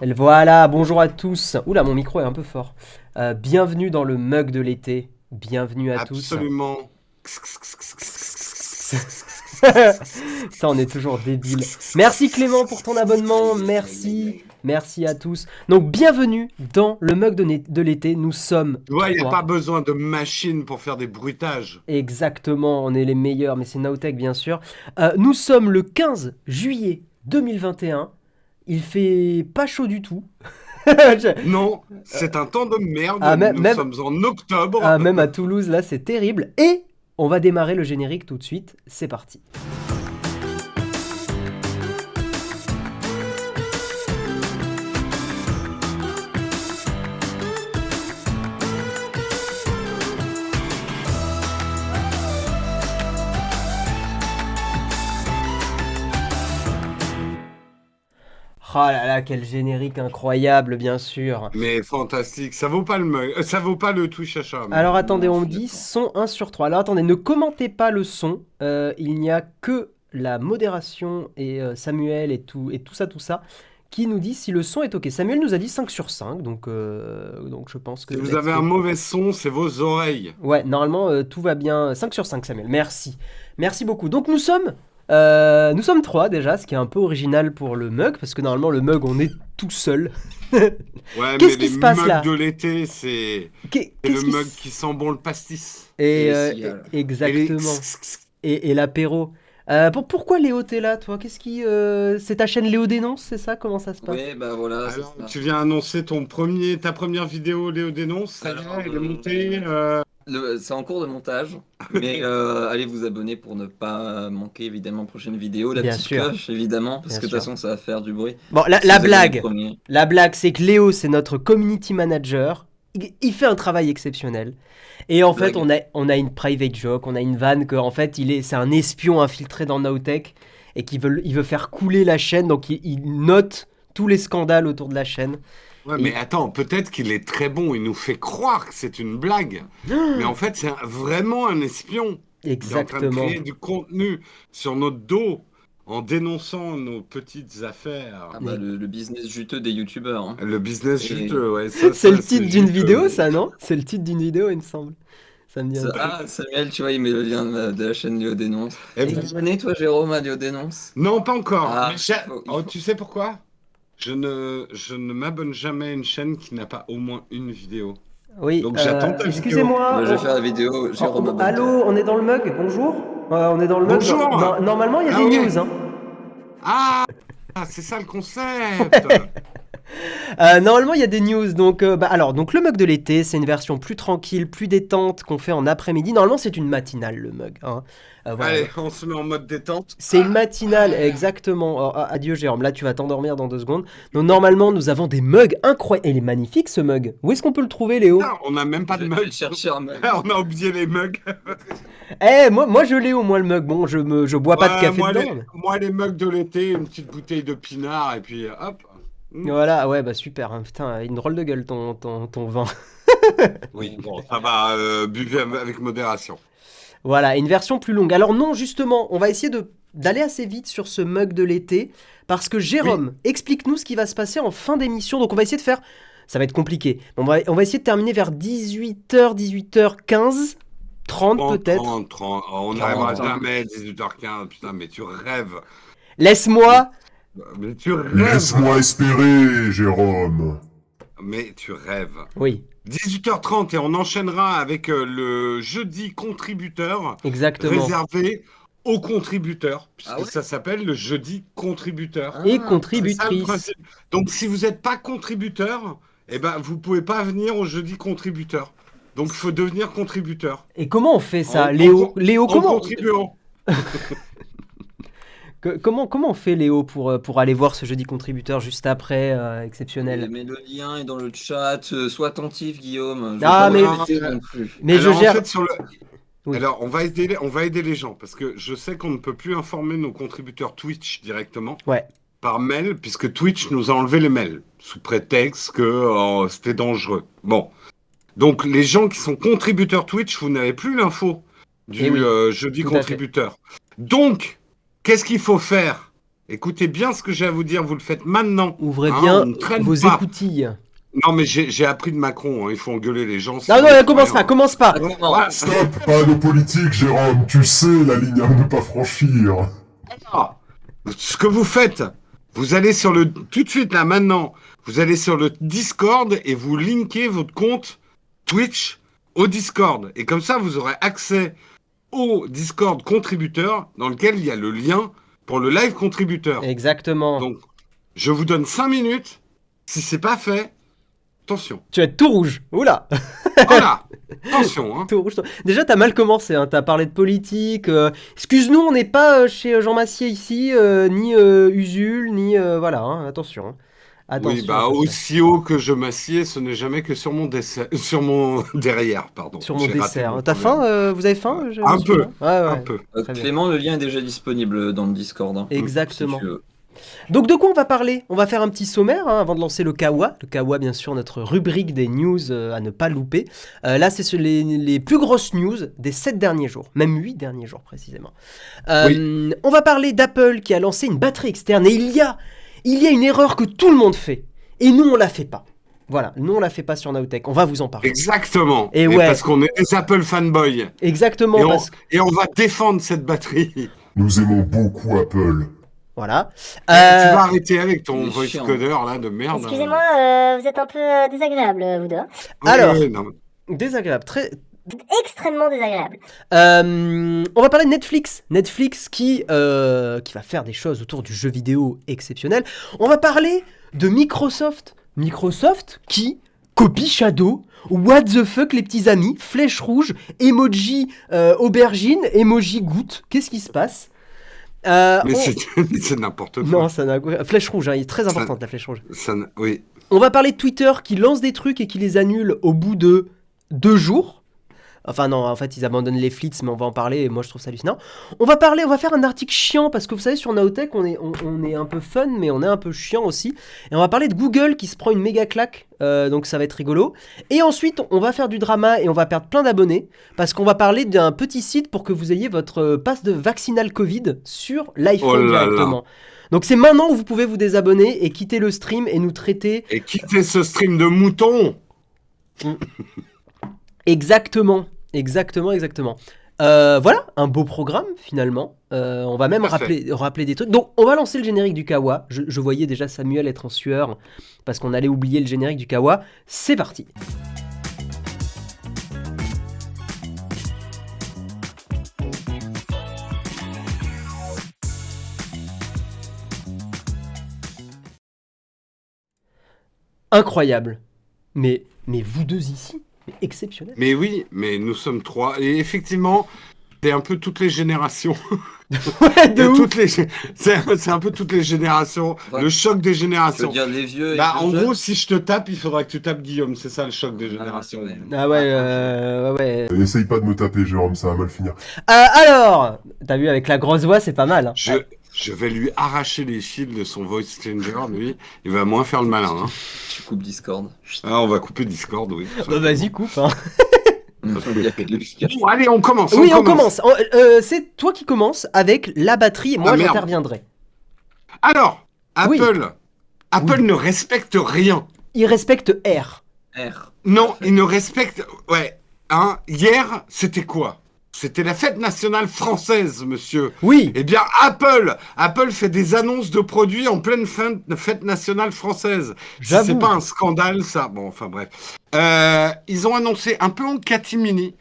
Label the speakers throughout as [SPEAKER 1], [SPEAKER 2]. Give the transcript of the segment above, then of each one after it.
[SPEAKER 1] Voilà, bonjour à tous. Oula, mon micro est un peu fort. Bienvenue dans le mug de l'été. Bienvenue à tous.
[SPEAKER 2] Absolument.
[SPEAKER 1] Ça, on est toujours débile. Merci Clément pour ton abonnement. Merci. Merci à tous. Donc, bienvenue dans le mug de l'été. Nous sommes
[SPEAKER 2] Tu vois, il n'y a pas
[SPEAKER 1] trois.
[SPEAKER 2] besoin de machine pour faire des bruitages.
[SPEAKER 1] Exactement, on est les meilleurs, mais c'est Nowtech bien sûr. Nous sommes le 15 juillet 2021. Il fait pas chaud du tout. Je-
[SPEAKER 2] Non, c'est un temps de merde.
[SPEAKER 1] Ah,
[SPEAKER 2] Nous
[SPEAKER 1] même,
[SPEAKER 2] sommes en octobre.
[SPEAKER 1] Ah, même à Toulouse, là, c'est terrible. Et on va démarrer le générique tout de suite. C'est parti. Oh là là, quel générique incroyable, bien sûr.
[SPEAKER 2] Mais fantastique. Ça vaut pas ça vaut pas le Twitch achat, mais
[SPEAKER 1] Alors
[SPEAKER 2] bon.
[SPEAKER 1] attendez,
[SPEAKER 2] Je
[SPEAKER 1] on me
[SPEAKER 2] suis
[SPEAKER 1] dit
[SPEAKER 2] d'accord.
[SPEAKER 1] son 1 sur 3. Alors attendez, ne commentez pas le son. Il n'y a que la modération et Samuel et tout ça, qui nous dit si le son est ok. Samuel nous a dit 5 sur 5, donc je pense que
[SPEAKER 2] Si vous
[SPEAKER 1] let's
[SPEAKER 2] avez un
[SPEAKER 1] go.
[SPEAKER 2] mauvais son, c'est vos oreilles.
[SPEAKER 1] Ouais, normalement, tout va bien. 5 sur 5, Samuel. Merci. Merci beaucoup. Donc, nous sommes trois déjà, ce qui est un peu original pour le mug, parce que normalement, le mug, on est tout seul.
[SPEAKER 2] Ouais, mais
[SPEAKER 1] Qu'est-ce qui
[SPEAKER 2] les
[SPEAKER 1] se passe
[SPEAKER 2] mugs
[SPEAKER 1] là?
[SPEAKER 2] de l'été, c'est le
[SPEAKER 1] Qu'est-ce qui
[SPEAKER 2] mug
[SPEAKER 1] se...
[SPEAKER 2] qui sent bon le pastis. Et les
[SPEAKER 1] Exactement. Et l'apéro. Pourquoi Léo, t'es là, toi? C'est ta chaîne Léo Dénonce, c'est ça? Comment ça se passe?
[SPEAKER 3] Oui, bah voilà, c'est
[SPEAKER 2] Alors,
[SPEAKER 3] ça.
[SPEAKER 2] tu viens annoncer ta première vidéo, Léo Dénonce, ça y est,
[SPEAKER 3] Alors,
[SPEAKER 2] elle est montée.
[SPEAKER 3] c'est en cours de montage, mais allez vous abonner pour ne pas manquer évidemment prochaine vidéo. La
[SPEAKER 1] Bien
[SPEAKER 3] petite
[SPEAKER 1] sûr,
[SPEAKER 3] cloche, évidemment, parce
[SPEAKER 1] bien
[SPEAKER 3] que de toute
[SPEAKER 1] sûr.
[SPEAKER 3] façon, ça va faire du bruit.
[SPEAKER 1] Bon,
[SPEAKER 3] Si vous êtes dans les premiers.
[SPEAKER 1] la blague, c'est que Léo, c'est notre community manager. Il fait un travail exceptionnel. Et en fait,
[SPEAKER 3] Blague.
[SPEAKER 1] on a une private joke, on a une vanne que, en fait, c'est un espion infiltré dans Nowtech et il veut faire couler la chaîne, donc il note tous les scandales autour de la chaîne.
[SPEAKER 2] Ouais, mais
[SPEAKER 1] Et
[SPEAKER 2] attends, peut-être qu'il est très bon, il nous fait croire que c'est une blague. Mais en fait, vraiment un espion. Il est en train de
[SPEAKER 1] exactement.
[SPEAKER 2] créer du contenu sur notre dos en dénonçant nos petites affaires.
[SPEAKER 3] Ah bah le business juteux des youtubeurs, hein.
[SPEAKER 2] Le business
[SPEAKER 3] Et
[SPEAKER 2] juteux, ouais, ça,
[SPEAKER 1] C'est le
[SPEAKER 2] c'est
[SPEAKER 1] titre d'une
[SPEAKER 2] juteux.
[SPEAKER 1] vidéo, ça, non? C'est le titre d'une vidéo, il me semble. Ça me dit un truc.
[SPEAKER 3] Samuel, tu vois, il met le lien de la chaîne Léo Dénonce.
[SPEAKER 2] Eh
[SPEAKER 3] T'es
[SPEAKER 2] ben,
[SPEAKER 3] abonné, toi, Jérôme, à Léo Dénonce?
[SPEAKER 2] non, pas encore.
[SPEAKER 3] Ah,
[SPEAKER 2] Mais
[SPEAKER 3] il
[SPEAKER 2] oh,
[SPEAKER 3] faut.
[SPEAKER 2] tu sais pourquoi? Je ne m'abonne jamais à une chaîne qui n'a pas au moins une vidéo.
[SPEAKER 1] Oui,
[SPEAKER 2] Donc j'attends ta vidéo.
[SPEAKER 1] excusez-moi.
[SPEAKER 3] Bah, je vais faire la vidéo, Jérôme,
[SPEAKER 1] Allô,
[SPEAKER 3] abonne-toi.
[SPEAKER 1] on est dans le mug, bonjour. On est dans le mug.
[SPEAKER 2] Bonjour!
[SPEAKER 1] Normalement, il y a
[SPEAKER 2] Ah
[SPEAKER 1] des
[SPEAKER 2] ouais!
[SPEAKER 1] news, hein.
[SPEAKER 2] Ah! C'est ça le concept!
[SPEAKER 1] Normalement, il y a des news. Donc le mug de l'été, c'est une version plus tranquille, plus détente qu'on fait en après-midi. Normalement, c'est une matinale, le mug, hein. Voilà.
[SPEAKER 2] Allez, on se met en mode détente.
[SPEAKER 1] C'est une matinale, exactement. Oh, adieu, Jérôme. Là, tu vas t'endormir dans 2 secondes. Donc, normalement, nous avons des mugs incroyables. Et il est magnifique, ce mug. Où est-ce qu'on peut le trouver, Léo?
[SPEAKER 2] Putain, on n'a même pas de
[SPEAKER 3] Je vais
[SPEAKER 2] mug.
[SPEAKER 3] le chercher en mug.
[SPEAKER 2] On a oublié les mugs.
[SPEAKER 1] Moi, je l'ai au moins, le mug. Bon, je bois pas de
[SPEAKER 2] Ouais,
[SPEAKER 1] café dedans.
[SPEAKER 2] moi, les mugs de l'été, une petite bouteille de pinard, et puis hop. Hmm.
[SPEAKER 1] Voilà, ouais, bah super, hein. Putain, une drôle de gueule ton vin.
[SPEAKER 2] Oui, bon, ça va, buvez avec modération.
[SPEAKER 1] Voilà, une version plus longue. Alors non, justement, on va essayer d'aller assez vite sur ce mug de l'été, parce que
[SPEAKER 2] Oui,
[SPEAKER 1] Jérôme, explique-nous ce qui va se passer en fin d'émission. Donc on va essayer de faire... Ça va être compliqué. On va essayer de terminer vers 18h, 18h15, 30
[SPEAKER 2] 30,
[SPEAKER 1] peut-être.
[SPEAKER 2] 30, 30. Oh, on n'arrivera
[SPEAKER 3] 40 ans.
[SPEAKER 2] jamais à 18h15. Putain, mais tu rêves. Mais,
[SPEAKER 1] Laisse-moi...
[SPEAKER 2] mais tu rêves.
[SPEAKER 4] Laisse-moi espérer, Jérôme.
[SPEAKER 2] Mais tu rêves.
[SPEAKER 1] Oui,
[SPEAKER 2] 18h30 et on enchaînera avec le jeudi contributeur
[SPEAKER 1] exactement.
[SPEAKER 2] réservé aux contributeurs,
[SPEAKER 3] Ah
[SPEAKER 2] puisque
[SPEAKER 3] ouais?
[SPEAKER 2] ça s'appelle le jeudi contributeur.
[SPEAKER 1] Et
[SPEAKER 3] Ah,
[SPEAKER 2] C'est ça le
[SPEAKER 1] contributrice.
[SPEAKER 2] principe. Donc si vous n'êtes pas contributeur, eh ben, vous pouvez pas venir au jeudi contributeur. Donc il faut devenir contributeur
[SPEAKER 1] Et comment on fait
[SPEAKER 2] en,
[SPEAKER 1] ça,
[SPEAKER 2] en
[SPEAKER 1] Léo?
[SPEAKER 2] con-
[SPEAKER 1] Léo,
[SPEAKER 2] en contribuant.
[SPEAKER 1] comment on fait, Léo, pour aller voir ce jeudi contributeur juste après, exceptionnel?
[SPEAKER 3] mais le lien est dans le chat. Sois attentif, Guillaume. Je veux
[SPEAKER 1] Ah,
[SPEAKER 3] pas me
[SPEAKER 1] mais,
[SPEAKER 2] Non,
[SPEAKER 3] répéter non plus.
[SPEAKER 1] mais je
[SPEAKER 2] alors en
[SPEAKER 1] gère...
[SPEAKER 2] fait
[SPEAKER 1] Oui.
[SPEAKER 2] alors on va aider les gens parce que je sais qu'on ne peut plus informer nos contributeurs Twitch directement
[SPEAKER 1] Ouais.
[SPEAKER 2] par mail puisque Twitch nous a enlevé les mails sous prétexte que c'était dangereux. Bon, donc les gens qui sont contributeurs Twitch, vous n'avez plus l'info
[SPEAKER 1] Eh
[SPEAKER 2] du
[SPEAKER 1] oui,
[SPEAKER 2] jeudi
[SPEAKER 1] tout à fait.
[SPEAKER 2] contributeur. Donc, qu'est-ce qu'il faut faire? Écoutez bien ce que j'ai à vous dire, vous le faites maintenant.
[SPEAKER 1] Ouvrez
[SPEAKER 2] Hein,
[SPEAKER 1] bien
[SPEAKER 2] on ne traîne
[SPEAKER 1] vos
[SPEAKER 2] pas.
[SPEAKER 1] écoutilles.
[SPEAKER 2] Non, mais j'ai appris de Macron, hein, il faut engueuler les gens.
[SPEAKER 1] Non,
[SPEAKER 2] sinon,
[SPEAKER 1] non,
[SPEAKER 2] ils font
[SPEAKER 1] commence
[SPEAKER 2] rien.
[SPEAKER 1] pas, commence pas.
[SPEAKER 3] Attends,
[SPEAKER 2] Voilà.
[SPEAKER 4] Stop, pas de politique, Jérôme. Tu sais la ligne à ne pas franchir.
[SPEAKER 2] Ah, ce que vous faites, vous allez sur le... Tout de suite, là, maintenant, vous allez sur le Discord et vous linkez votre compte Twitch au Discord. Et comme ça, vous aurez accès au Discord contributeur dans lequel il y a le lien pour le live contributeur.
[SPEAKER 1] Exactement.
[SPEAKER 2] Donc, je vous donne 5 minutes. Si c'est pas fait, attention.
[SPEAKER 1] Tu vas être tout rouge. Oula.
[SPEAKER 2] Voilà. Attention, hein.
[SPEAKER 1] Tout rouge. Déjà, t'as mal commencé. Hein. T'as parlé de politique. Excuse-nous, on n'est pas chez Jean Massier ici, ni Usul, ni voilà. Hein. Attention. Hein. Attention.
[SPEAKER 2] Oui, bah
[SPEAKER 1] attention.
[SPEAKER 2] aussi haut que je m'assieds, ce n'est jamais que sur mon dessert, sur mon derrière, pardon.
[SPEAKER 1] Sur mon
[SPEAKER 2] J'ai raté
[SPEAKER 1] dessert.
[SPEAKER 2] mon
[SPEAKER 1] T'as
[SPEAKER 2] proverbe.
[SPEAKER 1] faim Vous avez faim
[SPEAKER 2] Un
[SPEAKER 1] monsieur,
[SPEAKER 2] peu.
[SPEAKER 1] là Ouais, ouais.
[SPEAKER 2] Un peu.
[SPEAKER 1] Très bien.
[SPEAKER 3] Clément, le lien est déjà disponible dans le Discord. Hein,
[SPEAKER 1] Exactement.
[SPEAKER 3] si tu veux.
[SPEAKER 1] Donc de quoi on va parler? On va faire un petit sommaire hein, avant de lancer le Kawa. Le Kawa, bien sûr, notre rubrique des news à ne pas louper. Là, c'est sur les plus grosses news des 7 derniers jours, même 8 derniers jours précisément. On va parler d'Apple qui a lancé une batterie externe et il y a une erreur que tout le monde fait. Et nous, on la fait pas. Voilà, nous, on la fait pas sur Nowtech. On va vous en parler.
[SPEAKER 2] Exactement.
[SPEAKER 1] Et
[SPEAKER 2] Et
[SPEAKER 1] ouais.
[SPEAKER 2] parce qu'on est des Apple fanboys.
[SPEAKER 1] Exactement,
[SPEAKER 2] Et on,
[SPEAKER 1] parce que...
[SPEAKER 2] et on va défendre cette batterie.
[SPEAKER 4] Nous aimons beaucoup Apple.
[SPEAKER 1] Voilà.
[SPEAKER 2] Tu vas arrêter avec ton
[SPEAKER 3] il est
[SPEAKER 2] voice
[SPEAKER 3] chiant.
[SPEAKER 2] coder là de merde.
[SPEAKER 5] Excusez-moi, vous êtes un peu désagréable, vous deux.
[SPEAKER 2] Oui,
[SPEAKER 1] Alors.
[SPEAKER 2] oui, non.
[SPEAKER 1] Désagréable, très...
[SPEAKER 5] Vous êtes extrêmement désagréable.
[SPEAKER 1] On va parler de Netflix. Netflix qui va faire des choses autour du jeu vidéo exceptionnel. On va parler de Microsoft. Microsoft qui copie Shadow. What the fuck les petits amis. Flèche rouge, emoji aubergine, emoji goutte. Qu'est-ce qui se passe
[SPEAKER 2] Mais c'est n'importe quoi.
[SPEAKER 1] Non, ça n'a... Flèche rouge, hein, il est très importante la flèche rouge.
[SPEAKER 2] Oui.
[SPEAKER 1] On va parler de Twitter qui lance des trucs et qui les annule au bout de 2 jours. Enfin non, en fait ils abandonnent les flits, mais on va en parler et moi je trouve ça hallucinant. On va faire un article chiant parce que vous savez sur Nowtech on est un peu fun mais on est un peu chiant aussi. Et on va parler de Google qui se prend une méga claque, donc ça va être rigolo. Et ensuite on va faire du drama et on va perdre plein d'abonnés parce qu'on va parler d'un petit site pour que vous ayez votre passe de vaccinal Covid sur l'iPhone
[SPEAKER 2] Oh là là.
[SPEAKER 1] directement. Donc c'est maintenant où vous pouvez vous désabonner et quitter le stream et nous traiter...
[SPEAKER 2] Et quittez ce stream de mouton.
[SPEAKER 1] Exactement. Voilà, un beau programme finalement. On va même rappeler des trucs. Donc on va lancer le générique du Kawa. Je voyais déjà Samuel être en sueur parce qu'on allait oublier le générique du Kawa. C'est parti. Incroyable. Mais vous deux ici, mais exceptionnel.
[SPEAKER 2] Mais oui, mais nous sommes 3. Et effectivement, c'est un peu toutes les générations.
[SPEAKER 1] Ouais, de ouf.
[SPEAKER 2] C'est un peu toutes les générations.
[SPEAKER 3] Ouais.
[SPEAKER 2] Le choc des
[SPEAKER 3] Tu veux
[SPEAKER 2] générations.
[SPEAKER 3] dire les vieux et
[SPEAKER 2] Bah,
[SPEAKER 3] les
[SPEAKER 2] en
[SPEAKER 3] jeunes
[SPEAKER 2] gros, si je te tape, il faudra que tu tapes Guillaume. C'est ça le choc des générations.
[SPEAKER 3] ouais.
[SPEAKER 1] Ah ouais.
[SPEAKER 4] Essaye pas de me taper, Jérôme, ça va mal finir.
[SPEAKER 1] Alors, t'as vu avec la grosse voix, c'est pas mal. Hein.
[SPEAKER 2] Je vais lui arracher les fils de son voice changer, lui. Il va moins faire le malin. Hein.
[SPEAKER 3] Tu coupes Discord.
[SPEAKER 2] Ah, on va couper Discord, oui.
[SPEAKER 1] Bah, vas-y, coupe. Hein.
[SPEAKER 3] Il y a que le Discord.
[SPEAKER 2] Bon, allez, on commence.
[SPEAKER 1] Oui, on commence. C'est toi qui commences avec la batterie et moi
[SPEAKER 2] merde.
[SPEAKER 1] j'interviendrai.
[SPEAKER 2] Alors,
[SPEAKER 1] Oui.
[SPEAKER 2] Apple ne respecte rien.
[SPEAKER 1] Il respecte R.
[SPEAKER 3] R.
[SPEAKER 2] Non, il ne respecte... Ouais. Hein, hier, c'était quoi? C'était la fête nationale française, monsieur.
[SPEAKER 1] Oui.
[SPEAKER 2] Eh bien, Apple fait des annonces de produits en pleine fête nationale française.
[SPEAKER 1] J'avoue.
[SPEAKER 2] C'est pas un scandale, ça. Bon, enfin bref. Ils ont annoncé un peu en catimini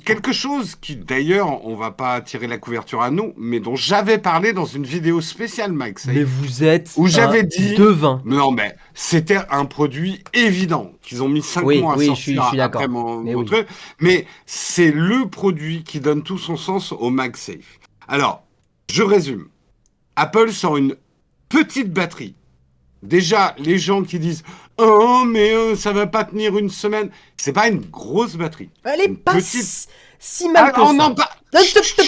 [SPEAKER 2] quelque chose qui, d'ailleurs, on va pas tirer la couverture à nous, mais dont j'avais parlé dans une vidéo spéciale MagSafe.
[SPEAKER 1] Mais vous êtes
[SPEAKER 2] Où j'avais
[SPEAKER 1] un
[SPEAKER 2] dit-
[SPEAKER 1] devin.
[SPEAKER 2] Non, mais c'était un produit évident qu'ils ont mis 5
[SPEAKER 1] Oui,
[SPEAKER 2] mois à
[SPEAKER 1] oui,
[SPEAKER 2] sortir
[SPEAKER 1] je suis d'accord.
[SPEAKER 2] après mon
[SPEAKER 1] Mais oui.
[SPEAKER 2] truc. Mais c'est le produit qui donne tout son sens au MagSafe. Alors, je résume. Apple sort une petite batterie. Déjà, les gens qui disent « Oh, mais ça va pas tenir une semaine », c'est pas une grosse batterie.
[SPEAKER 1] Elle est
[SPEAKER 2] Une
[SPEAKER 1] pas
[SPEAKER 2] petite-
[SPEAKER 1] si mal que
[SPEAKER 2] on
[SPEAKER 1] ça.
[SPEAKER 2] n'en parle.
[SPEAKER 1] Stop, stop.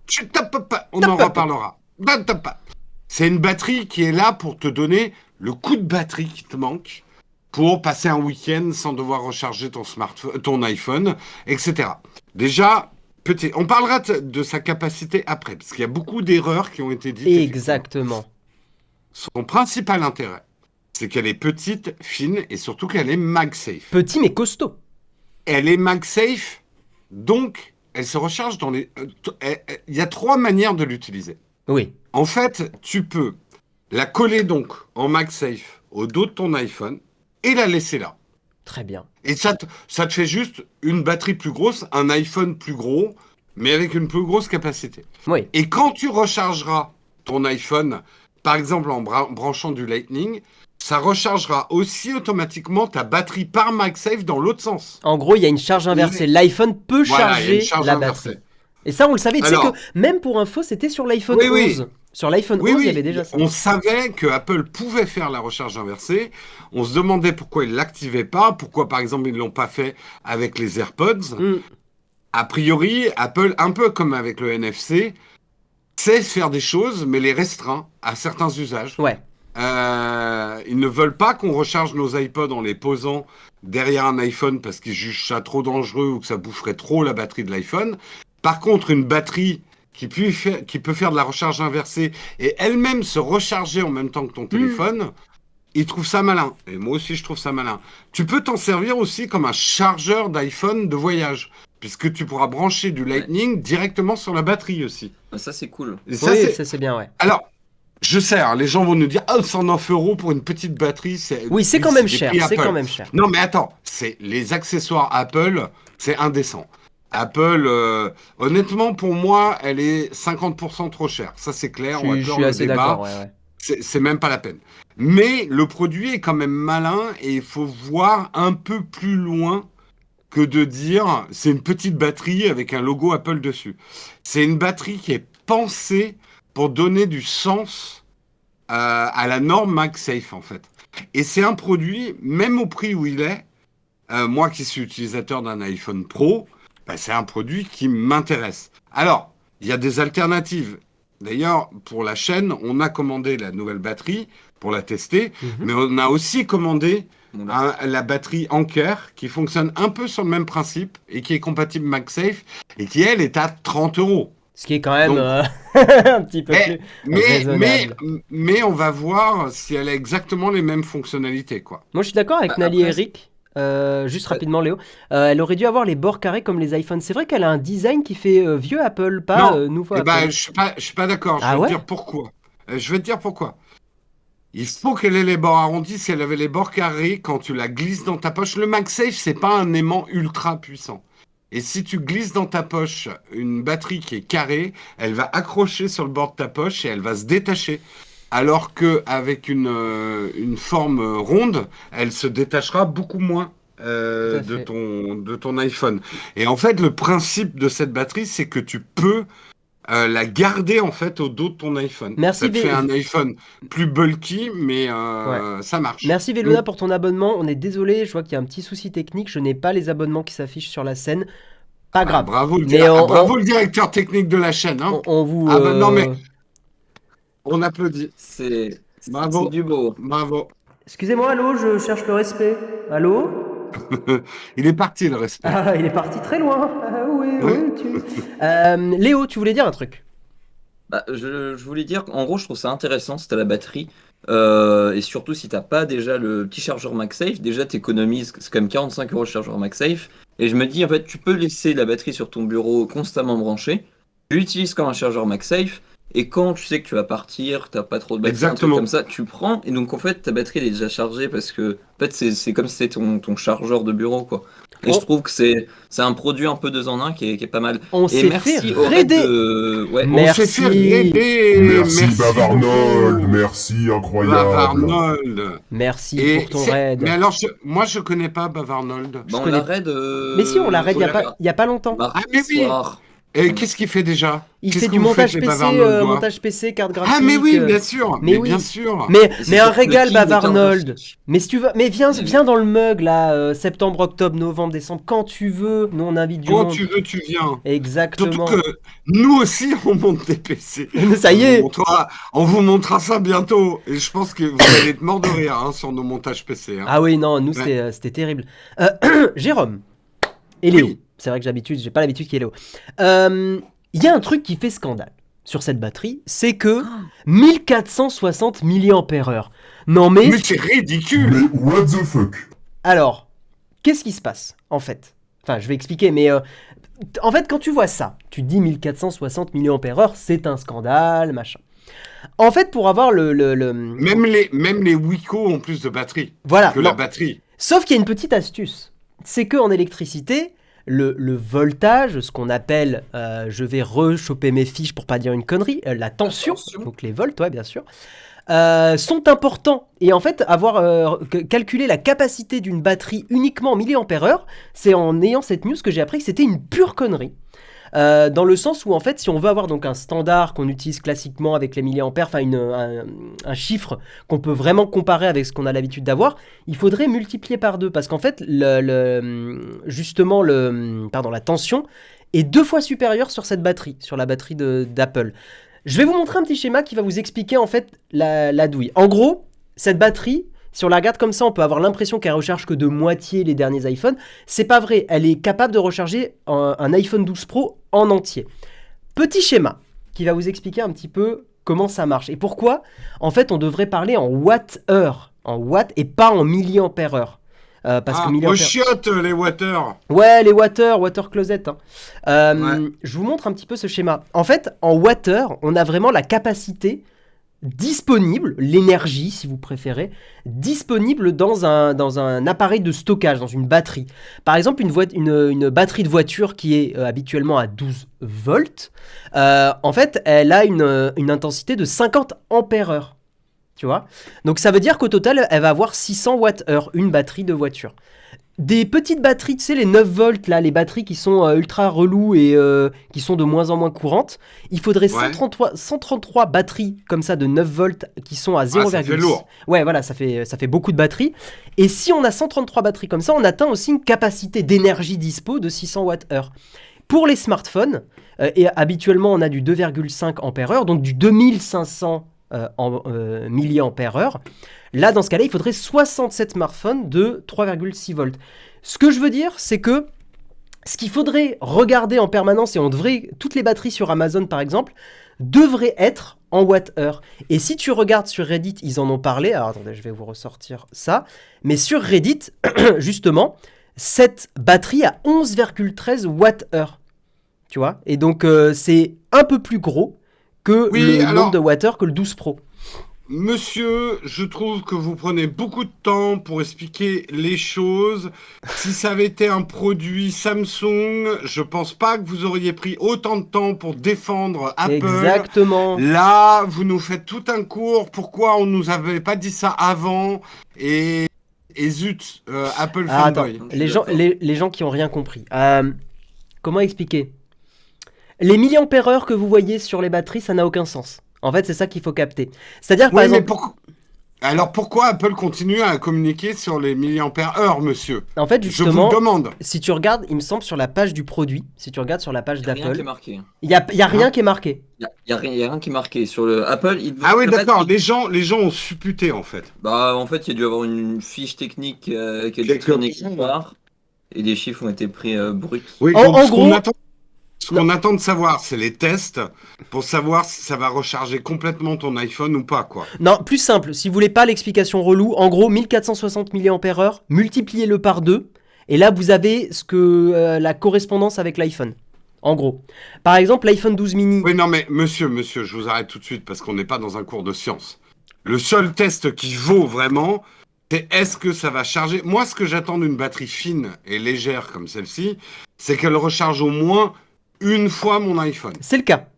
[SPEAKER 2] Tu tapes pas. On
[SPEAKER 1] Tape
[SPEAKER 2] en
[SPEAKER 1] pas.
[SPEAKER 2] reparlera. Tape pas. C'est une batterie qui est là pour te donner le coup de batterie qui te manque pour passer un week-end sans devoir recharger ton smartphone, ton iPhone, etc. Déjà, petit. On parlera de sa capacité après, parce qu'il y a beaucoup d'erreurs qui ont été dites. effectivement.
[SPEAKER 1] Exactement.
[SPEAKER 2] Son principal intérêt, c'est qu'elle est petite, fine, et surtout qu'elle est MagSafe.
[SPEAKER 1] Petit mais costaud.
[SPEAKER 2] Elle est MagSafe, donc elle se recharge dans les... Il y a 3 manières de l'utiliser.
[SPEAKER 1] Oui.
[SPEAKER 2] En fait, tu peux la coller donc en MagSafe au dos de ton iPhone et la laisser là.
[SPEAKER 1] Très bien.
[SPEAKER 2] Et ça te fait juste une batterie plus grosse, un iPhone plus gros, mais avec une plus grosse capacité.
[SPEAKER 1] Oui.
[SPEAKER 2] Et quand tu rechargeras ton iPhone, par exemple en branchant du Lightning, ça rechargera aussi automatiquement ta batterie par MagSafe dans l'autre sens.
[SPEAKER 1] En gros, il y a une charge inversée. L'iPhone peut
[SPEAKER 2] Voilà, il y a une
[SPEAKER 1] charger
[SPEAKER 2] charge
[SPEAKER 1] la
[SPEAKER 2] inversée.
[SPEAKER 1] batterie. Et ça, on le savait. Tu sais
[SPEAKER 2] Alors-
[SPEAKER 1] que même pour info, c'était sur l'iPhone
[SPEAKER 2] Oui,
[SPEAKER 1] 11.
[SPEAKER 2] oui.
[SPEAKER 1] Sur l'iPhone 11, il y avait déjà ça.
[SPEAKER 2] On savait que Apple pouvait faire la recharge inversée. On se demandait pourquoi ils l'activaient pas, pourquoi par exemple ils l'ont pas fait avec les AirPods.
[SPEAKER 1] Mm.
[SPEAKER 2] A priori, Apple, un peu comme avec le NFC, sait faire des choses, mais les restreint à certains usages.
[SPEAKER 1] Ouais.
[SPEAKER 2] Ils ne veulent pas qu'on recharge nos iPods en les posant derrière un iPhone parce qu'ils jugent ça trop dangereux ou que ça boufferait trop la batterie de l'iPhone. Par contre, une batterie qui peut faire de la recharge inversée et elle-même se recharger en même temps que ton téléphone, ils trouvent ça malin. Et moi aussi, je trouve ça malin. Tu peux t'en servir aussi comme un chargeur d'iPhone de voyage, puisque tu pourras brancher du Lightning directement sur la batterie aussi.
[SPEAKER 3] Ça, c'est cool.
[SPEAKER 2] Et ça,
[SPEAKER 1] Oui,
[SPEAKER 2] c'est...
[SPEAKER 1] ça c'est bien, ouais.
[SPEAKER 2] Alors, je sais, hein, les gens vont nous dire « Ah, 109 € pour une petite batterie, c'est... »
[SPEAKER 1] Oui, c'est quand même
[SPEAKER 2] des
[SPEAKER 1] cher.
[SPEAKER 2] prix
[SPEAKER 1] C'est
[SPEAKER 2] Apple.
[SPEAKER 1] quand même cher.
[SPEAKER 2] Non, mais attends, c'est les accessoires Apple, c'est indécent. Apple, honnêtement, pour moi, elle est 50% trop chère. Ça, c'est clair. On va
[SPEAKER 1] Je
[SPEAKER 2] clore
[SPEAKER 1] suis
[SPEAKER 2] le
[SPEAKER 1] assez
[SPEAKER 2] débat.
[SPEAKER 1] d'accord, ouais.
[SPEAKER 2] C'est même pas la peine. Mais le produit est quand même malin et il faut voir un peu plus loin que de dire c'est une petite batterie avec un logo Apple dessus. C'est une batterie qui est pensée pour donner du sens à la norme MagSafe, en fait. Et c'est un produit, même au prix où il est, moi qui suis utilisateur d'un iPhone Pro, bah, c'est un produit qui m'intéresse. Alors, il y a des alternatives. D'ailleurs, pour la chaîne, on a commandé la nouvelle batterie pour la tester, mais on a aussi commandé la batterie Anker qui fonctionne un peu sur le même principe et qui est compatible MagSafe et qui, elle, est à 30 €.
[SPEAKER 1] Ce qui est quand même
[SPEAKER 2] Donc-
[SPEAKER 1] un petit peu plus
[SPEAKER 2] Mais
[SPEAKER 1] raisonnable.
[SPEAKER 2] on va voir si elle a exactement les mêmes fonctionnalités, quoi.
[SPEAKER 1] Moi, je suis d'accord avec
[SPEAKER 3] Bah,
[SPEAKER 1] Nali et
[SPEAKER 3] après,
[SPEAKER 1] Eric. Juste rapidement, Léo. Elle aurait dû avoir les bords carrés comme les iPhones. C'est vrai qu'elle a un design qui fait vieux Apple, pas
[SPEAKER 2] Non.
[SPEAKER 1] nouveau
[SPEAKER 2] Eh
[SPEAKER 1] Apple.
[SPEAKER 2] ben, je suis pas d'accord.
[SPEAKER 1] Ah
[SPEAKER 2] Je vais
[SPEAKER 1] ouais
[SPEAKER 2] te dire pourquoi. Je vais te dire pourquoi. Il faut qu'elle ait les bords arrondis. Si elle avait les bords carrés, quand tu la glisses dans ta poche, le MagSafe, c'est pas un aimant ultra puissant. Et si tu glisses dans ta poche une batterie qui est carrée, elle va accrocher sur le bord de ta poche et elle va se détacher. Alors qu'avec une forme ronde, elle se détachera beaucoup moins
[SPEAKER 1] Tout à fait.
[SPEAKER 2] de ton iPhone. Et en fait, le principe de cette batterie, c'est que tu peux la garder en fait au dos de ton iPhone.
[SPEAKER 1] Merci,
[SPEAKER 2] Ça te fait
[SPEAKER 1] Vé-
[SPEAKER 2] un iPhone plus bulky, mais ça marche.
[SPEAKER 1] Merci Vélona pour ton abonnement. On est désolé, je vois qu'il y a un petit souci technique. Je n'ai pas les abonnements qui s'affichent sur la scène. Pas
[SPEAKER 2] Ah,
[SPEAKER 1] grave.
[SPEAKER 2] bravo,
[SPEAKER 1] Mais
[SPEAKER 2] bravo le directeur technique de la chaîne. Hein.
[SPEAKER 1] On vous.
[SPEAKER 2] Ah bah non, mais- On applaudit.
[SPEAKER 3] C'est
[SPEAKER 2] Bravo.
[SPEAKER 3] du beau.
[SPEAKER 2] Bravo.
[SPEAKER 1] Excusez-moi, allô, je cherche le respect. Allô?
[SPEAKER 2] Il est parti le respect.
[SPEAKER 1] Ah, il est parti très loin. Ah, oui,
[SPEAKER 2] Oui.
[SPEAKER 1] Léo, tu voulais dire un truc?
[SPEAKER 3] Bah, je voulais dire qu'en gros, je trouve ça intéressant si t'as la batterie. Et surtout, si t'as pas déjà le petit chargeur MagSafe, déjà t'économises, c'est quand même 45 € le chargeur MagSafe. Et je me dis, en fait, tu peux laisser la batterie sur ton bureau constamment branchée. Tu l'utilises comme un chargeur MagSafe. Et quand tu sais que tu vas partir, t'as pas trop de batterie, un truc
[SPEAKER 2] Exactement.
[SPEAKER 3] comme ça, tu prends. Et donc, en fait, ta batterie elle est déjà chargée parce que, en fait, c'est comme si c'était ton chargeur de bureau, quoi. Et
[SPEAKER 1] Oh.
[SPEAKER 3] je trouve que c'est un produit un peu 2 en 1 qui est pas mal.
[SPEAKER 1] On
[SPEAKER 3] Et
[SPEAKER 1] s'est
[SPEAKER 3] merci
[SPEAKER 1] fait
[SPEAKER 3] au Red
[SPEAKER 1] raider.
[SPEAKER 3] de... Ouais,
[SPEAKER 1] Mais-
[SPEAKER 2] On s'est fait
[SPEAKER 1] Merci.
[SPEAKER 2] aider.
[SPEAKER 4] Merci Bavarnold,
[SPEAKER 2] beaucoup.
[SPEAKER 4] merci, incroyable.
[SPEAKER 2] Bavarnold.
[SPEAKER 1] Merci
[SPEAKER 2] Et
[SPEAKER 1] pour ton
[SPEAKER 2] c'est-
[SPEAKER 1] raid.
[SPEAKER 2] Mais alors, moi, je connais pas Bavarnold.
[SPEAKER 3] bah,
[SPEAKER 1] je
[SPEAKER 3] on
[SPEAKER 1] connais-
[SPEAKER 3] la raid...
[SPEAKER 1] Mais si, on l'arrête il
[SPEAKER 3] faut
[SPEAKER 1] n'y
[SPEAKER 3] la-
[SPEAKER 1] a pas longtemps.
[SPEAKER 3] mardi
[SPEAKER 2] Ah, mais oui.
[SPEAKER 3] soir.
[SPEAKER 2] Et qu'est-ce qu'il fait déjà?
[SPEAKER 1] Il
[SPEAKER 2] Qu'est-ce
[SPEAKER 1] fait
[SPEAKER 2] que
[SPEAKER 1] du
[SPEAKER 2] vous
[SPEAKER 1] montage
[SPEAKER 2] faites, les
[SPEAKER 1] PC,
[SPEAKER 2] Bavarnoldois
[SPEAKER 1] montage PC, carte graphique.
[SPEAKER 2] Ah, mais oui, bien sûr.
[SPEAKER 1] mais
[SPEAKER 2] Mais
[SPEAKER 1] oui.
[SPEAKER 2] bien sûr.
[SPEAKER 1] Mais,
[SPEAKER 3] Et c'est
[SPEAKER 1] mais un
[SPEAKER 3] surtout le
[SPEAKER 1] régal,
[SPEAKER 3] king des
[SPEAKER 1] Bavarnold.
[SPEAKER 3] cartes.
[SPEAKER 1] Mais si tu veux, mais viens dans le mug là, septembre, octobre, novembre, décembre, quand tu veux. Nous on invite du
[SPEAKER 2] Quand
[SPEAKER 1] monde.
[SPEAKER 2] tu veux, tu viens.
[SPEAKER 1] Exactement.
[SPEAKER 2] Surtout que nous aussi, on monte des PC.
[SPEAKER 1] Ça y est.
[SPEAKER 2] On vous montrera ça bientôt. Et je pense que vous allez être mort de rire hein, sur nos montages PC. Hein.
[SPEAKER 1] Ah oui, non, nous
[SPEAKER 2] Ouais.
[SPEAKER 1] c'était terrible. Jérôme et
[SPEAKER 2] Oui.
[SPEAKER 1] Léo, C'est vrai que j'ai pas l'habitude qu'il est haut. Il y a un truc qui fait scandale sur cette batterie, c'est que 1460 mAh. Non mais,
[SPEAKER 2] Mais c'est ridicule.
[SPEAKER 4] Mais what the fuck?
[SPEAKER 1] alors, qu'est-ce qui se passe en fait? Enfin, je vais expliquer, mais en fait, quand tu vois ça, tu te dis 1460 mAh, c'est un scandale, machin. En fait, pour avoir
[SPEAKER 2] Même les Wiko ont plus de batterie
[SPEAKER 1] voilà,
[SPEAKER 2] que la
[SPEAKER 1] non.
[SPEAKER 2] batterie.
[SPEAKER 1] Sauf qu'il y a une petite astuce, c'est qu'en électricité, le voltage, ce qu'on appelle, je vais rechoper mes fiches pour pas dire une connerie, la tension, donc les volts, ouais, bien sûr, sont importants. Et en fait, avoir calculé la capacité d'une batterie uniquement en milliampères-heure, c'est en ayant cette news que j'ai appris que c'était une pure connerie. Dans le sens où en fait si on veut avoir donc un standard qu'on utilise classiquement avec les milliampères, enfin un chiffre qu'on peut vraiment comparer avec ce qu'on a l'habitude d'avoir, il faudrait multiplier par 2 parce qu'en fait justement la tension est 2 fois supérieure sur cette batterie, sur la batterie d'Apple. Je vais vous montrer un petit schéma qui va vous expliquer en fait la douille. En gros, cette batterie, si on la regarde comme ça, on peut avoir l'impression qu'elle recharge que de moitié les derniers iPhones. C'est pas vrai, elle est capable de recharger un iPhone 12 Pro en entier. Petit schéma qui va vous expliquer un petit peu comment ça marche et pourquoi, en fait, on devrait parler en watts-heure, en watts et pas en milliampères-heure. Parce que
[SPEAKER 2] Aux
[SPEAKER 1] milliampères...
[SPEAKER 2] chiottes, les water.
[SPEAKER 1] Ouais, les water closet. Hein.
[SPEAKER 2] Ouais.
[SPEAKER 1] Je vous montre un petit peu ce schéma. En fait, en watt-heure, on a vraiment la capacité disponible, l'énergie si vous préférez, disponible dans un appareil de stockage, dans une batterie. Par exemple, une batterie de voiture qui est habituellement à 12 volts, en fait, elle a une intensité de 50 ampères-heure. Tu vois ? Donc ça veut dire qu'au total, elle va avoir 600 watts-heure, une batterie de voiture. Des petites batteries, tu sais, les 9 volts, là, les batteries qui sont ultra reloues et qui sont de moins en moins courantes, il faudrait 133 batteries comme ça de 9 volts qui sont à 0,6.
[SPEAKER 2] Ça fait lourd.
[SPEAKER 1] Ouais, voilà, ça fait beaucoup de batteries. Et si on a 133 batteries comme ça, on atteint aussi une capacité d'énergie dispo de 600 Wh. Pour les smartphones, et habituellement on a du 2,5 ampères-heure, donc du 2500 milliampères-heure. Là, dans ce cas-là, il faudrait 67 smartphones de 3,6 volts. Ce que je veux dire, c'est que ce qu'il faudrait regarder en permanence, et toutes les batteries sur Amazon, par exemple, devraient être en watts-heure. Et si tu regardes sur Reddit, ils en ont parlé. Alors, attendez, je vais vous ressortir ça. Mais sur Reddit, justement, cette batterie a 11,13 watts-heure. Tu vois ? Et donc, c'est un peu plus gros que nombre de watts-heure que le 12 Pro.
[SPEAKER 2] Monsieur, je trouve que vous prenez beaucoup de temps pour expliquer les choses. Si ça avait été un produit Samsung, je pense pas que vous auriez pris autant de temps pour défendre Apple.
[SPEAKER 1] Exactement.
[SPEAKER 2] Là, vous nous faites tout un cours. Pourquoi on nous avait pas dit ça avant? Et zut, Apple fanboy.
[SPEAKER 1] Attends, les gens qui ont rien compris. Comment expliquer? Les milliampères-heure que vous voyez sur les batteries, ça n'a aucun sens. En fait, c'est ça qu'il faut capter. C'est-à-dire que, par exemple...
[SPEAKER 2] Alors pourquoi Apple continue à communiquer sur les milliampères-heure, monsieur?
[SPEAKER 1] En fait, justement,
[SPEAKER 2] je vous le demande.
[SPEAKER 1] Si tu regardes, il me semble, sur la page du produit, si tu regardes sur la page d'Apple... Il n'y a rien qui est marqué.
[SPEAKER 3] Il n'y a rien qui est marqué. Sur le Apple,
[SPEAKER 2] Ah oui, d'accord, les gens ont supputé, en fait.
[SPEAKER 3] Bah, en fait, il y a dû avoir une fiche technique qui a dû traîner quelque part, et les chiffres ont été pris bruts.
[SPEAKER 2] Oui,
[SPEAKER 1] en gros...
[SPEAKER 2] Ce qu'on attend de savoir, c'est les tests pour savoir si ça va recharger complètement ton iPhone ou pas, quoi.
[SPEAKER 1] Non, plus simple. Si vous voulez pas l'explication relou, en gros, 1460 mAh, multipliez-le par 2, et là, vous avez la correspondance avec l'iPhone. En gros. Par exemple, l'iPhone 12 mini...
[SPEAKER 2] Oui, non, mais monsieur, je vous arrête tout de suite parce qu'on n'est pas dans un cours de science. Le seul test qui vaut vraiment, c'est est-ce que ça va charger... Moi, ce que j'attends d'une batterie fine et légère comme celle-ci, c'est qu'elle recharge au moins... une fois mon iPhone.
[SPEAKER 1] C'est le cas.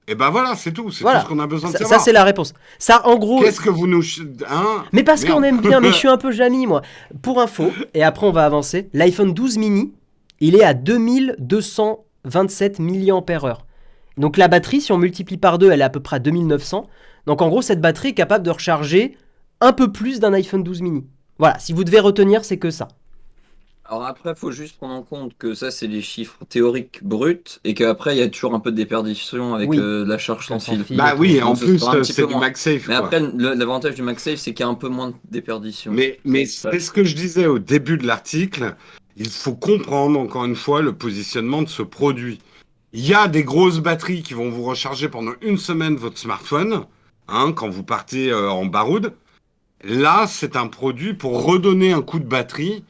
[SPEAKER 2] Et ben voilà, c'est tout. C'est
[SPEAKER 1] voilà.
[SPEAKER 2] tout ce qu'on a besoin de savoir.
[SPEAKER 1] Ça, c'est la réponse. Ça, en gros...
[SPEAKER 2] Qu'est-ce que vous nous... Hein
[SPEAKER 1] mais parce qu'on aime bien, mais je suis un peu jaloux, moi. Pour info, et après on va avancer, l'iPhone 12 mini, il est à 2227 mAh. Donc la batterie, si on multiplie par 2, elle est à peu près à 2900. Donc en gros, cette batterie est capable de recharger un peu plus d'un iPhone 12 mini. Voilà, si vous devez retenir, c'est que ça.
[SPEAKER 3] Alors après, il faut juste prendre en compte que ça, c'est les chiffres théoriques bruts et qu'après, il y a toujours un peu de déperdition avec la charge sans fil.
[SPEAKER 2] Bah oui, en plus, c'est du MagSafe.
[SPEAKER 3] Mais après, l'avantage du MagSafe, c'est qu'il y a un peu moins de déperdition.
[SPEAKER 2] Mais c'est ce que je disais au début de l'article. il faut comprendre encore une fois le positionnement de ce produit. Il y a des grosses batteries qui vont vous recharger pendant une semaine votre smartphone, hein, quand vous partez en baroude. Là, c'est un produit pour redonner un coup de batterie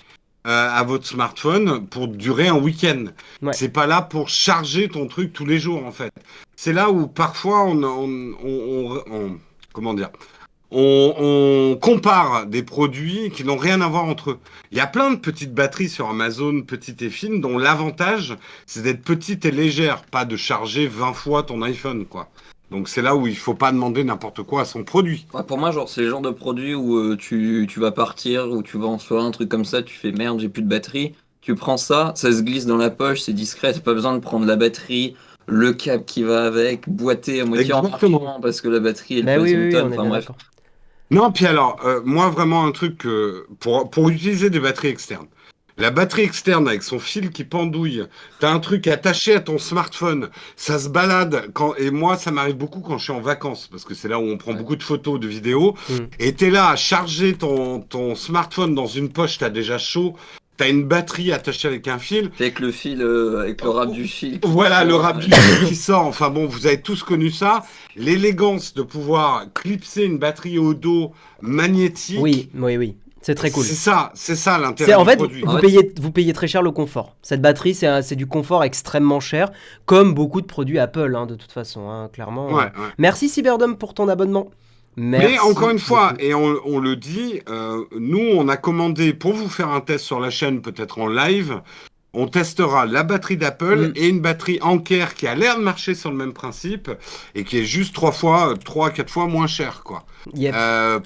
[SPEAKER 2] à votre smartphone pour durer un week-end.
[SPEAKER 1] Ouais.
[SPEAKER 2] C'est pas là pour charger ton truc tous les jours, en fait. C'est là où parfois comment dire, on compare des produits qui n'ont rien à voir entre eux. Il y a plein de petites batteries sur Amazon, petites et fines, dont l'avantage, c'est d'être petite et légère, pas de charger 20 fois ton iPhone, quoi. Donc c'est là où il faut pas demander n'importe quoi à son produit.
[SPEAKER 3] Ouais, pour moi, genre, c'est le genre de produit où tu vas partir, où tu vas en soirée, un truc comme ça, tu fais merde, j'ai plus de batterie. Tu prends ça, ça se glisse dans la poche, c'est discret, t'as pas besoin de prendre la batterie, le câble qui va avec, boiter à moitié en
[SPEAKER 2] Exactement.
[SPEAKER 3] marchant parce que la batterie elle
[SPEAKER 1] Bah
[SPEAKER 3] pèse
[SPEAKER 1] oui,
[SPEAKER 3] une
[SPEAKER 1] oui, oui,
[SPEAKER 3] tonne.
[SPEAKER 1] on est
[SPEAKER 3] Enfin
[SPEAKER 1] bien
[SPEAKER 3] bref.
[SPEAKER 1] d'accord.
[SPEAKER 2] Non, puis alors, moi vraiment un truc pour utiliser des batteries externes. La batterie externe avec son fil qui pendouille, t'as un truc attaché à ton smartphone, ça se balade et moi ça m'arrive beaucoup quand je suis en vacances parce que c'est là où on prend
[SPEAKER 3] Ouais.
[SPEAKER 2] beaucoup de photos, de vidéos
[SPEAKER 1] Mm.
[SPEAKER 2] et t'es là à charger ton smartphone dans une poche, t'as déjà chaud, t'as une batterie attachée avec un fil.
[SPEAKER 3] Puis avec le fil, avec le rap du fil.
[SPEAKER 2] Voilà, le
[SPEAKER 3] sort,
[SPEAKER 2] rap
[SPEAKER 3] ouais.
[SPEAKER 2] du fil qui sort. Enfin bon, vous avez tous connu ça. L'élégance de pouvoir clipser une batterie au dos magnétique.
[SPEAKER 1] Oui, oui, oui. C'est très cool.
[SPEAKER 2] C'est ça l'intérêt
[SPEAKER 1] En
[SPEAKER 2] du
[SPEAKER 1] fait,
[SPEAKER 2] produit.
[SPEAKER 3] En fait,
[SPEAKER 1] vous payez très cher le confort. Cette batterie, c'est du confort extrêmement cher, comme beaucoup de produits Apple, hein, de toute façon, hein, clairement.
[SPEAKER 2] Ouais, ouais.
[SPEAKER 1] Merci Cyberdome pour ton abonnement. Merci
[SPEAKER 2] Mais encore une fois,
[SPEAKER 1] beaucoup.
[SPEAKER 2] et on le dit, nous, on a commandé pour vous faire un test sur la chaîne, peut-être en live. On testera la batterie d'Apple
[SPEAKER 1] Mm.
[SPEAKER 2] et une batterie Anker qui a l'air de marcher sur le même principe et qui est juste 3 à 4 fois moins cher, quoi.
[SPEAKER 1] Yep.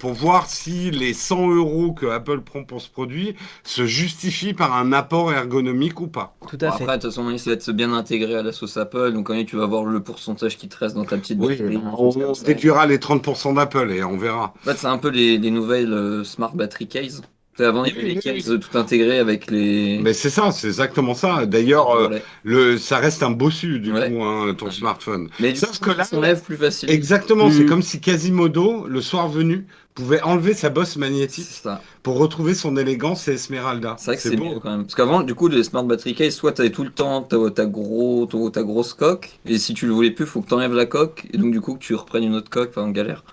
[SPEAKER 2] Pour voir si les 100 € que Apple prend pour ce produit se justifient par un apport ergonomique ou pas.
[SPEAKER 1] Tout à
[SPEAKER 3] Bon,
[SPEAKER 1] fait.
[SPEAKER 3] après, de toute façon, il essaie d'être bien intégré à la sauce Apple. Donc, quand tu vas voir le pourcentage qui te reste dans ta petite
[SPEAKER 2] Oui,
[SPEAKER 3] batterie.
[SPEAKER 2] on déduira les 30% d'Apple et on verra.
[SPEAKER 3] En fait, c'est un peu les nouvelles Smart Battery Case. Tu sais, avant, il y avait
[SPEAKER 2] Oui,
[SPEAKER 3] les
[SPEAKER 2] oui,
[SPEAKER 3] cases tout intégrées avec les.
[SPEAKER 2] Mais c'est ça, c'est exactement ça. D'ailleurs,
[SPEAKER 3] Relais.
[SPEAKER 2] ça reste un bossu du
[SPEAKER 3] Ouais.
[SPEAKER 2] coup, hein, ton smartphone.
[SPEAKER 3] Mais du
[SPEAKER 2] Sauf
[SPEAKER 3] coup,
[SPEAKER 2] que là,
[SPEAKER 3] ça s'enlève plus facilement.
[SPEAKER 2] exactement,
[SPEAKER 1] Mm.
[SPEAKER 2] c'est comme si Quasimodo, le soir venu, pouvait enlever sa bosse
[SPEAKER 3] C'est
[SPEAKER 2] magnétique
[SPEAKER 3] ça.
[SPEAKER 2] pour retrouver son élégance et Esmeralda.
[SPEAKER 3] C'est vrai que c'est
[SPEAKER 2] beau.
[SPEAKER 3] mieux quand même. Parce qu'avant, du coup, les Smart Battery Case, soit t'avais tout le temps ta grosse coque, et si tu le voulais plus, faut que t'enlèves la coque, et donc du coup, que tu reprennes une autre coque, enfin, en galère.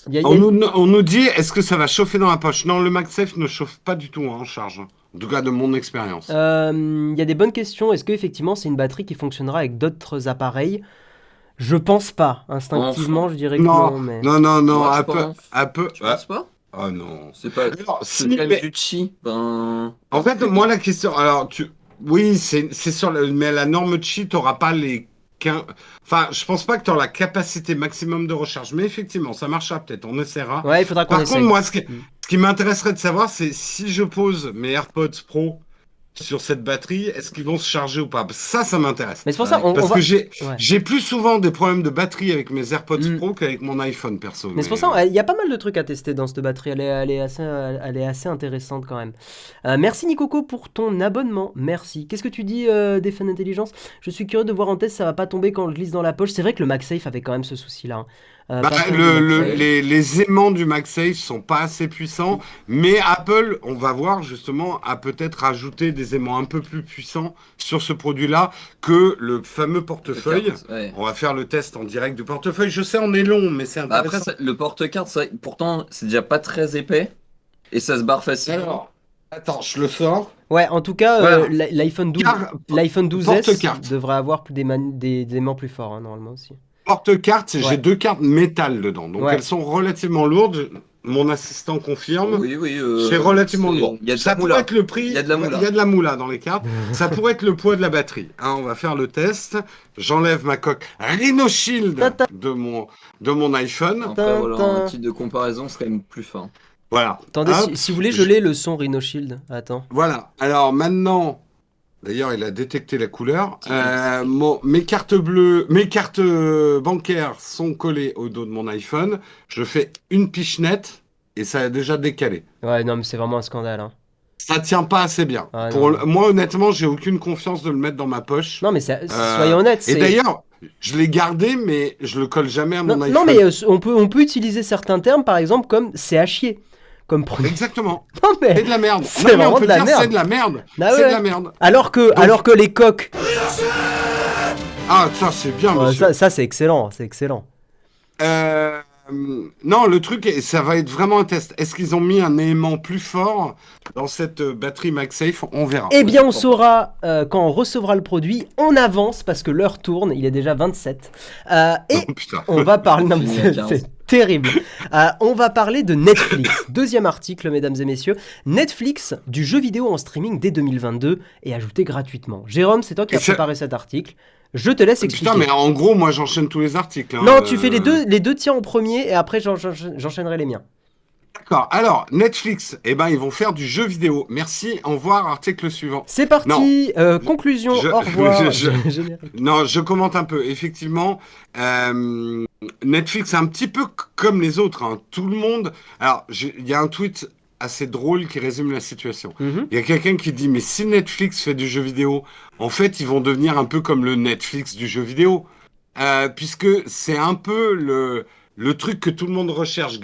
[SPEAKER 1] Il y a-
[SPEAKER 2] On nous dit, est-ce que ça va chauffer dans la poche? Non, le MagSafe ne chauffe pas du tout hein, en charge. En tout cas, de mon expérience.
[SPEAKER 1] il y a des bonnes questions. Est-ce qu'effectivement, c'est une batterie qui fonctionnera avec d'autres appareils? Je pense pas. Instinctivement, je dirais que
[SPEAKER 2] Non,
[SPEAKER 1] non. Mais...
[SPEAKER 2] non,
[SPEAKER 3] Moi, je
[SPEAKER 2] Apple,
[SPEAKER 3] pense.
[SPEAKER 2] Apple.
[SPEAKER 3] Tu penses pas?
[SPEAKER 2] Oh non.
[SPEAKER 3] C'est pas.
[SPEAKER 2] Alors,
[SPEAKER 3] C'est
[SPEAKER 2] si,
[SPEAKER 3] quand même
[SPEAKER 2] mais-
[SPEAKER 3] du chi. Ben.
[SPEAKER 2] En fait, moi, la question. Alors, oui, c'est sur le. Mais la norme Qi, t'auras pas les 15. Enfin, je pense pas que tu auras la capacité maximum de recharge. Mais effectivement, ça marchera peut-être. On essaiera.
[SPEAKER 1] Ouais, il faudra qu'on
[SPEAKER 2] Par
[SPEAKER 1] essaye.
[SPEAKER 2] contre, moi,
[SPEAKER 1] Mm.
[SPEAKER 2] ce qui m'intéresserait de savoir, c'est si je pose mes AirPods Pro sur cette batterie, est-ce qu'ils vont se charger ou pas? Ça m'intéresse.
[SPEAKER 1] Mais c'est pour ça, on
[SPEAKER 2] Parce
[SPEAKER 1] va...
[SPEAKER 2] que j'ai
[SPEAKER 1] Ouais.
[SPEAKER 2] j'ai plus souvent des problèmes de batterie avec mes AirPods
[SPEAKER 1] Mm.
[SPEAKER 2] Pro qu'avec mon iPhone perso.
[SPEAKER 1] Mais c'est pour ça, il y a pas mal de trucs à tester dans cette batterie. Elle est assez intéressante quand même. Merci Nicoco pour ton abonnement. Merci. Qu'est-ce que tu dis des fans d'intelligence? Je suis curieux de voir en test, ça va pas tomber quand on le glisse dans la poche. C'est vrai que le MagSafe avait quand même ce souci-là. Hein.
[SPEAKER 2] Bah,
[SPEAKER 1] Pas fan du MagSafe.
[SPEAKER 2] les aimants du MagSafe sont pas assez puissants, mais Apple, on va voir justement, a peut-être rajouté des aimants un peu plus puissants sur ce produit-là que le fameux portefeuille.
[SPEAKER 3] Ouais.
[SPEAKER 2] On va faire le test en direct du portefeuille. Je sais, on est long, mais c'est
[SPEAKER 3] Bah,
[SPEAKER 2] intéressant.
[SPEAKER 3] après, le porte-carte, pourtant, c'est déjà pas très épais. Et ça se barre facilement.
[SPEAKER 2] Alors, attends, je le sors.
[SPEAKER 1] Ouais, en tout cas,
[SPEAKER 2] Voilà.
[SPEAKER 1] l'iPhone 12,
[SPEAKER 2] Car-
[SPEAKER 1] l'iPhone 12S
[SPEAKER 2] porte-carte.
[SPEAKER 1] devrait avoir des aimants plus forts, hein, normalement aussi.
[SPEAKER 2] Porte-carte,
[SPEAKER 1] Ouais.
[SPEAKER 2] j'ai 2 cartes métal dedans, donc
[SPEAKER 1] Ouais.
[SPEAKER 2] elles sont relativement lourdes. Mon assistant confirme.
[SPEAKER 3] Oui, oui.
[SPEAKER 2] C'est relativement lourd.
[SPEAKER 3] Il y a de
[SPEAKER 2] Ça
[SPEAKER 3] la
[SPEAKER 2] pourrait
[SPEAKER 3] moula.
[SPEAKER 2] être le prix.
[SPEAKER 3] Il y a de la moula.
[SPEAKER 2] Il y a de la moula dans les cartes. Ça pourrait être le poids de la batterie. Hein, on va faire le test. J'enlève ma coque Rhino Shield
[SPEAKER 1] Tata.
[SPEAKER 2] de mon iPhone.
[SPEAKER 3] Après, voilà,
[SPEAKER 1] Tintin.
[SPEAKER 3] un titre de comparaison, c'est quand même plus fin.
[SPEAKER 2] Voilà.
[SPEAKER 1] Attendez,
[SPEAKER 2] Hop.
[SPEAKER 1] si vous voulez, je l'ai le son Rhino Shield. Attends.
[SPEAKER 2] Voilà. Alors maintenant, d'ailleurs, il a détecté la couleur. Mes cartes bleues, mes cartes bancaires sont collées au dos de mon iPhone. Je fais une pichenette et ça a déjà décalé.
[SPEAKER 1] Ouais, non, mais c'est vraiment un scandale. Hein.
[SPEAKER 2] Ça tient pas assez bien.
[SPEAKER 1] Ah,
[SPEAKER 2] Pour
[SPEAKER 1] non.
[SPEAKER 2] moi, honnêtement, j'ai aucune confiance de le mettre dans ma poche.
[SPEAKER 1] Non, mais soyons honnêtes.
[SPEAKER 2] Et
[SPEAKER 1] c'est-
[SPEAKER 2] d'ailleurs, je l'ai gardé, mais je le colle jamais à mon
[SPEAKER 1] Non,
[SPEAKER 2] iPhone.
[SPEAKER 1] non, mais on peut utiliser certains termes, par exemple, comme c'est à chier. comme produit.
[SPEAKER 2] Exactement.
[SPEAKER 1] Non,
[SPEAKER 2] C'est
[SPEAKER 1] mais...
[SPEAKER 2] de la merde.
[SPEAKER 1] C'est
[SPEAKER 2] Non, mais
[SPEAKER 1] vraiment
[SPEAKER 2] on peut
[SPEAKER 1] de la
[SPEAKER 2] dire
[SPEAKER 1] merde.
[SPEAKER 2] c'est de la merde.
[SPEAKER 1] Ah
[SPEAKER 2] C'est
[SPEAKER 1] ouais.
[SPEAKER 2] de la merde.
[SPEAKER 1] Alors que les coques...
[SPEAKER 2] Ah, ça, c'est bien,
[SPEAKER 1] Ouais,
[SPEAKER 2] monsieur.
[SPEAKER 1] ça c'est excellent, c'est excellent.
[SPEAKER 2] Euh, non, le truc, ça va être vraiment un test. Est-ce qu'ils ont mis un élément plus fort dans cette batterie MagSafe? On verra.
[SPEAKER 1] Eh bien, on
[SPEAKER 2] Moi, je crois
[SPEAKER 1] saura quand on recevra le produit. On avance parce que l'heure tourne, il est déjà 27. Et
[SPEAKER 2] pas. Oh, putain.
[SPEAKER 1] on va parler... Non, mais
[SPEAKER 3] Fini à
[SPEAKER 1] c'est
[SPEAKER 3] 15.
[SPEAKER 1] c'est terrible. On va parler de Netflix. Deuxième article, mesdames et messieurs. Netflix, du jeu vidéo en streaming dès 2022 et ajouté gratuitement. Jérôme, c'est toi qui
[SPEAKER 2] Et
[SPEAKER 1] as
[SPEAKER 2] ça-
[SPEAKER 1] préparé cet article. Je te laisse expliquer.
[SPEAKER 2] Putain, mais en gros, moi, j'enchaîne tous les articles. Hein.
[SPEAKER 1] Non, tu fais les deux tiens en premier et après j'enchaînerai les miens.
[SPEAKER 2] D'accord. Alors, Netflix, eh ben, ils vont faire du jeu vidéo. Merci. Au revoir. Article suivant.
[SPEAKER 1] C'est parti. Conclusion.
[SPEAKER 2] je-
[SPEAKER 1] Au revoir.
[SPEAKER 2] je-
[SPEAKER 1] Générique.
[SPEAKER 2] Non, je commente un peu. Effectivement, Netflix, c'est un petit peu comme les autres. Hein. Tout le monde. Alors, il y a un tweet assez drôle qui résume la situation.
[SPEAKER 1] Mhm.
[SPEAKER 2] Il y a quelqu'un qui dit, mais si Netflix fait du jeu vidéo, en fait, ils vont devenir un peu comme le Netflix du jeu vidéo. Puisque c'est un peu le truc que tout le monde recherche.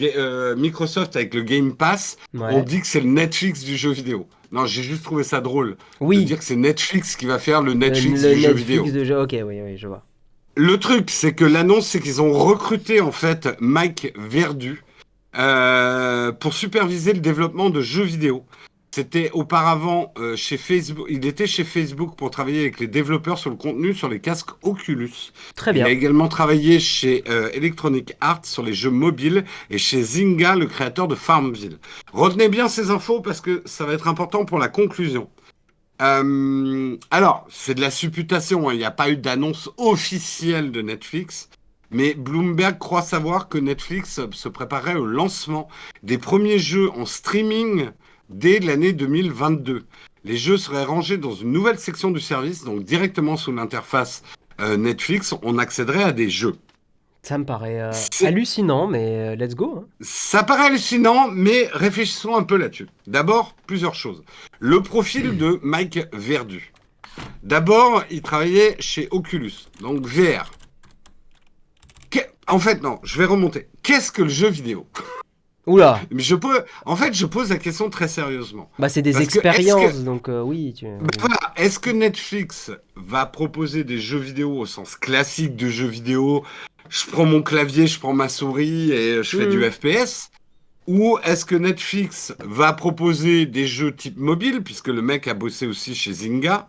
[SPEAKER 2] Microsoft avec le Game Pass,
[SPEAKER 1] Ouais.
[SPEAKER 2] on dit que c'est le Netflix du jeu vidéo. Non, j'ai juste trouvé ça drôle. De
[SPEAKER 1] Oui.
[SPEAKER 2] dire que c'est Netflix qui va faire le Netflix
[SPEAKER 1] le
[SPEAKER 2] du jeu
[SPEAKER 1] Netflix
[SPEAKER 2] vidéo.
[SPEAKER 1] de jeu. Ok, oui, je vois.
[SPEAKER 2] Le truc, c'est que l'annonce, c'est qu'ils ont recruté en fait Mike Verdu pour superviser le développement de jeux vidéo. C'était auparavant chez Facebook. Il était chez Facebook pour travailler avec les développeurs sur le contenu sur les casques Oculus.
[SPEAKER 1] Très
[SPEAKER 2] Il
[SPEAKER 1] bien.
[SPEAKER 2] a également travaillé chez Electronic Arts sur les jeux mobiles et chez Zynga, le créateur de Farmville. Retenez bien ces infos parce que ça va être important pour la conclusion. Alors, c'est de la supputation, hein. Il n'y a pas eu d'annonce officielle de Netflix, mais Bloomberg croit savoir que Netflix se préparait au lancement des premiers jeux en streaming dès l'année 2022. Les jeux seraient rangés dans une nouvelle section du service, donc directement sous l'interface Netflix, on accéderait à des jeux.
[SPEAKER 1] Ça me paraît
[SPEAKER 2] C'est-
[SPEAKER 1] hallucinant, mais let's go. Hein.
[SPEAKER 2] Ça paraît hallucinant, mais réfléchissons un peu là-dessus. D'abord, plusieurs choses. Le profil de Mike Verdu. D'abord, il travaillait chez Oculus, donc VR. En fait, non, je vais remonter. Qu'est-ce que le jeu vidéo?
[SPEAKER 1] Oula.
[SPEAKER 2] Mais en fait, je pose la question très sérieusement.
[SPEAKER 1] Bah, c'est des
[SPEAKER 2] Parce que
[SPEAKER 1] expériences, donc oui.
[SPEAKER 2] Voilà, est-ce que Netflix va proposer des jeux vidéo au sens classique de jeux vidéo? Je prends mon clavier, je prends ma souris et je fais du FPS. Ou est-ce que Netflix va proposer des jeux type mobile, puisque le mec a bossé aussi chez Zynga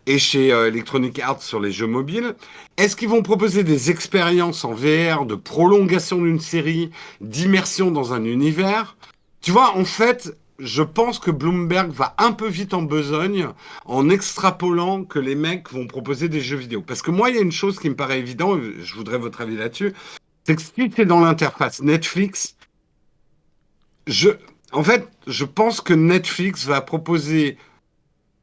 [SPEAKER 2] et chez Electronic Arts sur les jeux mobiles. Est-ce qu'ils vont proposer des expériences en VR de prolongation d'une série, d'immersion dans un univers? Tu vois, en fait, je pense que Bloomberg va un peu vite en besogne en extrapolant que les mecs vont proposer des jeux vidéo. Parce que moi, il y a une chose qui me paraît évidente, je voudrais votre avis là-dessus, c'est que si c'est dans l'interface Netflix, en fait, je pense que Netflix va proposer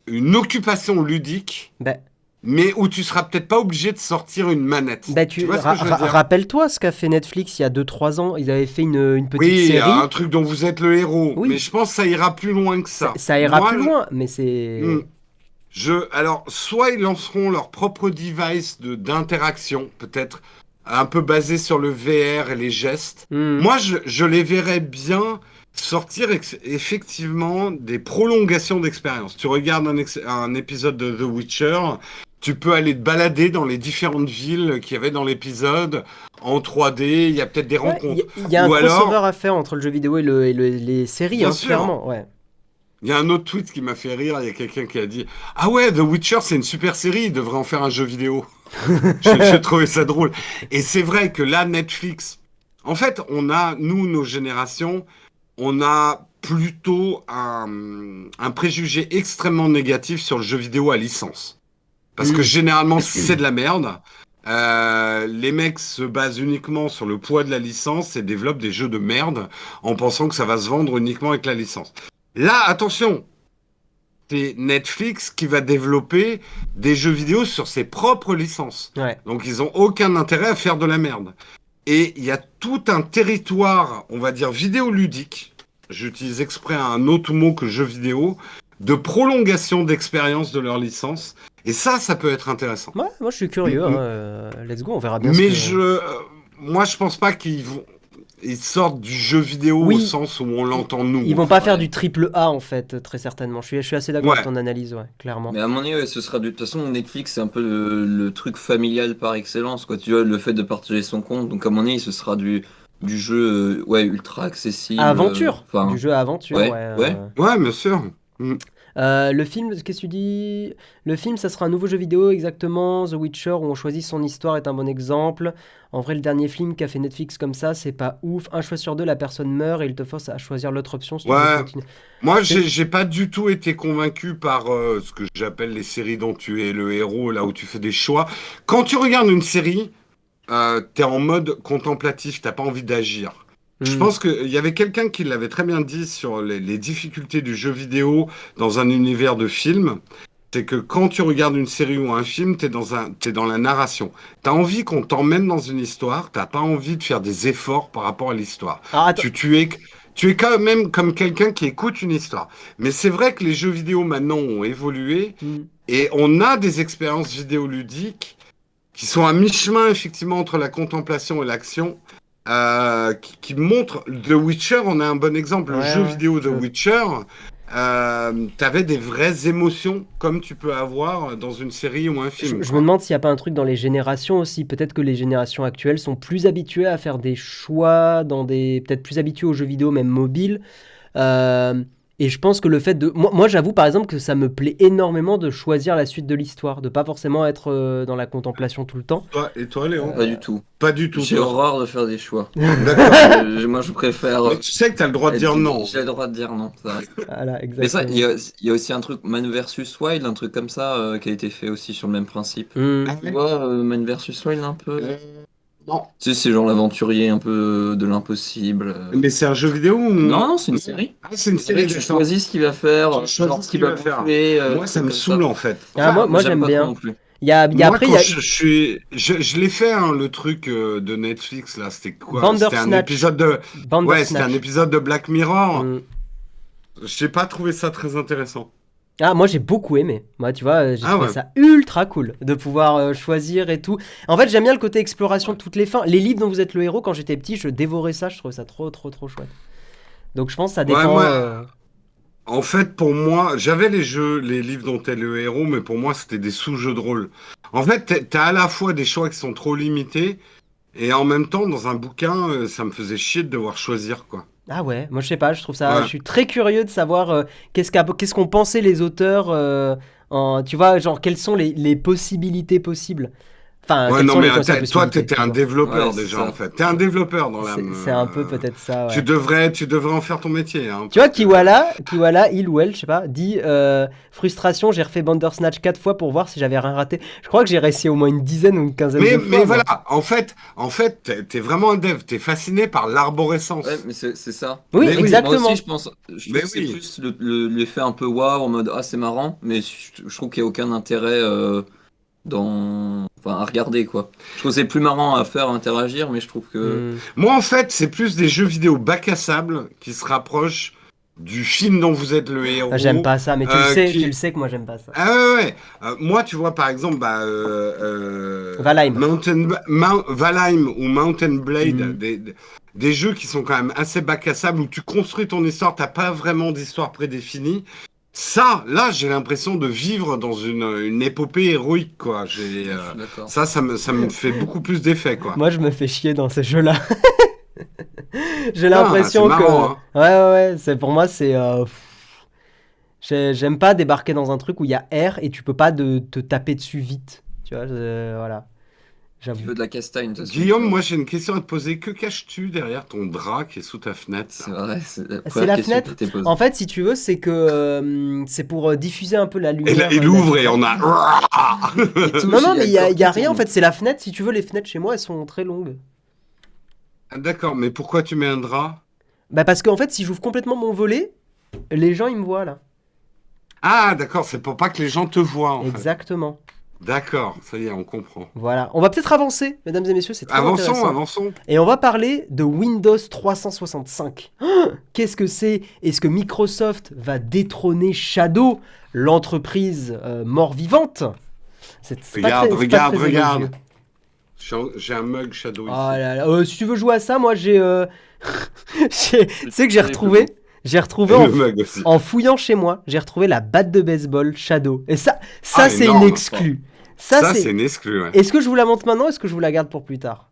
[SPEAKER 2] une occupation ludique,
[SPEAKER 1] Bah,
[SPEAKER 2] mais où tu seras peut-être pas obligé de sortir une manette. Tu vois ce que je veux dire?
[SPEAKER 1] rappelle-toi ce qu'a fait Netflix il y a 2-3 ans. Ils avaient fait une petite
[SPEAKER 2] Oui,
[SPEAKER 1] série.
[SPEAKER 2] un truc dont vous êtes le héros.
[SPEAKER 1] Oui.
[SPEAKER 2] Mais je pense que ça ira plus loin que ça.
[SPEAKER 1] Ça ira
[SPEAKER 2] Moi,
[SPEAKER 1] plus loin, mais c'est...
[SPEAKER 2] Alors, soit ils lanceront leur propre device d'interaction, peut-être un peu basé sur le VR et les gestes.
[SPEAKER 1] Hmm.
[SPEAKER 2] Moi, je les verrais bien sortir effectivement des prolongations d'expérience. Tu regardes un épisode de The Witcher, tu peux aller te balader dans les différentes villes qu'il y avait dans l'épisode en 3D, il y a peut-être des rencontres.
[SPEAKER 1] Il y a un
[SPEAKER 2] Ou alors-
[SPEAKER 1] crossover à faire entre le jeu vidéo et les séries,
[SPEAKER 2] Bien
[SPEAKER 1] hein,
[SPEAKER 2] sûr.
[SPEAKER 1] clairement. Ouais.
[SPEAKER 2] Il y a un autre tweet qui m'a fait rire, il y a quelqu'un qui a dit « Ah ouais, The Witcher, c'est une super série, il devrait en faire un jeu vidéo. » J'ai trouvé ça drôle. Et c'est vrai que là, Netflix... En fait, on a, nous, nos générations, on a plutôt un préjugé extrêmement négatif sur le jeu vidéo à licence. Parce que généralement, c'est de la merde. Les mecs se basent uniquement sur le poids de la licence et développent des jeux de merde en pensant que ça va se vendre uniquement avec la licence. Là, attention, c'est Netflix qui va développer des jeux vidéo sur ses propres licences.
[SPEAKER 1] Ouais.
[SPEAKER 2] Donc, ils ont aucun intérêt à faire de la merde. Et il y a tout un territoire, on va dire, vidéoludique, j'utilise exprès un autre mot que jeu vidéo, de prolongation d'expérience de leur licence. Et ça peut être intéressant.
[SPEAKER 1] Ouais, moi je suis curieux. Hein, let's go, on verra bien
[SPEAKER 2] Mais
[SPEAKER 1] ce que...
[SPEAKER 2] moi, je pense pas qu'ils vont... ils sortent du jeu vidéo
[SPEAKER 1] Oui.
[SPEAKER 2] au sens où on l'entend nous.
[SPEAKER 1] Ils vont pas faire du triple A en fait, très certainement. Je suis assez d'accord
[SPEAKER 2] Ouais.
[SPEAKER 1] avec ton analyse, ouais, clairement.
[SPEAKER 3] Mais à mon avis, ouais, ce sera de toute façon Netflix, c'est un peu le truc familial par excellence, quoi. Tu vois, le fait de partager son compte. Donc à mon avis, ce sera du jeu, ouais, ultra accessible.
[SPEAKER 1] À aventure,
[SPEAKER 3] Enfin,
[SPEAKER 1] du jeu à aventure,
[SPEAKER 3] ouais,
[SPEAKER 1] ouais.
[SPEAKER 3] ouais.
[SPEAKER 2] Ouais, bien sûr.
[SPEAKER 1] Le film, qu'est-ce que tu dis? Le film, ça sera un nouveau jeu vidéo, exactement. The Witcher, où on choisit son histoire, est un bon exemple. En vrai, le dernier film qu'a fait Netflix comme ça, c'est pas ouf. Un choix sur deux, la personne meurt et il te force à choisir l'autre option si tu veux
[SPEAKER 2] Ouais.
[SPEAKER 1] continuer.
[SPEAKER 2] Moi,
[SPEAKER 1] C'est-
[SPEAKER 2] j'ai pas du tout été convaincu par ce que j'appelle les séries dont tu es le héros, là où tu fais des choix. Quand tu regardes une série, t'es en mode contemplatif, t'as pas envie d'agir. Je
[SPEAKER 1] Hmm.
[SPEAKER 2] pense qu'il y avait quelqu'un qui l'avait très bien dit sur les difficultés du jeu vidéo dans un univers de film. C'est que quand tu regardes une série ou un film, t'es dans la narration. T'as envie qu'on t'emmène dans une histoire, t'as pas envie de faire des efforts par rapport à l'histoire.
[SPEAKER 1] Alors, attends.
[SPEAKER 2] Tu es quand même comme quelqu'un qui écoute une histoire. Mais c'est vrai que les jeux vidéo maintenant ont évolué
[SPEAKER 1] Hmm.
[SPEAKER 2] et on a des expériences vidéoludiques qui sont à mi-chemin effectivement entre la contemplation et l'action, qui montrent The Witcher, on a un bon exemple, le
[SPEAKER 1] Ouais,
[SPEAKER 2] jeu
[SPEAKER 1] ouais,
[SPEAKER 2] vidéo The
[SPEAKER 1] je-
[SPEAKER 2] Witcher, t'avais des vraies émotions comme tu peux avoir dans une série ou un film.
[SPEAKER 1] Je
[SPEAKER 2] quoi.
[SPEAKER 1] me demande s'il n'y a pas un truc dans les générations aussi. Peut-être que les générations actuelles sont plus habituées à faire des choix, peut-être plus habituées aux jeux vidéo, même mobiles. Euh, et je pense que le fait de... Moi, j'avoue par exemple que ça me plaît énormément de choisir la suite de l'histoire, de pas forcément être dans la contemplation tout le temps.
[SPEAKER 2] Et toi, Léon?
[SPEAKER 3] Pas du tout.
[SPEAKER 2] Pas du tout.
[SPEAKER 3] J'ai
[SPEAKER 2] toi.
[SPEAKER 3] horreur de faire des choix.
[SPEAKER 2] D'accord.
[SPEAKER 3] Moi, je préfère.
[SPEAKER 2] Mais tu sais que t'as le droit de dire non.
[SPEAKER 3] J'ai le droit de dire non. Ça reste.
[SPEAKER 1] Voilà,
[SPEAKER 3] Mais ça,
[SPEAKER 1] exactement.
[SPEAKER 3] il y a aussi un truc, Man vs Wild, un truc comme ça, qui a été fait aussi sur le même principe.
[SPEAKER 1] Hmm.
[SPEAKER 2] Ah
[SPEAKER 3] Tu
[SPEAKER 2] ouais
[SPEAKER 3] vois, Man vs Wild un peu.
[SPEAKER 2] Non.
[SPEAKER 3] Tu sais, c'est genre l'aventurier un peu de l'impossible.
[SPEAKER 2] Mais c'est un jeu vidéo ou...
[SPEAKER 3] Non, non, c'est une série.
[SPEAKER 2] Ah, c'est une série,
[SPEAKER 3] Tu
[SPEAKER 2] d'accord.
[SPEAKER 3] choisis ce qu'il va faire,
[SPEAKER 2] Tu choisis
[SPEAKER 3] genre
[SPEAKER 2] ce
[SPEAKER 3] ce
[SPEAKER 2] qu'il
[SPEAKER 3] qu'il
[SPEAKER 2] va
[SPEAKER 3] va
[SPEAKER 2] faire.
[SPEAKER 3] bouffer.
[SPEAKER 2] Moi, ça
[SPEAKER 3] trucs
[SPEAKER 2] me
[SPEAKER 3] comme
[SPEAKER 2] saoule en fait.
[SPEAKER 1] Ah, moi
[SPEAKER 3] j'aime
[SPEAKER 1] j'aime
[SPEAKER 3] pas
[SPEAKER 1] bien.
[SPEAKER 3] trop non plus.
[SPEAKER 1] Il y a
[SPEAKER 2] Moi,
[SPEAKER 1] après, il y
[SPEAKER 2] quand
[SPEAKER 1] a
[SPEAKER 2] je l'ai fait, hein, le truc de Netflix, là, c'était quoi? C'était un
[SPEAKER 1] Bandersnatch.
[SPEAKER 2] épisode de... Ouais, c'était un
[SPEAKER 1] Bandersnatch.
[SPEAKER 2] épisode de Black Mirror.
[SPEAKER 1] Hmm.
[SPEAKER 2] J'ai pas trouvé ça très intéressant.
[SPEAKER 1] Ah, moi j'ai beaucoup aimé. Moi, tu vois, j'ai
[SPEAKER 2] Ah
[SPEAKER 1] trouvé
[SPEAKER 2] ouais.
[SPEAKER 1] ça ultra cool de pouvoir choisir et tout. En fait, j'aime bien le côté exploration de toutes les fins. Les livres dont vous êtes le héros, quand j'étais petit, je dévorais ça. Je trouvais ça trop, trop, trop chouette. Donc, je pense que ça
[SPEAKER 2] Ouais,
[SPEAKER 1] dépend.
[SPEAKER 2] moi, en fait, pour moi, j'avais les livres dont t'es le héros, mais pour moi, c'était des sous-jeux de rôle. En fait, t'as à la fois des choix qui sont trop limités, et en même temps, dans un bouquin, ça me faisait chier de devoir choisir, quoi.
[SPEAKER 1] Ah ouais, moi je sais pas, je trouve ça. Je
[SPEAKER 2] Ouais.
[SPEAKER 1] suis très curieux de savoir qu'est-ce qu'ont pensé les auteurs. Tu vois, genre, quelles sont les possibilités possibles. Enfin,
[SPEAKER 2] Ouais,
[SPEAKER 1] quelles
[SPEAKER 2] non,
[SPEAKER 1] sont
[SPEAKER 2] mais
[SPEAKER 1] les quoi,
[SPEAKER 2] toi,
[SPEAKER 1] possibilités,
[SPEAKER 2] t'étais un
[SPEAKER 1] toujours.
[SPEAKER 2] développeur
[SPEAKER 3] Ouais, c'est
[SPEAKER 2] déjà,
[SPEAKER 3] ça.
[SPEAKER 2] en fait. T'es un développeur dans l'âme.
[SPEAKER 1] C'est un peu peut-être ça, ouais.
[SPEAKER 2] Tu devrais en faire ton métier, hein,
[SPEAKER 1] Tu vois,
[SPEAKER 2] parce que-
[SPEAKER 1] Kiwala, il ou elle, je sais pas, dit frustration, j'ai refait Bandersnatch 4 fois pour voir si j'avais rien raté. Je crois que j'ai réussi au moins une dizaine ou une quinzaine de fois.
[SPEAKER 2] Mais
[SPEAKER 1] moi.
[SPEAKER 2] voilà, en fait, t'es vraiment un dev. T'es fasciné par l'arborescence.
[SPEAKER 3] Ouais, mais c'est ça.
[SPEAKER 1] Oui,
[SPEAKER 2] Mais oui,
[SPEAKER 1] exactement.
[SPEAKER 3] Moi aussi, je
[SPEAKER 2] Mais
[SPEAKER 3] trouve que c'est
[SPEAKER 2] oui.
[SPEAKER 3] plus l'effet un peu waouh en mode ah, c'est marrant, mais je trouve qu'il n'y a aucun intérêt à regarder quoi. Je trouve que c'est plus marrant à faire, à interagir, mais je trouve que.
[SPEAKER 1] Hmm.
[SPEAKER 2] Moi, en fait, c'est plus des jeux vidéo bac à sable qui se rapprochent du film dont vous êtes le héros.
[SPEAKER 1] Ah, j'aime pas ça, mais
[SPEAKER 2] qui-
[SPEAKER 1] tu le sais que moi j'aime pas ça.
[SPEAKER 2] Ah ouais, ouais. Moi, tu vois, par exemple,
[SPEAKER 1] Valheim.
[SPEAKER 2] Valheim ou Mountain Blade,
[SPEAKER 1] Mhm.
[SPEAKER 2] des jeux qui sont quand même assez bac à sable où tu construis ton histoire, t'as pas vraiment d'histoire prédéfinie. Ça, là, j'ai l'impression de vivre dans une épopée héroïque, quoi.
[SPEAKER 3] Je suis d'accord.
[SPEAKER 2] Ça me fait beaucoup plus d'effet, quoi.
[SPEAKER 1] Moi je me fais chier dans ces jeux-là. J'ai
[SPEAKER 2] Ah,
[SPEAKER 1] l'impression
[SPEAKER 2] c'est
[SPEAKER 1] que.
[SPEAKER 2] marrant, hein.
[SPEAKER 1] Ouais, c'est pour moi c'est. J'aime pas débarquer dans un truc où il y a R et tu peux pas te taper dessus vite. Tu vois, voilà.
[SPEAKER 3] Tu
[SPEAKER 1] J'avoue.
[SPEAKER 3] veux de la castagne, de toute façon.
[SPEAKER 2] Guillaume, moi, j'ai une question à te poser. Que caches-tu derrière ton drap qui est sous ta fenêtre?
[SPEAKER 3] C'est vrai, c'est la,
[SPEAKER 1] C'est
[SPEAKER 3] première
[SPEAKER 1] la
[SPEAKER 3] question
[SPEAKER 1] fenêtre.
[SPEAKER 3] qui t'est posée.
[SPEAKER 1] En fait, si tu veux, c'est que c'est pour diffuser un peu la
[SPEAKER 2] Et
[SPEAKER 1] lumière.
[SPEAKER 2] là, il ouvre et on a...
[SPEAKER 3] Et tout,
[SPEAKER 1] Non,
[SPEAKER 3] il
[SPEAKER 1] mais il
[SPEAKER 3] y a
[SPEAKER 1] y a
[SPEAKER 3] encore
[SPEAKER 1] rien en
[SPEAKER 3] tout.
[SPEAKER 1] fait, c'est la fenêtre. Si tu veux, les fenêtres chez moi, elles sont très longues.
[SPEAKER 2] Ah, d'accord, mais pourquoi tu mets un drap?
[SPEAKER 1] Bah, parce qu'en fait, si j'ouvre complètement mon volet, les gens ils me voient là.
[SPEAKER 2] Ah, d'accord, c'est pour pas que les gens te voient, en fait.
[SPEAKER 1] Exactement.
[SPEAKER 2] D'accord, ça y est, on comprend.
[SPEAKER 1] Voilà. On va peut-être avancer, mesdames et messieurs, c'est très
[SPEAKER 2] Avançons,
[SPEAKER 1] intéressant.
[SPEAKER 2] avançons.
[SPEAKER 1] Et on va parler de Windows 365. Oh, qu'est-ce que c'est? Est-ce que Microsoft va détrôner Shadow, l'entreprise mort-vivante? C'est pas
[SPEAKER 2] Regarde,
[SPEAKER 1] très- c'est pas
[SPEAKER 2] regarde,
[SPEAKER 1] très
[SPEAKER 2] regarde.
[SPEAKER 1] élogieux.
[SPEAKER 2] J'ai un mug Shadow
[SPEAKER 1] Oh
[SPEAKER 2] ici.
[SPEAKER 1] là là, si tu veux jouer à ça, moi j'ai... Tu sais que j'ai retrouvé
[SPEAKER 2] Et le mug aussi.
[SPEAKER 1] en fouillant chez moi, j'ai retrouvé la batte de baseball Shadow. Et ça
[SPEAKER 2] Ah,
[SPEAKER 1] c'est
[SPEAKER 2] énorme.
[SPEAKER 1] une exclue.
[SPEAKER 2] Ça, c'est une exclue, ouais.
[SPEAKER 1] Est-ce que je vous la montre maintenant ou est-ce que je vous la garde pour plus tard?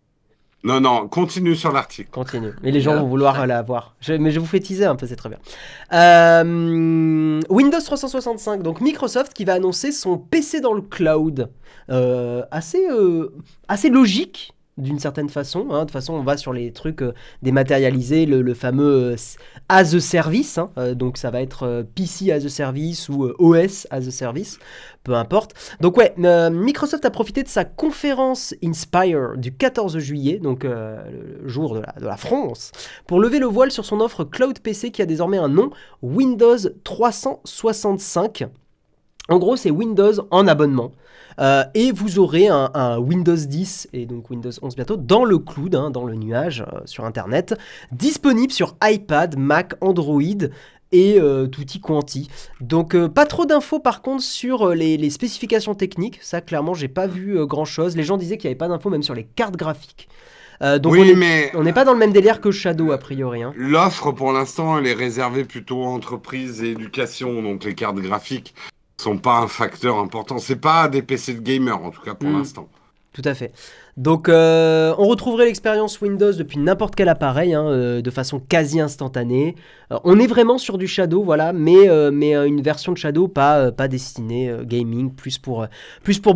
[SPEAKER 2] Non, continue sur l'article.
[SPEAKER 1] Continue. Mais les gens
[SPEAKER 3] Là.
[SPEAKER 1] vont vouloir la voir. Mais je vous fais teaser un peu, c'est très bien. Windows 365, donc Microsoft qui va annoncer son PC dans le cloud. Assez logique d'une certaine façon. Hein. De toute façon, on va sur les trucs dématérialisés, le fameux as a service. Hein. Donc ça va être PC as a service ou OS as a service, peu importe. Donc ouais, Microsoft a profité de sa conférence Inspire du 14 juillet, donc le jour de la France, pour lever le voile sur son offre Cloud PC qui a désormais un nom, Windows 365. En gros, c'est Windows en abonnement. Et vous aurez un Windows 10 et donc Windows 11 bientôt dans le cloud, hein, dans le nuage, sur Internet, disponible sur iPad, Mac, Android et tutti quanti. Donc pas trop d'infos par contre sur les spécifications techniques. Ça clairement j'ai pas vu grand chose. Les gens disaient qu'il n'y avait pas d'infos même sur les cartes graphiques. Donc
[SPEAKER 2] Oui, mais
[SPEAKER 1] on n'est pas dans le même délire que Shadow a priori. Hein.
[SPEAKER 2] l'offre, pour l'instant, elle est réservée plutôt aux entreprises et éducation. Donc, les cartes graphiques sont pas un facteur important. C'est pas des PC de gamers, en tout cas pour l'instant.
[SPEAKER 1] Tout à fait. Donc on retrouverait l'expérience Windows depuis n'importe quel appareil, hein, de façon quasi instantanée. On est vraiment sur du Shadow, voilà, mais une version de Shadow pas destinée gaming, plus pour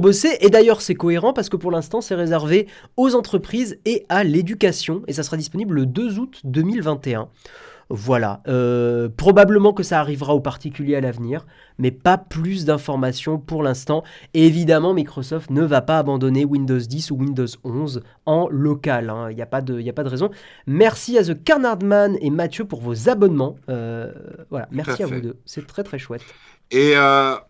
[SPEAKER 1] bosser. Et d'ailleurs c'est cohérent parce que pour l'instant c'est réservé aux entreprises et à l'éducation. Et ça sera disponible le 2 août 2021. Voilà, probablement que ça arrivera aux particuliers à l'avenir, mais pas plus d'informations pour l'instant. Et évidemment, Microsoft ne va pas abandonner Windows 10 ou Windows 11 en local. Il n'y a pas de raison. Merci à The Carnardman et Mathieu pour vos abonnements. Voilà, merci à vous deux. C'est très très chouette.
[SPEAKER 2] Et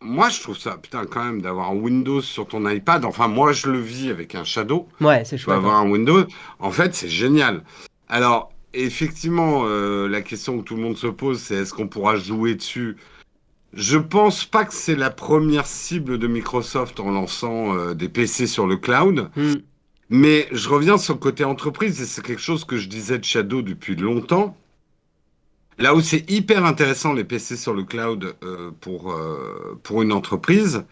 [SPEAKER 2] moi, je trouve ça, putain, quand même, d'avoir un Windows sur ton iPad. Enfin, moi, je le vis avec un Shadow.
[SPEAKER 1] Ouais, c'est
[SPEAKER 2] Tu peux
[SPEAKER 1] chouette.
[SPEAKER 2] avoir un Windows. En fait, c'est génial. Alors, effectivement, la question que tout le monde se pose, c'est est-ce qu'on pourra jouer dessus? Je pense pas que c'est la première cible de Microsoft en lançant des PC sur le cloud. Mais je reviens sur le côté entreprise, et c'est quelque chose que je disais de Shadow depuis longtemps. Là où c'est hyper intéressant, les PC sur le cloud pour une entreprise,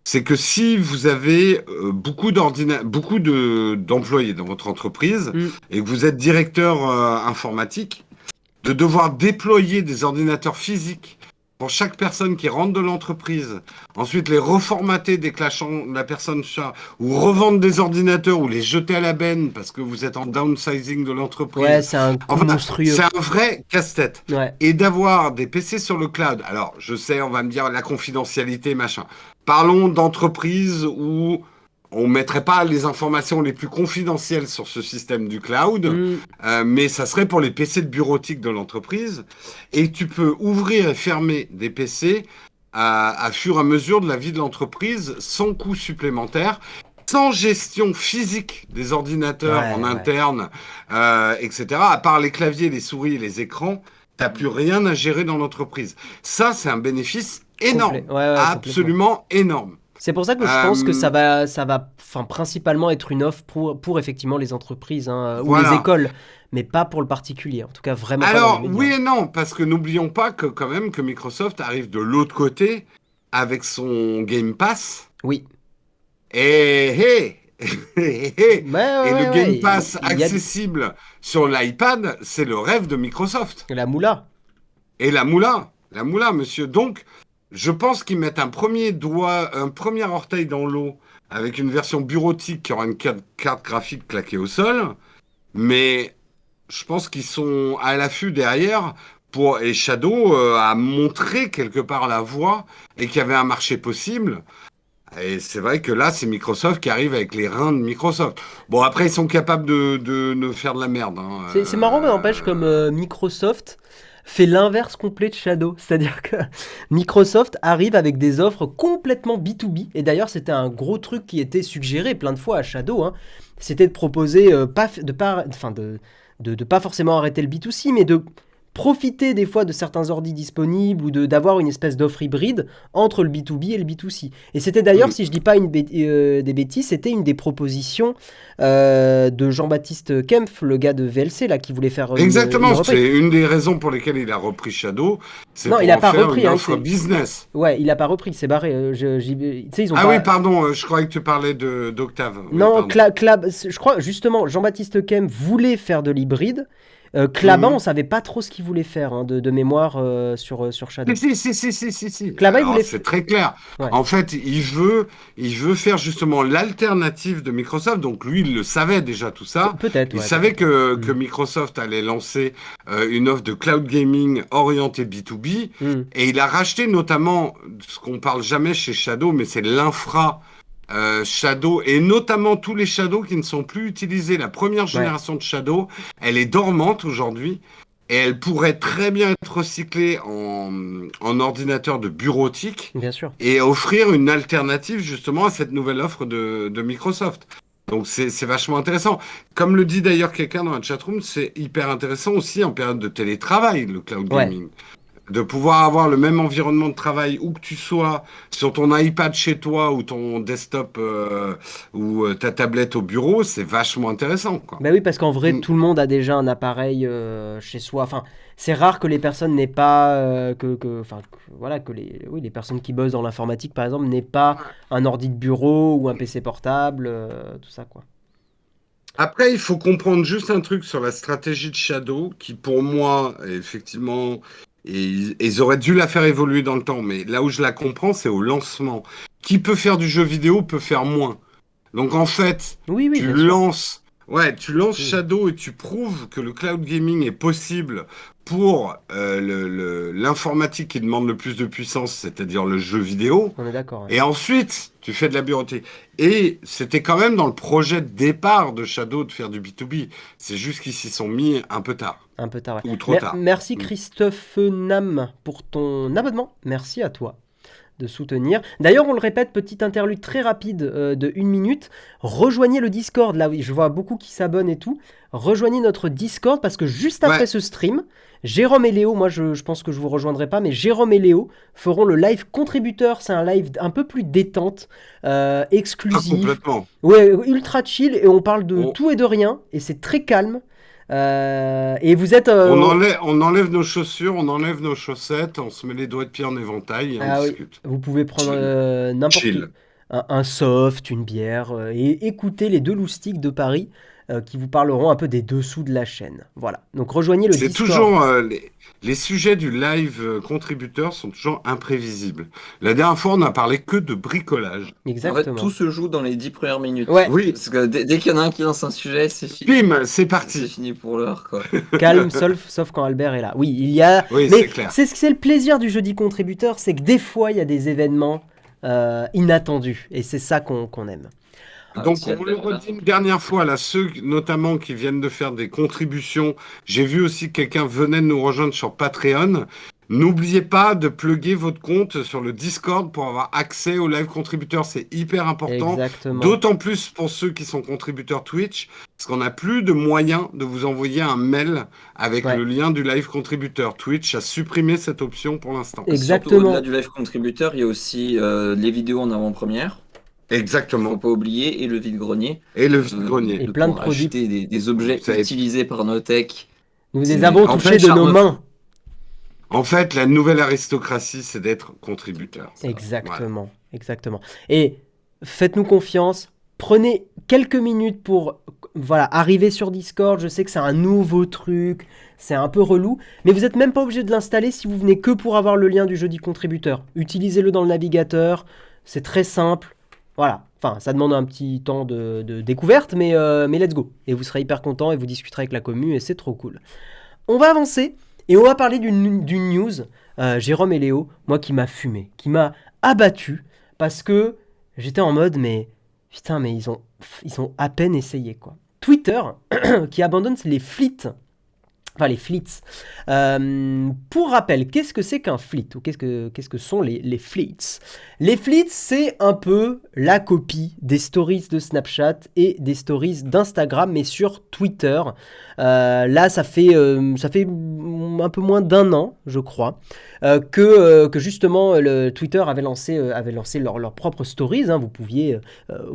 [SPEAKER 2] c'est que si vous avez beaucoup d'employés dans votre entreprise et que vous êtes directeur informatique, de devoir déployer des ordinateurs physiques pour chaque personne qui rentre de l'entreprise, ensuite les reformater dès que la personne charge, ou revendre des ordinateurs ou les jeter à la benne parce que vous êtes en downsizing de l'entreprise.
[SPEAKER 1] Ouais, c'est un coup monstrueux.
[SPEAKER 2] C'est un vrai casse-tête.
[SPEAKER 1] Ouais.
[SPEAKER 2] Et d'avoir des PC sur le cloud. Alors, je sais, on va me dire la confidentialité, machin. Parlons d'entreprises où on mettrait pas les informations les plus confidentielles sur ce système du cloud, mais ça serait pour les PC de bureautique de l'entreprise. Et tu peux ouvrir et fermer des PC à fur et à mesure de la vie de l'entreprise, sans coût supplémentaire, sans gestion physique des ordinateurs interne, etc. À part les claviers, les souris et les écrans, t'as plus rien à gérer dans l'entreprise. Ça, c'est un bénéfice énorme, absolument énorme.
[SPEAKER 1] C'est pour ça que je pense que ça va principalement être une offre pour effectivement les entreprises ou les écoles, mais pas pour le particulier. En tout cas, vraiment pas.
[SPEAKER 2] Alors, oui et non, parce que n'oublions pas que quand même que Microsoft arrive de l'autre côté avec son Game Pass.
[SPEAKER 1] Oui.
[SPEAKER 2] Et le Game Pass accessible sur l'iPad, c'est le rêve de Microsoft.
[SPEAKER 1] La moula.
[SPEAKER 2] Et la moula, monsieur. Donc, je pense qu'ils mettent un premier orteil dans l'eau avec une version bureautique qui aura une carte graphique claquée au sol. Mais je pense qu'ils sont à l'affût derrière et Shadow a montré quelque part la voie et qu'il y avait un marché possible. Et c'est vrai que là, c'est Microsoft qui arrive avec les reins de Microsoft. Bon, après, ils sont capables de faire de la merde. Hein.
[SPEAKER 1] C'est marrant, mais n'empêche, comme Microsoft fait l'inverse complet de Shadow. C'est-à-dire que Microsoft arrive avec des offres complètement B2B. Et d'ailleurs, c'était un gros truc qui était suggéré plein de fois à Shadow. Hein. C'était de proposer, de pas forcément arrêter le B2C, mais de profiter des fois de certains ordis disponibles ou d'avoir une espèce d'offre hybride entre le B2B et le B2C. Et c'était d'ailleurs, si je dis pas des bêtises, c'était une des propositions de Jean-Baptiste Kempf, le gars de VLC, là, qui voulait faire
[SPEAKER 2] Exactement,
[SPEAKER 1] une reprise.
[SPEAKER 2] c'est une des raisons pour lesquelles il a repris Shadow. C'est
[SPEAKER 1] Non,
[SPEAKER 2] pour
[SPEAKER 1] il a
[SPEAKER 2] en
[SPEAKER 1] pas
[SPEAKER 2] faire
[SPEAKER 1] repris,
[SPEAKER 2] une
[SPEAKER 1] hein,
[SPEAKER 2] offre
[SPEAKER 1] c'est-
[SPEAKER 2] business.
[SPEAKER 1] Ouais, il a pas repris, c'est barré. Tu sais, ils ont
[SPEAKER 2] Ah
[SPEAKER 1] pas...
[SPEAKER 2] oui, pardon, je croyais que tu parlais d'Octave. Oui,
[SPEAKER 1] Non,
[SPEAKER 2] pardon.
[SPEAKER 1] je crois justement, Jean-Baptiste Kempf voulait faire de l'hybride. Klaba,
[SPEAKER 2] Mhm.
[SPEAKER 1] on savait pas trop ce qu'il voulait faire hein, de mémoire sur Shadow.
[SPEAKER 2] Si.
[SPEAKER 1] Klaba, il
[SPEAKER 2] Alors,
[SPEAKER 1] voulait...
[SPEAKER 2] c'est très clair.
[SPEAKER 1] Ouais.
[SPEAKER 2] En fait, il veut faire justement l'alternative de Microsoft. Donc, lui, il le savait déjà tout ça.
[SPEAKER 1] Peut-être,
[SPEAKER 2] Il
[SPEAKER 1] ouais.
[SPEAKER 2] savait
[SPEAKER 1] peut-être.
[SPEAKER 2] que Microsoft allait lancer une offre de cloud gaming orientée B2B. Et il a racheté notamment ce qu'on parle jamais chez Shadow, mais c'est l'infra Shadow, et notamment tous les Shadows qui ne sont plus utilisés. La première génération de Shadow, elle est dormante aujourd'hui. Et elle pourrait très bien être recyclée en ordinateur de bureautique
[SPEAKER 1] Bien sûr.
[SPEAKER 2] et offrir une alternative justement à cette nouvelle offre de Microsoft. Donc c'est vachement intéressant. Comme le dit d'ailleurs quelqu'un dans la chatroom, c'est hyper intéressant aussi en période de télétravail, le cloud gaming. De pouvoir avoir le même environnement de travail où que tu sois, sur ton iPad chez toi ou ton desktop ou ta tablette au bureau, c'est vachement intéressant, quoi.
[SPEAKER 1] Bah oui, parce qu'en vrai,
[SPEAKER 2] Mm.
[SPEAKER 1] tout le monde a déjà un appareil chez soi. Enfin, c'est rare que les personnes n'aient pas voilà, que les personnes qui bossent dans l'informatique, par exemple, n'aient pas un ordi de bureau ou un PC portable, tout ça, quoi.
[SPEAKER 2] Après, il faut comprendre juste un truc sur la stratégie de Shadow, qui pour moi, effectivement, ils auraient dû la faire évoluer dans le temps, mais là où je la comprends, c'est au lancement. Qui peut faire du jeu vidéo peut faire moins. Donc en fait,
[SPEAKER 1] Oui,
[SPEAKER 2] tu
[SPEAKER 1] bien sûr.
[SPEAKER 2] lances, tu lances
[SPEAKER 1] Oui.
[SPEAKER 2] Shadow et tu prouves que le cloud gaming est possible pour l'informatique qui demande le plus de puissance, c'est-à-dire le jeu vidéo.
[SPEAKER 1] On est d'accord. Ouais.
[SPEAKER 2] Et ensuite, tu fais de la bureautique. Et c'était quand même dans le projet de départ de Shadow de faire du B2B. C'est juste qu'ils s'y sont mis un peu tard.
[SPEAKER 1] Un peu tard, ouais.
[SPEAKER 2] Ou trop tard.
[SPEAKER 1] Merci Christophe Nam pour ton abonnement. Merci à toi de soutenir. D'ailleurs, on le répète, petite interlude très rapide de 1 minute. Rejoignez le Discord, là oui, je vois beaucoup qui s'abonnent et tout. Rejoignez notre Discord parce que juste après ce stream, Jérôme et Léo, moi je pense que je vous rejoindrai pas, mais Jérôme et Léo feront le live contributeur. C'est un live un peu plus détente, exclusif.
[SPEAKER 2] Complètement.
[SPEAKER 1] Ouais, ultra chill et on parle de tout et de rien et c'est très calme. Et vous êtes.
[SPEAKER 2] On enlève nos chaussures, on enlève nos chaussettes, on se met les doigts de pied en éventail et on discute.
[SPEAKER 1] Vous pouvez prendre n'importe un soft, une bière et écouter les deux loustiques de Paris qui vous parleront un peu des dessous de la chaîne. Voilà. Donc rejoignez le Discord.
[SPEAKER 2] C'est toujours les sujets du live contributeur sont toujours imprévisibles. La dernière fois, on n'a parlé que de bricolage.
[SPEAKER 1] Exactement.
[SPEAKER 3] En fait, tout se joue dans les 10 premières minutes.
[SPEAKER 1] Ouais.
[SPEAKER 2] Oui.
[SPEAKER 3] Parce que dès qu'il y en a un qui lance un sujet, c'est fini.
[SPEAKER 2] Bim, c'est parti.
[SPEAKER 3] C'est fini pour l'heure, quoi.
[SPEAKER 1] Calme, sauf quand Albert est là. Oui, il y a.
[SPEAKER 2] Oui,
[SPEAKER 1] mais
[SPEAKER 2] c'est clair.
[SPEAKER 1] c'est le plaisir du jeudi contributeur, c'est que des fois il y a des événements inattendus et c'est ça qu'on aime.
[SPEAKER 2] Donc, on le redit une dernière fois, là, ceux notamment qui viennent de faire des contributions. J'ai vu aussi que quelqu'un venait de nous rejoindre sur Patreon. N'oubliez pas de plugger votre compte sur le Discord pour avoir accès aux live contributeurs. C'est hyper important.
[SPEAKER 1] Exactement.
[SPEAKER 2] D'autant plus pour ceux qui sont contributeurs Twitch, parce qu'on n'a plus de moyen de vous envoyer un mail avec le lien du live contributeur. Twitch a supprimé cette option pour l'instant.
[SPEAKER 1] Exactement.
[SPEAKER 3] Surtout au-delà du live contributeur, il y a aussi les vidéos en avant-première.
[SPEAKER 2] Exactement.
[SPEAKER 3] Faut pas oublier, et le vide-grenier.
[SPEAKER 2] Et le vide-grenier.
[SPEAKER 1] Et plein de produits.
[SPEAKER 3] Acheter des objets utilisés par nos techs.
[SPEAKER 1] Nous les avons touchés de nos mains.
[SPEAKER 2] En fait, la nouvelle aristocratie, c'est d'être contributeur.
[SPEAKER 1] Exactement, voilà. Exactement. Et faites-nous confiance. Prenez quelques minutes pour arriver sur Discord. Je sais que c'est un nouveau truc, c'est un peu relou, mais vous n'êtes même pas obligé de l'installer si vous venez que pour avoir le lien du jeudi contributeur. Utilisez-le dans le navigateur, c'est très simple. Voilà, enfin, ça demande un petit temps de découverte, mais let's go. Et vous serez hyper content et vous discuterez avec la commu et c'est trop cool. On va avancer et on va parler d'une news, Jérôme et Léo, moi qui m'a fumé, qui m'a abattu, parce que j'étais en mode, mais putain, mais ils ont à peine essayé, quoi. Twitter, qui abandonne les flits, Enfin, les flits. Pour rappel, qu'est-ce que c'est qu'un fleet ou qu'est-ce que sont les flits? Les flits, c'est un peu la copie des stories de Snapchat et des stories d'Instagram, mais sur Twitter. Là, ça fait un peu moins d'un an, je crois, que justement le Twitter avait lancé leur propre stories. Hein. Vous pouviez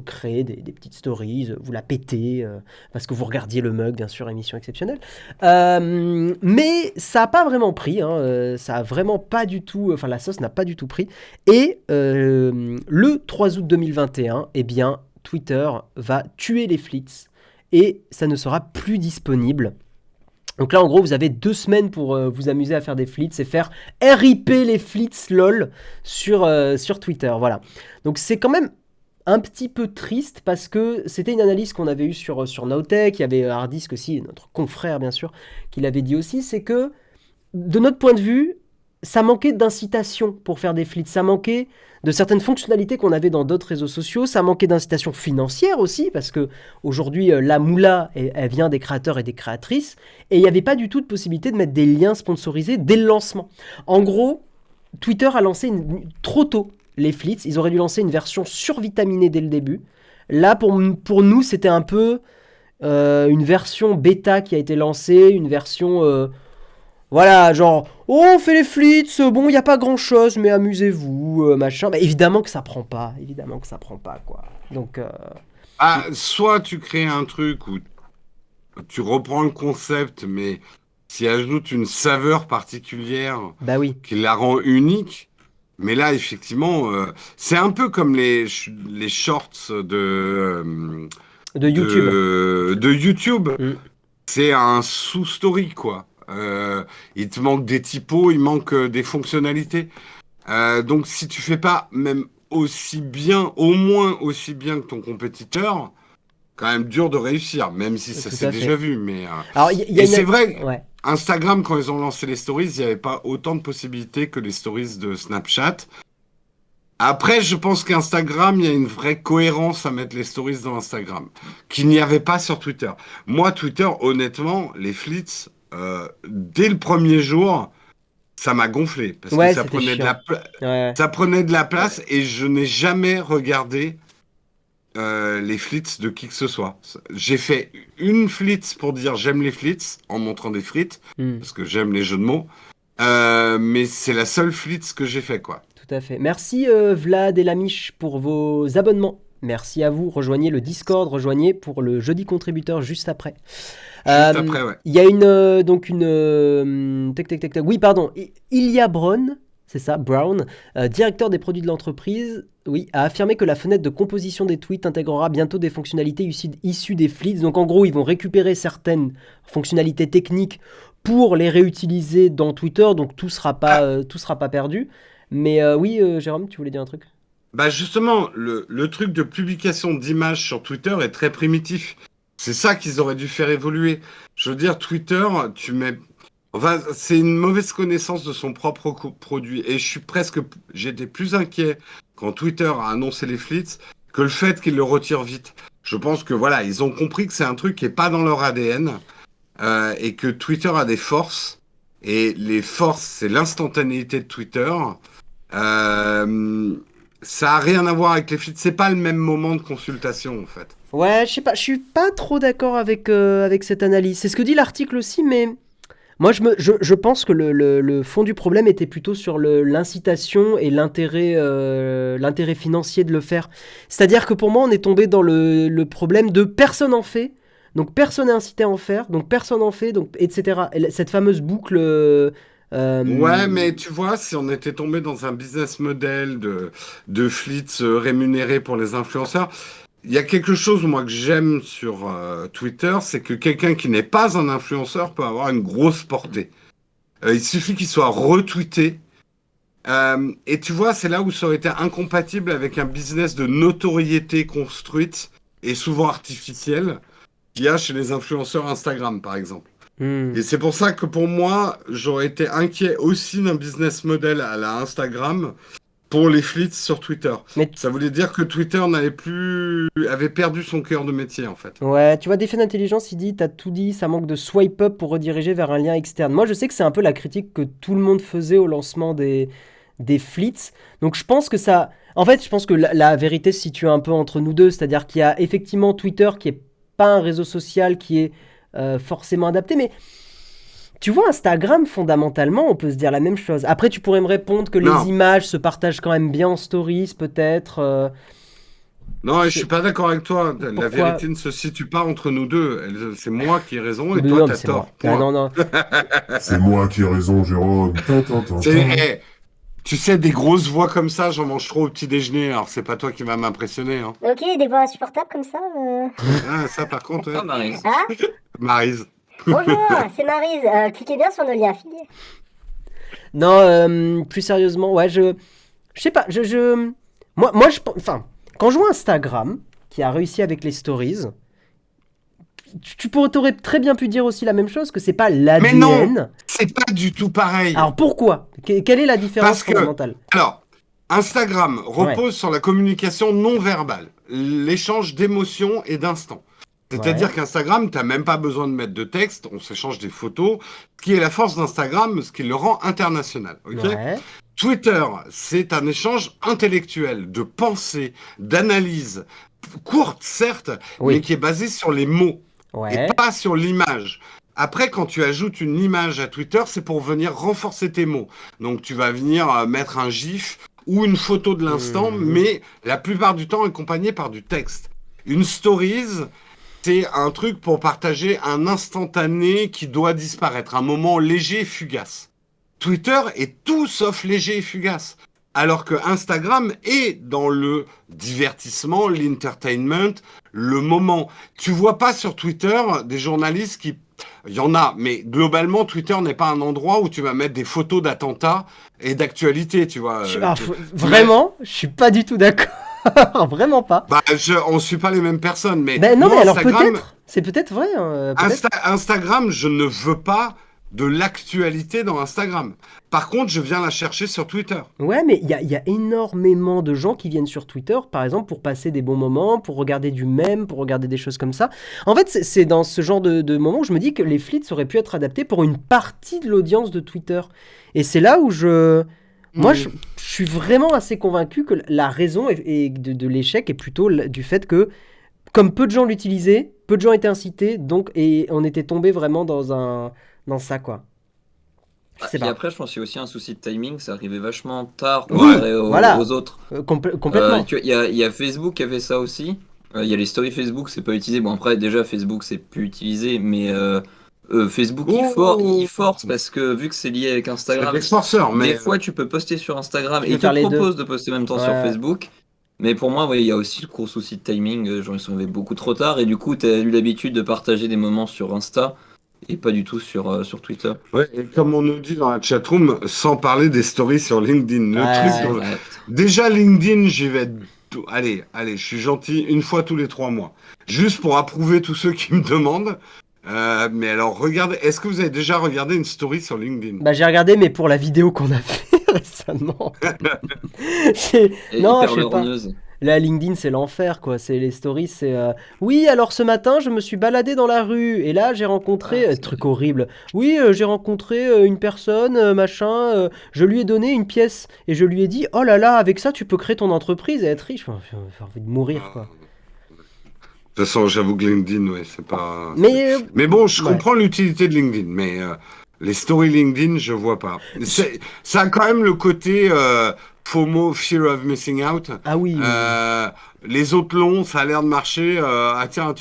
[SPEAKER 1] créer des petites stories, vous la péter, parce que vous regardiez le mug, bien sûr, émission exceptionnelle. Mais ça n'a pas vraiment pris, hein, ça a vraiment pas du tout, enfin la sauce n'a pas du tout pris. Et le 3 août 2021, eh bien, Twitter va tuer les flits et ça ne sera plus disponible. Donc là, en gros, vous avez 2 semaines pour vous amuser à faire des flits et faire RIP les flits lol sur Twitter. Voilà. Donc c'est quand même un petit peu triste parce que c'était une analyse qu'on avait eue sur Nowtech. Il y avait Hardisk aussi, notre confrère bien sûr, qui l'avait dit aussi. C'est que de notre point de vue, ça manquait d'incitation pour faire des flits. Ça manquait de certaines fonctionnalités qu'on avait dans d'autres réseaux sociaux. Ça manquait d'incitation financière aussi, parce que aujourd'hui, la moula, elle vient des créateurs et des créatrices. Et il n'y avait pas du tout de possibilité de mettre des liens sponsorisés dès le lancement. En gros, Twitter a lancé trop tôt les flits. Ils auraient dû lancer une version survitaminée dès le début. Là, pour nous, c'était un peu une version bêta qui a été lancée, une version... Voilà, genre, oh, on fait les flits, bon, il n'y a pas grand-chose, mais amusez-vous, machin. Mais évidemment que ça prend pas, quoi. Donc,
[SPEAKER 2] Soit tu crées un truc où tu reprends le concept, mais tu ajoutes une saveur particulière
[SPEAKER 1] bah oui,
[SPEAKER 2] qui la rend unique. Mais là, effectivement, c'est un peu comme les shorts
[SPEAKER 1] de YouTube.
[SPEAKER 2] de YouTube.
[SPEAKER 1] Mm.
[SPEAKER 2] C'est un sous-story, quoi. Il te manque des typos, il manque des fonctionnalités. Donc, si tu fais pas même aussi bien, au moins aussi bien que ton compétiteur, quand même dur de réussir, même si ça
[SPEAKER 1] Tout
[SPEAKER 2] s'est
[SPEAKER 1] à fait.
[SPEAKER 2] déjà vu. Mais,
[SPEAKER 1] Alors, il y a
[SPEAKER 2] et
[SPEAKER 1] une...
[SPEAKER 2] c'est vrai,
[SPEAKER 1] Ouais.
[SPEAKER 2] Instagram, quand ils ont lancé les stories, il n'y avait pas autant de possibilités que les stories de Snapchat. Après, je pense qu'Instagram, il y a une vraie cohérence à mettre les stories dans Instagram, qu'il n'y avait pas sur Twitter. Moi, Twitter, honnêtement, les flits, dès le premier jour, ça m'a gonflé, parce
[SPEAKER 1] Ouais,
[SPEAKER 2] que ça
[SPEAKER 1] c'était
[SPEAKER 2] prenait de
[SPEAKER 1] chiant. Ouais.
[SPEAKER 2] ça prenait de la place, et je n'ai jamais regardé les flits de qui que ce soit. J'ai fait une flit pour dire j'aime les flits, en montrant des frites,
[SPEAKER 1] Mm.
[SPEAKER 2] parce que j'aime les jeux de mots, mais c'est la seule flits que j'ai fait, quoi.
[SPEAKER 1] Tout à fait. Merci Vlad et Lamiche pour vos abonnements. Merci à vous. Rejoignez le Discord, rejoignez pour le jeudi contributeur juste après.
[SPEAKER 2] Juste après, ouais.
[SPEAKER 1] Il y a tac. Oui, pardon. Ilya Brown, c'est ça, Brown, directeur des produits de l'entreprise, oui, a affirmé que la fenêtre de composition des tweets intégrera bientôt des fonctionnalités issues des flits. Donc en gros, ils vont récupérer certaines fonctionnalités techniques pour les réutiliser dans Twitter. Donc tout sera pas perdu. Mais oui, Jérôme, tu voulais dire un truc?
[SPEAKER 2] Bah justement, le truc de publication d'images sur Twitter est très primitif. C'est ça qu'ils auraient dû faire évoluer. Je veux dire, Twitter, tu mets... Enfin, c'est une mauvaise connaissance de son propre produit. Et j'étais plus inquiet quand Twitter a annoncé les flits que le fait qu'ils le retirent vite. Je pense que voilà, ils ont compris que c'est un truc qui est pas dans leur ADN et que Twitter a des forces. Et les forces, c'est l'instantanéité de Twitter. Ça a rien à voir avec les flits. C'est pas le même moment de consultation, en fait.
[SPEAKER 1] Ouais, je sais pas, je suis pas trop d'accord avec cette analyse. C'est ce que dit l'article aussi, mais moi je pense que le fond du problème était plutôt sur l'incitation et l'intérêt financier de le faire. C'est-à-dire que pour moi, on est tombé dans le problème de personne en fait, donc personne n'est incité à en faire, donc personne en fait, donc etc. Et cette fameuse boucle.
[SPEAKER 2] Ouais, mais tu vois, si on était tombé dans un business model de flits rémunérés pour les influenceurs, il y a quelque chose, moi, que j'aime sur Twitter, c'est que quelqu'un qui n'est pas un influenceur peut avoir une grosse portée. Il suffit qu'il soit retweeté. Et tu vois, c'est là où ça aurait été incompatible avec un business de notoriété construite et souvent artificielle qu'il y a chez les influenceurs Instagram, par exemple. Et c'est pour ça que pour moi, j'aurais été inquiet aussi d'un business model à la Instagram pour les flits sur Twitter.
[SPEAKER 1] Mais
[SPEAKER 2] Ça voulait dire que Twitter avait perdu son cœur de métier, en fait.
[SPEAKER 1] ouais, tu vois, Défi d'intelligence, il dit, t'as tout dit, ça manque de swipe up pour rediriger vers un lien externe. Moi, je sais que c'est un peu la critique que tout le monde faisait au lancement des flits. Donc, je pense que ça. En fait, je pense que la vérité se situe un peu entre nous deux. C'est-à-dire qu'il y a effectivement Twitter qui est pas un réseau social qui est forcément adapté. Mais tu vois, Instagram, fondamentalement, on peut se dire la même chose. Après, tu pourrais me répondre que
[SPEAKER 2] Non.
[SPEAKER 1] les images se partagent quand même bien en stories, peut-être.
[SPEAKER 2] Non, et je
[SPEAKER 1] C'est-
[SPEAKER 2] suis pas d'accord avec toi. La
[SPEAKER 1] Pourquoi?
[SPEAKER 2] vérité ne se situe pas entre nous deux. C'est moi qui ai raison et
[SPEAKER 1] Mais
[SPEAKER 2] toi,
[SPEAKER 1] non, mais
[SPEAKER 2] t'as
[SPEAKER 1] c'est
[SPEAKER 2] tort.
[SPEAKER 1] moi. Ah
[SPEAKER 2] Point.
[SPEAKER 1] non, non.
[SPEAKER 4] C'est moi qui ai raison, Jérôme.
[SPEAKER 2] C'est, tu sais, des grosses voix comme ça, j'en mange trop au petit déjeuner. Alors, c'est pas toi qui va m'impressionner. Hein.
[SPEAKER 5] Ok, des voix insupportables comme ça.
[SPEAKER 2] Ah, ça, par contre, ouais.
[SPEAKER 3] Ah, Maryse.
[SPEAKER 5] Ah,
[SPEAKER 2] Maryse.
[SPEAKER 5] bonjour, c'est Maryse. Cliquez bien sur nos liens affiliés.
[SPEAKER 1] Non, plus sérieusement, ouais, je sais pas, moi, enfin, quand je vois Instagram, qui a réussi avec les stories, t'aurais très bien pu dire aussi la même chose, que c'est pas
[SPEAKER 2] Mais non,
[SPEAKER 1] l'ADN.
[SPEAKER 2] c'est pas du tout pareil.
[SPEAKER 1] Alors pourquoi? Quelle est la différence
[SPEAKER 2] Parce que-
[SPEAKER 1] fondamentale?
[SPEAKER 2] Alors, Instagram repose sur la communication non verbale, l'échange d'émotions et d'instants. C'est-à-dire
[SPEAKER 1] Ouais.
[SPEAKER 2] qu'Instagram, t'as même pas besoin de mettre de texte, on s'échange des photos, ce qui est la force d'Instagram, ce qui le rend international. Ok.
[SPEAKER 1] Ouais.
[SPEAKER 2] Twitter, c'est un échange intellectuel, de pensée, d'analyse, courte certes,
[SPEAKER 1] Oui.
[SPEAKER 2] mais qui est basée sur les mots
[SPEAKER 1] Ouais.
[SPEAKER 2] et pas sur l'image. Après, quand tu ajoutes une image à Twitter, c'est pour venir renforcer tes mots. Donc, tu vas venir mettre un gif ou une photo de l'instant,
[SPEAKER 1] Mhm.
[SPEAKER 2] mais la plupart du temps accompagné par du texte. Une stories, c'est un truc pour partager un instantané qui doit disparaître, un moment léger et fugace. Twitter est tout sauf léger et fugace. Alors que Instagram est dans le divertissement, l'entertainment, le moment. Tu vois pas sur Twitter des journalistes qui... Il y en a, mais globalement, Twitter n'est pas un endroit où tu vas mettre des photos d'attentats et d'actualité, tu vois.
[SPEAKER 1] Vraiment, je suis pas du tout d'accord. Vraiment pas.
[SPEAKER 2] Bah, on suit pas les mêmes personnes, mais
[SPEAKER 1] Ben non,
[SPEAKER 2] moi,
[SPEAKER 1] mais alors
[SPEAKER 2] Instagram,
[SPEAKER 1] peut-être. C'est peut-être vrai. Peut-être.
[SPEAKER 2] Instagram, je ne veux pas de l'actualité dans Instagram. Par contre, je viens la chercher sur Twitter.
[SPEAKER 1] Ouais, mais il y a énormément de gens qui viennent sur Twitter, par exemple, pour passer des bons moments, pour regarder du mème, pour regarder des choses comme ça. En fait, c'est dans ce genre de moment où je me dis que les flits auraient pu être adaptés pour une partie de l'audience de Twitter. Et c'est là où moi, je suis vraiment assez convaincu que la raison de l'échec est plutôt du fait que, comme peu de gens l'utilisaient, peu de gens étaient incités, donc, et on était tombé vraiment dans ça, quoi. Je sais
[SPEAKER 3] Et
[SPEAKER 1] pas.
[SPEAKER 3] après, je pense qu'il y a aussi un souci de timing, ça arrivait vachement tard
[SPEAKER 2] Ouais,
[SPEAKER 3] comparé
[SPEAKER 1] voilà.
[SPEAKER 3] aux autres.
[SPEAKER 1] Complètement.
[SPEAKER 3] Il y a Facebook qui avait ça aussi. Il y a les stories Facebook, c'est pas utilisé. Bon, après, déjà, Facebook, c'est plus utilisé, mais Facebook, il force parce que vu que c'est lié avec
[SPEAKER 2] C'est
[SPEAKER 3] Instagram,
[SPEAKER 2] des forceurs, mais
[SPEAKER 3] des fois, tu peux poster sur Instagram
[SPEAKER 1] Tu
[SPEAKER 3] et
[SPEAKER 1] peux
[SPEAKER 3] il te
[SPEAKER 1] faire les deux.
[SPEAKER 3] propose de poster en même temps sur
[SPEAKER 1] Ouais.
[SPEAKER 3] Facebook. Mais pour moi, ouais, il y a aussi le gros souci de timing. Genre, ils sont arrivés beaucoup trop tard et du coup, tu as eu l'habitude de partager des moments sur Insta et pas du tout sur Twitter.
[SPEAKER 2] ouais, et comme on nous dit dans la chatroom, sans parler des stories sur LinkedIn. Le
[SPEAKER 1] Ouais.
[SPEAKER 2] truc,
[SPEAKER 3] Ouais, putain.
[SPEAKER 2] déjà LinkedIn, j'y vais. Allez, je suis gentil une fois tous les 3 mois, juste pour approuver tous ceux qui me demandent. Mais alors, regardez, est-ce que vous avez déjà regardé une story sur LinkedIn?
[SPEAKER 1] Bah, j'ai regardé, mais pour la vidéo qu'on a fait récemment.
[SPEAKER 3] Et
[SPEAKER 1] Non,
[SPEAKER 3] hyper
[SPEAKER 1] je sais pas.
[SPEAKER 3] lorgneuse.
[SPEAKER 1] Là, LinkedIn, c'est l'enfer, quoi. C'est les stories, c'est oui, alors ce matin, je me suis baladé dans la rue et là, j'ai rencontré
[SPEAKER 3] Ah, c'est
[SPEAKER 1] truc horrible. Oui, j'ai rencontré une personne, machin. Je lui ai donné une pièce et je lui ai dit, oh là là, avec ça, tu peux créer ton entreprise et être riche. Enfin, j'ai envie de mourir, quoi.
[SPEAKER 2] De toute façon, j'avoue que LinkedIn, ouais, c'est pas.
[SPEAKER 1] Mais
[SPEAKER 2] Mais bon, je
[SPEAKER 1] ouais.
[SPEAKER 2] comprends l'utilité de LinkedIn, mais les stories LinkedIn, je vois pas. Ça a quand même le côté FOMO, Fear of Missing Out.
[SPEAKER 1] Ah oui.
[SPEAKER 2] Les autres longs, ça a l'air de marcher. Ah tiens,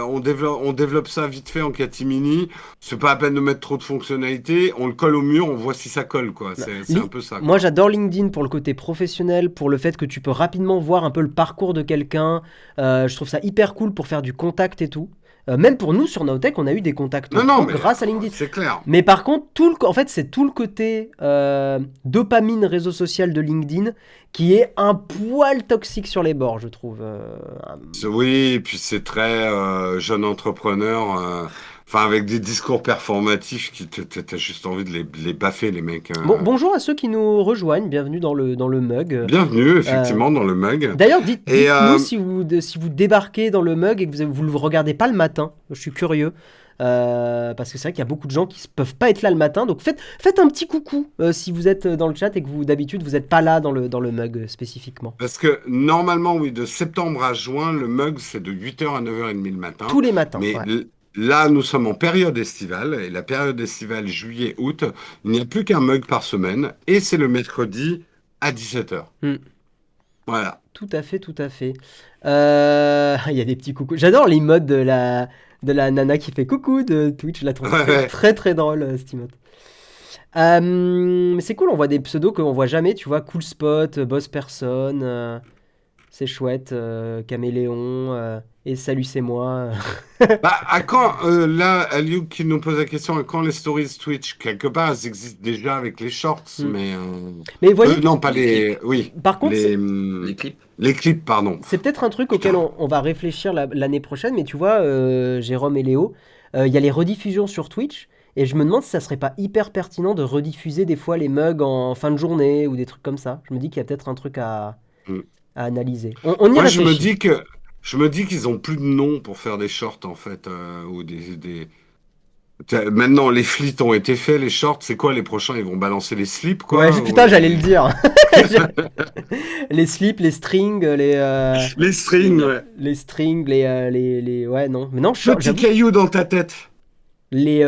[SPEAKER 2] on développe ça vite fait en catimini. C'est pas la peine de mettre trop de fonctionnalités. On le colle au mur, on voit si ça colle, quoi. C'est un peu ça, quoi.
[SPEAKER 1] Moi, j'adore LinkedIn pour le côté professionnel, pour le fait que tu peux rapidement voir un peu le parcours de quelqu'un. Je trouve ça hyper cool pour faire du contact et tout. Même pour nous sur Nowtech, on a eu des contacts
[SPEAKER 2] Non, mais
[SPEAKER 1] grâce à LinkedIn.
[SPEAKER 2] c'est clair.
[SPEAKER 1] Mais par contre, en fait, c'est tout le côté dopamine réseau social de LinkedIn qui est un poil toxique sur les bords, je trouve.
[SPEAKER 2] Oui, et puis c'est très jeune entrepreneur. Enfin, avec des discours performatifs qui t'as juste envie de les baffer, les mecs.
[SPEAKER 1] Bonjour à ceux qui nous rejoignent, bienvenue dans le mug.
[SPEAKER 2] Bienvenue, effectivement, dans le mug.
[SPEAKER 1] D'ailleurs,
[SPEAKER 2] Et,
[SPEAKER 1] dites-nous si vous débarquez dans le mug et que vous le regardez pas le matin. Je suis curieux. Parce que c'est vrai qu'il y a beaucoup de gens qui ne peuvent pas être là le matin. Donc faites un petit coucou si vous êtes dans le chat et que d'habitude vous n'êtes pas là dans le mug spécifiquement.
[SPEAKER 2] Parce que normalement, oui, de septembre à juin, le mug, c'est de 8h à 9h30 le matin.
[SPEAKER 1] Tous les matins.
[SPEAKER 2] Mais
[SPEAKER 1] Ouais.
[SPEAKER 2] là, nous sommes en période estivale. Et la période estivale, juillet-août, il n'y a plus qu'un mug par semaine. Et c'est le mercredi à 17h. Voilà.
[SPEAKER 1] Tout à fait, tout à fait. Il y a des petits coucous. J'adore les modes de la nana qui fait coucou de Twitch. Je la trouve
[SPEAKER 2] Ouais.
[SPEAKER 1] très très drôle, cette emote. Mais c'est cool, on voit des pseudos qu'on voit jamais. Tu vois, Cool Spot, Boss Person, c'est chouette, Caméléon, et Salut c'est moi.
[SPEAKER 2] Bah, à quand, là, Aliou qui nous pose la question, à quand les stories Twitch? Quelque part, elles existent déjà avec les shorts, mais...
[SPEAKER 1] Mais vous voyez,
[SPEAKER 2] non, pas les... Oui,
[SPEAKER 1] par contre,
[SPEAKER 3] Les clips.
[SPEAKER 2] les clips, pardon.
[SPEAKER 1] c'est peut-être un truc auquel on va réfléchir l'année prochaine, mais tu vois, Jérôme et Léo, il y a les rediffusions sur Twitch, et je me demande si ça serait pas hyper pertinent de rediffuser des fois les mugs en fin de journée ou des trucs comme ça. Je me dis qu'il y a peut-être un truc à analyser. On y
[SPEAKER 2] Moi,
[SPEAKER 1] réfléchit.
[SPEAKER 2] je me dis qu'ils ont plus de nom pour faire des shorts, en fait, ou Maintenant, les flits ont été faits, les shorts, c'est quoi les prochains? Ils vont balancer les slips, quoi?
[SPEAKER 1] Ouais, putain,
[SPEAKER 2] ou
[SPEAKER 1] j'allais le dire. Les slips, les strings,
[SPEAKER 2] Les strings, ouais.
[SPEAKER 1] les strings, ouais, non. Mais non,
[SPEAKER 2] Petit
[SPEAKER 1] j'avoue,
[SPEAKER 2] caillou dans ta tête.
[SPEAKER 1] les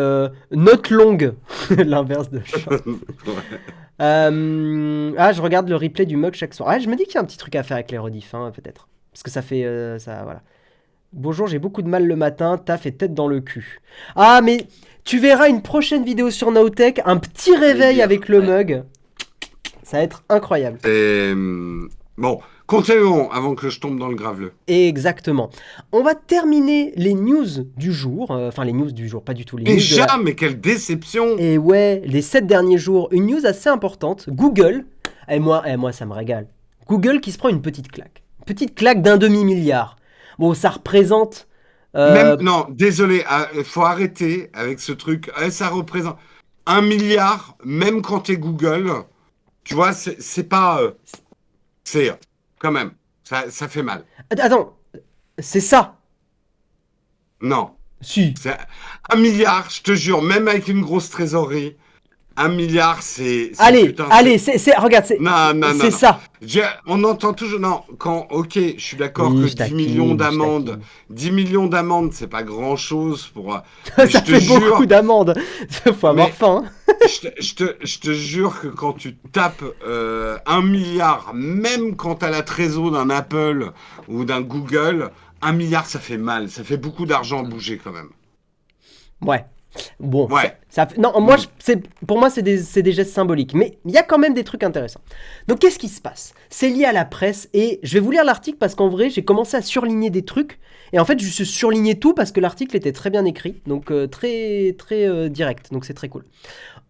[SPEAKER 1] notes longues, l'inverse de short.
[SPEAKER 2] Ouais.
[SPEAKER 1] Je regarde le replay du mug chaque soir. Ah, je me dis qu'il y a un petit truc à faire avec les rediffs, hein, peut-être. Parce que ça fait ça, voilà. Bonjour, j'ai beaucoup de mal le matin, taf et tête dans le cul. Ah, mais tu verras une prochaine vidéo sur Nowtech, un petit réveil
[SPEAKER 3] dire,
[SPEAKER 1] avec le
[SPEAKER 3] ouais.
[SPEAKER 1] mug. Ça va être incroyable.
[SPEAKER 2] Et, bon, continuons avant que je tombe dans le graveleux.
[SPEAKER 1] Exactement. On va terminer les news du jour. Enfin, les news du jour, pas du tout les news.
[SPEAKER 2] Déjà, mais quelle déception!
[SPEAKER 1] Et ouais, les 7 derniers jours, une news assez importante. Google, et moi ça me régale. Google qui se prend une petite claque. Une petite claque d'1 demi-milliard. Bon, ça représente...
[SPEAKER 2] Non, désolé, faut arrêter avec ce truc. Ça représente 1 milliard, même quand t'es Google. Tu vois, c'est pas... c'est quand même, ça fait mal.
[SPEAKER 1] Attends, c'est ça.
[SPEAKER 2] Non,
[SPEAKER 1] Si.
[SPEAKER 2] c'est 1 milliard, je te jure, même avec une grosse trésorerie, 1 milliard, c'est
[SPEAKER 1] Allez,
[SPEAKER 2] putain,
[SPEAKER 1] regarde, c'est
[SPEAKER 2] Non.
[SPEAKER 1] ça.
[SPEAKER 2] On entend toujours... Non, ok, je suis d'accord
[SPEAKER 1] Oui,
[SPEAKER 2] que
[SPEAKER 1] je
[SPEAKER 2] 10
[SPEAKER 1] taquine,
[SPEAKER 2] millions
[SPEAKER 1] je
[SPEAKER 2] d'amendes,
[SPEAKER 1] taquine.
[SPEAKER 2] 10 millions d'amendes, c'est pas grand-chose pour... mais
[SPEAKER 1] Ça
[SPEAKER 2] je te
[SPEAKER 1] fait
[SPEAKER 2] jure,
[SPEAKER 1] beaucoup d'amendes. Faut avoir
[SPEAKER 2] Mais-
[SPEAKER 1] faim.
[SPEAKER 2] je te jure que quand tu tapes 1 milliard, même quand t'as la trésor d'un Apple ou d'un Google, 1 milliard, ça fait mal. Ça fait beaucoup d'argent à bouger quand même.
[SPEAKER 1] Ouais. Bon,
[SPEAKER 2] Ouais.
[SPEAKER 1] non, moi, pour moi, c'est des gestes symboliques. Mais il y a quand même des trucs intéressants. Donc, qu'est-ce qui se passe? C'est lié à la presse. Et je vais vous lire l'article parce qu'en vrai, j'ai commencé à surligner des trucs. Et en fait, je suis surligné tout parce que l'article était très bien écrit. Donc, très, très direct. Donc, c'est très cool.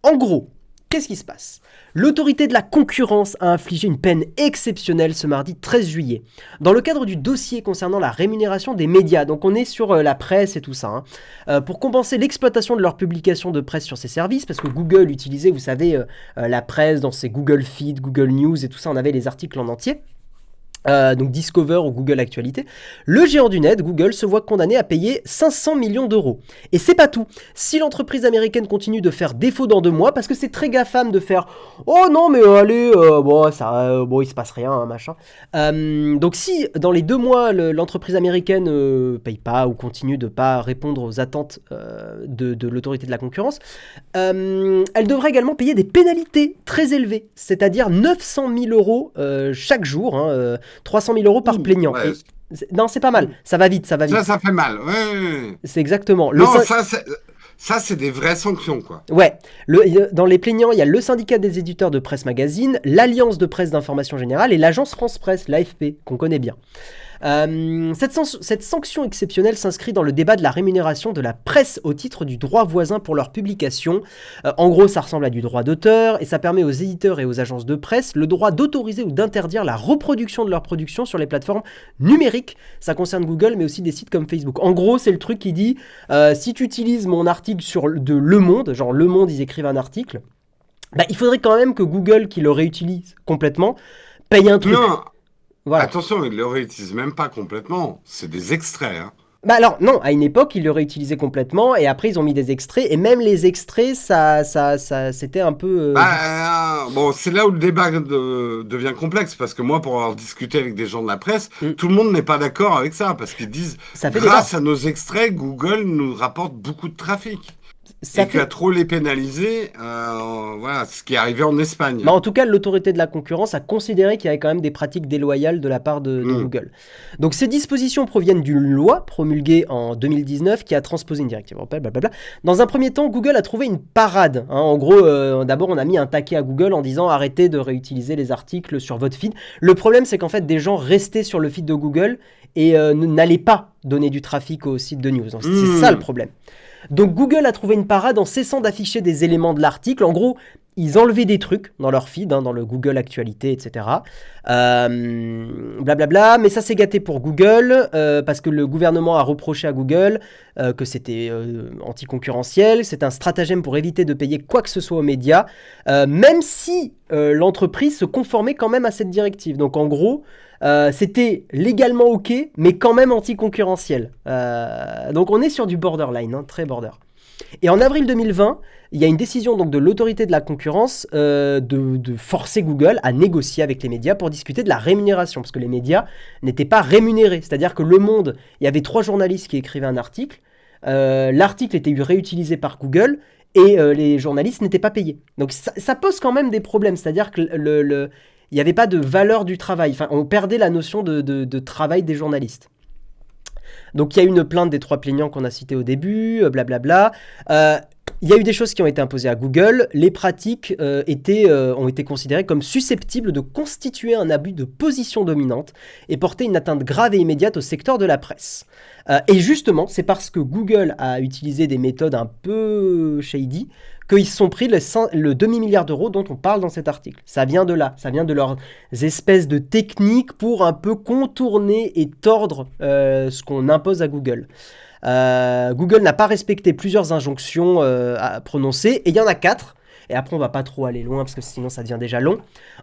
[SPEAKER 1] En gros, qu'est-ce qui se passe? L'autorité de la concurrence a infligé une peine exceptionnelle ce mardi 13 juillet, dans le cadre du dossier concernant la rémunération des médias. Donc on est sur la presse et tout ça, hein. Pour compenser l'exploitation de leurs publications de presse sur ces services, parce que Google utilisait, vous savez, la presse dans ses Google Feed, Google News et tout ça, on avait les articles en entier. Donc Discover ou Google Actualité, le géant du net, Google, se voit condamné à payer 500 millions d'euros. Et c'est pas tout. Si l'entreprise américaine continue de faire défaut dans 2 mois, parce que c'est très GAFAM de faire « Oh non mais allez, il se passe rien, hein, machin ». Donc si dans les 2 mois, l'entreprise américaine paye pas ou continue de pas répondre aux attentes de l'autorité de la concurrence, elle devrait également payer des pénalités très élevées, c'est-à-dire 900 000 euros chaque jour, 300 000 euros par plaignant.
[SPEAKER 2] Ouais.
[SPEAKER 1] Non, c'est pas mal. Ça va vite, ça va vite.
[SPEAKER 2] Ça fait mal. Ouais.
[SPEAKER 1] C'est exactement.
[SPEAKER 2] Non, ça, c'est des vraies sanctions, quoi.
[SPEAKER 1] Ouais. Dans les plaignants, il y a le syndicat des éditeurs de presse magazine, l'Alliance de presse d'information générale et l'agence France Presse, l'AFP, qu'on connaît bien. Cette sanction exceptionnelle s'inscrit dans le débat de la rémunération de la presse au titre du droit voisin pour leurs publications. En gros, ça ressemble à du droit d'auteur et ça permet aux éditeurs et aux agences de presse le droit d'autoriser ou d'interdire la reproduction de leurs productions sur les plateformes numériques. Ça concerne Google, mais aussi des sites comme Facebook. En gros, c'est le truc qui dit si tu utilises mon article de Le Monde, genre Le Monde, ils écrivent un article, bah, il faudrait quand même que Google, qui le réutilise complètement, paye un truc.
[SPEAKER 2] Non,
[SPEAKER 1] Voilà.
[SPEAKER 2] attention, ils le réutilisent même pas complètement. C'est des extraits. Hein.
[SPEAKER 1] Bah alors non, à une époque ils le réutilisaient complètement et après ils ont mis des extraits et même les extraits ça c'était un peu
[SPEAKER 2] Bon, c'est là où le débat devient complexe parce que moi, pour avoir discuté avec des gens de la presse, tout le monde n'est pas d'accord avec ça parce qu'ils disent
[SPEAKER 1] ça fait
[SPEAKER 2] grâce à nos extraits, Google nous rapporte beaucoup de trafic.
[SPEAKER 1] ça
[SPEAKER 2] Et
[SPEAKER 1] fait
[SPEAKER 2] qu'à trop les pénaliser, voilà, ce qui est arrivé en Espagne.
[SPEAKER 1] bah, en tout cas, l'autorité de la concurrence a considéré qu'il y avait quand même des pratiques déloyales de la part de Google. Donc ces dispositions proviennent d'une loi promulguée en 2019 qui a transposé une directive européenne, blablabla. Dans un premier temps, Google a trouvé une parade. Hein. En gros, d'abord, on a mis un taquet à Google en disant arrêtez de réutiliser les articles sur votre feed. Le problème, c'est qu'en fait, des gens restaient sur le feed de Google et n'allaient pas donner du trafic au site de news. Donc, c'est ça le problème. Donc Google a trouvé une parade en cessant d'afficher des éléments de l'article. En gros, ils enlevaient des trucs dans leur feed, hein, dans le Google Actualité, etc. Blablabla. Mais ça s'est gâté pour Google parce que le gouvernement a reproché à Google que c'était anticoncurrentiel. C'est un stratagème pour éviter de payer quoi que ce soit aux médias, même si l'entreprise se conformait quand même à cette directive. Donc en gros, c'était légalement ok, mais quand même anticoncurrentiel. Donc on est sur du borderline, hein, très border. Et en avril 2020, il y a une décision donc de l'autorité de la concurrence de forcer Google à négocier avec les médias pour discuter de la rémunération, parce que les médias n'étaient pas rémunérés. C'est-à-dire que Le Monde, il y avait 3 journalistes qui écrivaient un article, l'article était réutilisé par Google, et les journalistes n'étaient pas payés. Donc ça pose quand même des problèmes, c'est-à-dire que il n'y avait pas de valeur du travail. Enfin, on perdait la notion de travail des journalistes. Donc il y a eu une plainte des 3 plaignants qu'on a cités au début, blablabla. Il y a eu des choses qui ont été imposées à Google. Les pratiques ont été considérées comme susceptibles de constituer un abus de position dominante et porter une atteinte grave et immédiate au secteur de la presse. Et justement, c'est parce que Google a utilisé des méthodes un peu shady qu'ils se sont pris le demi-milliard d'euros dont on parle dans cet article. Ça vient de là, ça vient de leurs espèces de techniques pour un peu contourner et tordre ce qu'on impose à Google. Google n'a pas respecté plusieurs injonctions prononcées, et il y en a 4. Et après, on va pas trop aller loin parce que sinon ça devient déjà long.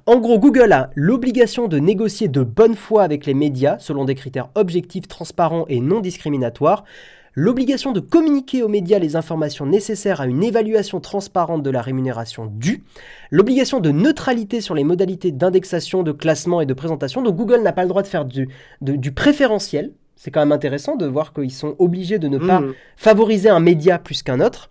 [SPEAKER 1] En gros, Google a l'obligation de négocier de bonne foi avec les médias selon des critères objectifs, transparents et non discriminatoires. L'obligation de communiquer aux médias les informations nécessaires à une évaluation transparente de la rémunération due. L'obligation de neutralité sur les modalités d'indexation, de classement et de présentation. Donc Google n'a pas le droit de faire du préférentiel. C'est quand même intéressant de voir qu'ils sont obligés de ne pas favoriser un média plus qu'un autre.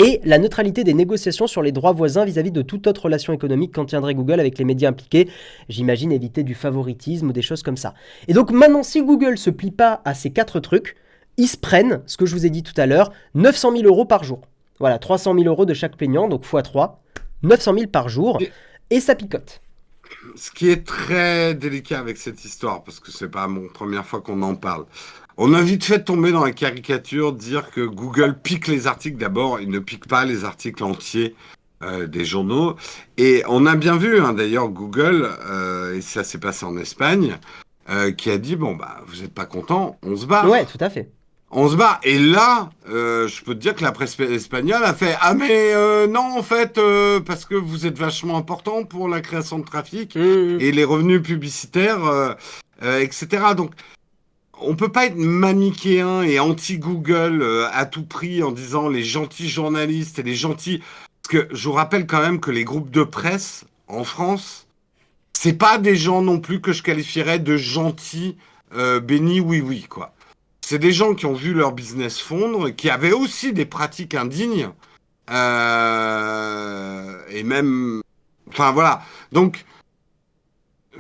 [SPEAKER 1] Et la neutralité des négociations sur les droits voisins vis-à-vis de toute autre relation économique qu'entiendrait Google avec les médias impliqués. J'imagine éviter du favoritisme ou des choses comme ça. Et donc maintenant, si Google se plie pas à ces 4 trucs, ils se prennent, ce que je vous ai dit tout à l'heure, 900 000 euros par jour. Voilà, 300 000 euros de chaque plaignant, donc x3, 900 000 par jour, et ça picote.
[SPEAKER 2] Ce qui est très délicat avec cette histoire, parce que c'est pas la première fois qu'on en parle, on a vite fait tomber dans la caricature, dire que Google pique les articles. D'abord, il ne pique pas les articles entiers des journaux. Et on a bien vu, hein, d'ailleurs, Google, et ça s'est passé en Espagne, qui a dit, bon, bah, vous n'êtes pas content, on se barre.
[SPEAKER 1] Ouais, tout à fait.
[SPEAKER 2] On se bat. Et là, je peux te dire que la presse espagnole a fait ah mais non en fait parce que vous êtes vachement important pour la création de trafic et les revenus publicitaires, etc. Donc on peut pas être manichéen et anti-Google à tout prix en disant les gentils journalistes et les gentils. Parce que je vous rappelle quand même que les groupes de presse en France, c'est pas des gens non plus que je qualifierais de gentils bénis oui quoi. C'est des gens qui ont vu leur business fondre, qui avaient aussi des pratiques indignes, et même... Enfin, voilà. Donc,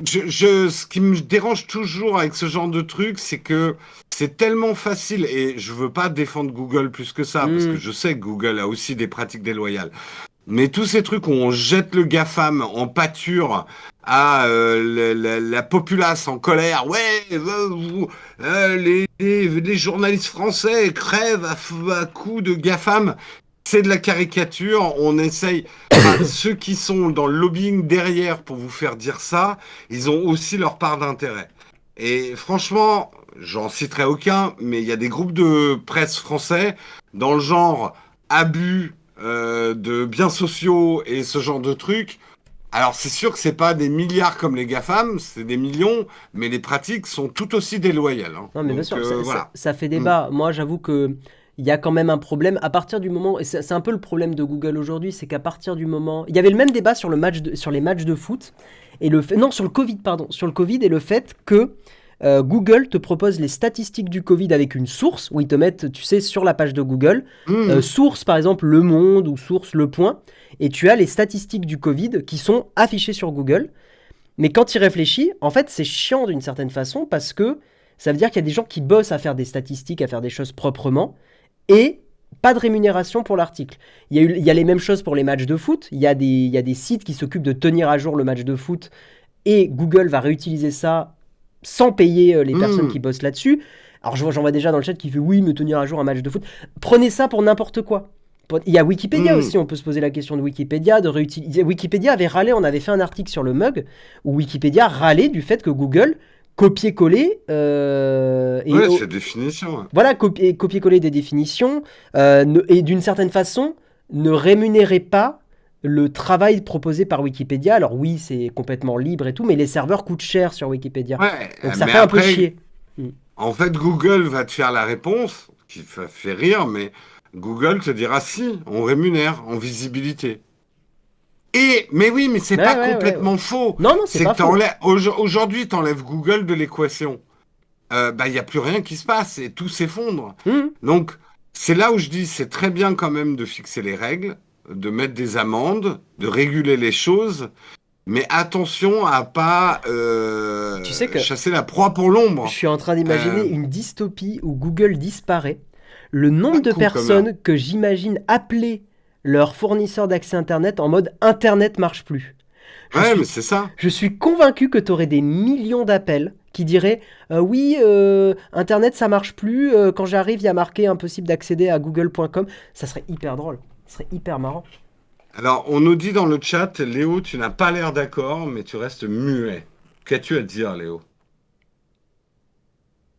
[SPEAKER 2] ce qui me dérange toujours avec ce genre de truc, c'est que c'est tellement facile, et je veux pas défendre Google plus que ça, parce que je sais que Google a aussi des pratiques déloyales. Mais tous ces trucs où on jette le GAFAM en pâture à la populace en colère, ouais, les journalistes français crèvent à coups de GAFAM, c'est de la caricature, on essaye. Enfin, ceux qui sont dans le lobbying derrière pour vous faire dire ça, ils ont aussi leur part d'intérêt. Et franchement, j'en citerai aucun, mais il y a des groupes de presse français dans le genre abus de biens sociaux et ce genre de trucs. Alors c'est sûr que c'est pas des milliards comme les GAFAM, c'est des millions, mais les pratiques sont tout aussi déloyales. Hein.
[SPEAKER 1] Non, mais bien
[SPEAKER 2] Donc
[SPEAKER 1] sûr,
[SPEAKER 2] voilà.
[SPEAKER 1] ça fait débat. Moi, j'avoue que il y a quand même un problème à partir du moment, et c'est un peu le problème de Google aujourd'hui, c'est qu'à partir du moment, il y avait le même débat sur sur les matchs de foot et non, sur le Covid, pardon, sur le Covid et le fait que Google te propose les statistiques du Covid avec une source où ils te mettent, tu sais, sur la page de Google, source par exemple Le Monde ou source Le Point, et tu as les statistiques du Covid qui sont affichées sur Google. Mais quand il réfléchit, en fait, c'est chiant d'une certaine façon parce que ça veut dire qu'il y a des gens qui bossent à faire des statistiques, à faire des choses proprement, et pas de rémunération pour l'article. Il y a les mêmes choses pour les matchs de foot. Il y a des sites qui s'occupent de tenir à jour le match de foot, et Google va réutiliser ça sans payer les personnes qui bossent là-dessus. Alors j'en vois déjà dans le chat qui fait oui, me tenir à jour un match de foot. Prenez ça pour n'importe quoi. Il y a Wikipédia aussi, on peut se poser la question de Wikipédia, de réutiliser. Wikipédia avait râlé, on avait fait un article sur le mug, où Wikipédia râlait du fait que Google copier-coller
[SPEAKER 2] c'est définition.
[SPEAKER 1] voilà, copier-coller des définitions, et d'une certaine façon, ne rémunérait pas le travail proposé par Wikipédia. Alors oui, c'est complètement libre et tout, mais les serveurs coûtent cher sur Wikipédia.
[SPEAKER 2] Ouais,
[SPEAKER 1] Donc ça
[SPEAKER 2] mais
[SPEAKER 1] fait un peu
[SPEAKER 2] après,
[SPEAKER 1] chier.
[SPEAKER 2] en fait, Google va te faire la réponse, qui fait rire, mais Google te dira si, on rémunère en visibilité. Mais oui, mais c'est
[SPEAKER 1] Ouais,
[SPEAKER 2] pas
[SPEAKER 1] ouais,
[SPEAKER 2] complètement
[SPEAKER 1] ouais.
[SPEAKER 2] faux.
[SPEAKER 1] Non, c'est
[SPEAKER 2] C'est
[SPEAKER 1] pas
[SPEAKER 2] que
[SPEAKER 1] faux.
[SPEAKER 2] aujourd'hui, t'enlèves Google de l'équation. Il n'y a plus rien qui se passe et tout s'effondre.
[SPEAKER 1] Mhm.
[SPEAKER 2] Donc, c'est là où je dis, c'est très bien quand même de fixer les règles, de mettre des amendes, de réguler les choses, mais attention à pas
[SPEAKER 1] Tu sais que
[SPEAKER 2] chasser la proie pour
[SPEAKER 1] je
[SPEAKER 2] l'ombre.
[SPEAKER 1] suis en train d'imaginer une dystopie où Google disparaît. Le nombre
[SPEAKER 2] Un
[SPEAKER 1] de
[SPEAKER 2] coup comme
[SPEAKER 1] personnes que j'imagine appeler leur fournisseur d'accès Internet en mode Internet marche plus. Je
[SPEAKER 2] Ouais,
[SPEAKER 1] suis
[SPEAKER 2] mais c'est ça.
[SPEAKER 1] Je suis convaincu que tu aurais des millions d'appels qui diraient oui, Internet ça marche plus, quand j'arrive il y a marqué impossible d'accéder à google.com. Ça serait hyper drôle, ça serait hyper marrant.
[SPEAKER 2] Alors, on nous dit dans le chat, Léo, tu n'as pas l'air d'accord, mais tu restes muet. Qu'as-tu à dire, Léo?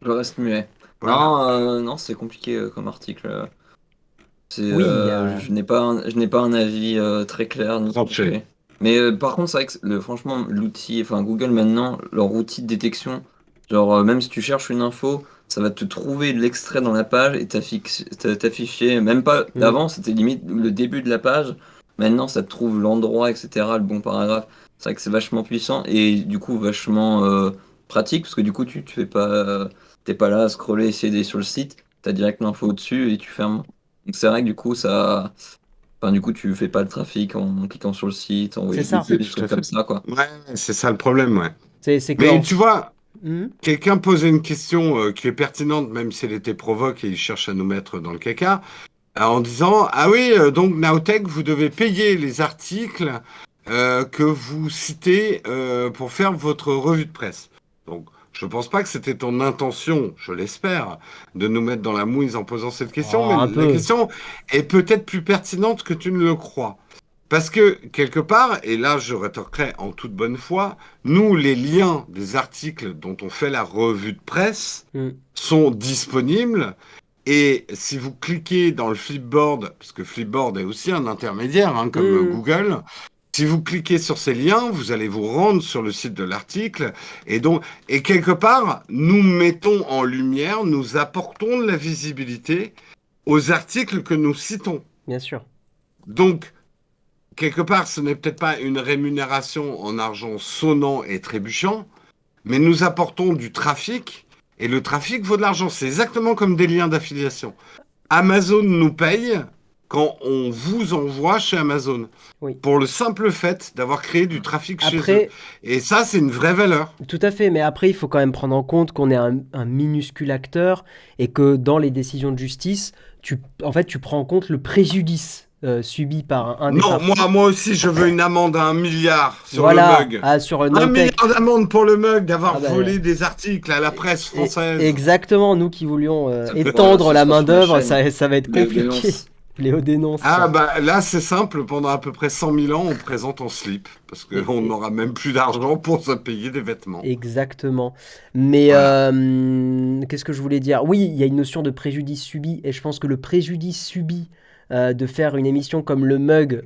[SPEAKER 3] Je reste muet.
[SPEAKER 2] Voilà.
[SPEAKER 3] Non, c'est compliqué comme article.
[SPEAKER 1] Oui, il y a...
[SPEAKER 3] Je n'ai pas un avis très clair ni
[SPEAKER 2] Tranché.
[SPEAKER 3] tranché. Mais par contre, c'est vrai que franchement, l'outil, enfin Google maintenant, leur outil de détection, genre même si tu cherches une info, ça va te trouver l'extrait dans la page et t'afficher, même pas, avant c'était limite le début de la page, maintenant ça te trouve l'endroit, etc., le bon paragraphe. C'est vrai que c'est vachement puissant et du coup vachement pratique parce que du coup tu fais pas, t'es pas là à scroller, essayer d'aller sur le site, t'as direct l'info au-dessus et tu fermes. Donc c'est vrai que du coup ça. Enfin, du coup, tu fais pas le trafic en cliquant sur le site, en
[SPEAKER 1] C'est ça.
[SPEAKER 3] des
[SPEAKER 2] Tout à
[SPEAKER 3] trucs
[SPEAKER 2] fait.
[SPEAKER 3] comme ça, quoi.
[SPEAKER 2] Ouais, c'est ça le problème, ouais.
[SPEAKER 1] C'est que...
[SPEAKER 2] Mais tu vois,
[SPEAKER 1] Mhm.
[SPEAKER 2] quelqu'un posait une question qui est pertinente, même si elle était provoque et il cherche à nous mettre dans le caca, en disant, ah oui, donc Nowtech, vous devez payer les articles que vous citez pour faire votre revue de presse. Donc, je pense pas que c'était ton intention, je l'espère, de nous mettre dans la mouise en posant cette question,
[SPEAKER 1] Oh, un
[SPEAKER 2] mais la
[SPEAKER 1] peu.
[SPEAKER 2] question est peut-être plus pertinente que tu ne le crois. Parce que, quelque part, et là je rétorquerai en toute bonne foi, nous, les liens des articles dont on fait la revue de presse
[SPEAKER 1] Mm.
[SPEAKER 2] sont disponibles. Et si vous cliquez dans le Flipboard, parce que Flipboard est aussi un intermédiaire, hein, comme Google, si vous cliquez sur ces liens, vous allez vous rendre sur le site de l'article. Et quelque part, nous mettons en lumière, nous apportons de la visibilité aux articles que nous citons.
[SPEAKER 1] Bien sûr.
[SPEAKER 2] Donc, quelque part, ce n'est peut-être pas une rémunération en argent sonnant et trébuchant, mais nous apportons du trafic, et le trafic vaut de l'argent. C'est exactement comme des liens d'affiliation. Amazon nous paye quand on vous envoie chez Amazon,
[SPEAKER 1] Oui.
[SPEAKER 2] pour le simple fait d'avoir créé du trafic chez eux.
[SPEAKER 1] Après,
[SPEAKER 2] Et ça, c'est une vraie valeur.
[SPEAKER 1] tout à fait, mais après, il faut quand même prendre en compte qu'on est un minuscule acteur et que dans les décisions de justice, en fait, tu prends en compte le préjudice subi par un des
[SPEAKER 2] Non,
[SPEAKER 1] partis.
[SPEAKER 2] moi aussi, je veux une amende à 1 milliard sur
[SPEAKER 1] Voilà,
[SPEAKER 2] le mug.
[SPEAKER 1] sur
[SPEAKER 2] 1
[SPEAKER 1] Nowtech.
[SPEAKER 2] milliard d'amende pour le mug d'avoir
[SPEAKER 1] Ah bah,
[SPEAKER 2] volé des articles à la presse française.
[SPEAKER 1] Exactement, nous qui voulions
[SPEAKER 3] Ça peut-
[SPEAKER 1] étendre
[SPEAKER 3] ce
[SPEAKER 1] la
[SPEAKER 3] sera sur la
[SPEAKER 1] main-d'œuvre,
[SPEAKER 3] chaîne.
[SPEAKER 1] ça va être
[SPEAKER 3] Léo
[SPEAKER 1] compliqué.
[SPEAKER 3] dénonce.
[SPEAKER 1] Léo dénonce.
[SPEAKER 2] Ah bah là c'est simple, pendant à peu près 100 000 ans on présente en slip, parce qu'on n'aura même plus d'argent pour se payer des vêtements.
[SPEAKER 1] Exactement. Mais
[SPEAKER 2] Voilà.
[SPEAKER 1] qu'est-ce que je voulais dire? Oui, il y a une notion de préjudice subi, et je pense que le préjudice subi de faire une émission comme le Mug,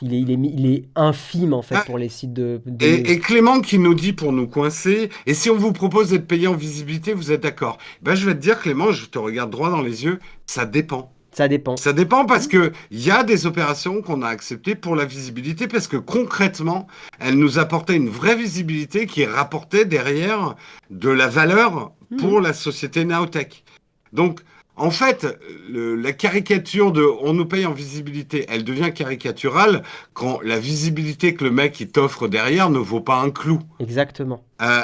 [SPEAKER 1] il est infime en fait
[SPEAKER 2] Ah,
[SPEAKER 1] pour les sites de news.
[SPEAKER 2] et Clément qui nous dit pour nous coincer, et si on vous propose d'être payé en visibilité, vous êtes d'accord? Ben je vais te dire Clément, je te regarde droit dans les yeux, ça dépend.
[SPEAKER 1] Ça dépend.
[SPEAKER 2] Ça dépend parce que il y a des opérations qu'on a acceptées pour la visibilité parce que concrètement, elles nous apportaient une vraie visibilité qui rapportait derrière de la valeur pour la société Nowtech. Donc, en fait, la caricature de on nous paye en visibilité, elle devient caricaturale quand la visibilité que le mec il t'offre derrière ne vaut pas un clou.
[SPEAKER 1] Exactement.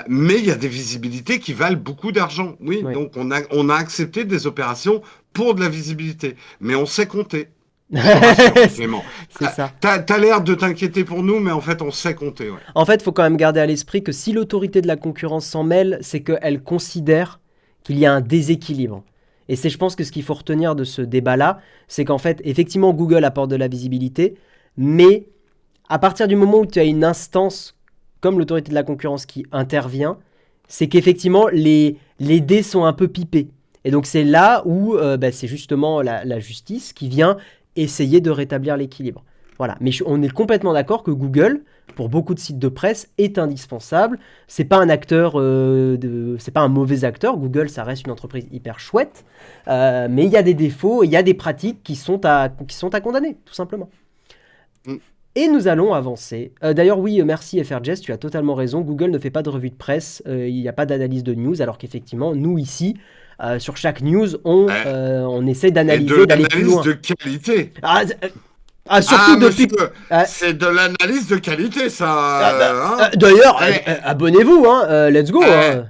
[SPEAKER 2] Mais il y a des visibilités qui valent beaucoup d'argent. Oui,
[SPEAKER 1] Oui.
[SPEAKER 2] donc on a accepté des opérations pour de la visibilité. Mais on sait compter. Je te rassure, Clément.
[SPEAKER 1] C'est ça.
[SPEAKER 2] T'as l'air de t'inquiéter pour nous, mais en fait, on sait compter. Ouais.
[SPEAKER 1] En fait, il faut quand même garder à l'esprit que si l'autorité de la concurrence s'en mêle, c'est qu'elle considère qu'il y a un déséquilibre. Et c'est, je pense que ce qu'il faut retenir de ce débat-là, c'est qu'en fait, effectivement, Google apporte de la visibilité, mais à partir du moment où tu as une instance comme l'autorité de la concurrence qui intervient, c'est qu'effectivement, les dés sont un peu pipés. Et donc, c'est là où c'est justement la justice qui vient essayer de rétablir l'équilibre. Voilà. Mais on est complètement d'accord que Google, pour beaucoup de sites de presse, est indispensable. C'est pas un acteur, c'est pas un mauvais acteur. Google, ça reste une entreprise hyper chouette, mais il y a des défauts, il y a des pratiques qui sont à condamner, tout simplement.
[SPEAKER 2] Mm.
[SPEAKER 1] Et nous allons avancer. D'ailleurs, oui, merci FRJS, tu as totalement raison. Google ne fait pas de revue de presse, il n'y a pas d'analyse de news, alors qu'effectivement, nous ici, sur chaque news, on essaie
[SPEAKER 2] Et de
[SPEAKER 1] d'analyser, d'aller plus
[SPEAKER 2] l'analyse
[SPEAKER 1] loin.
[SPEAKER 2] de qualité.
[SPEAKER 1] Surtout depuis.
[SPEAKER 2] monsieur, c'est de l'analyse de qualité, ça. Hein.
[SPEAKER 1] D'ailleurs,
[SPEAKER 2] Allez.
[SPEAKER 1] abonnez-vous, hein, let's go. Hein.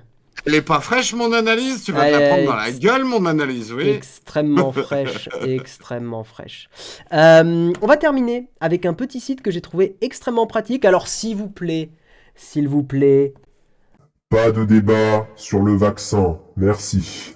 [SPEAKER 2] Elle est pas fraîche, mon analyse. Tu vas te la prendre dans la gueule, mon analyse, oui.
[SPEAKER 1] Extrêmement fraîche, extrêmement fraîche. On va terminer avec un petit site que j'ai trouvé extrêmement pratique. Alors, s'il vous plaît,
[SPEAKER 4] Pas de débat sur le vaccin, merci.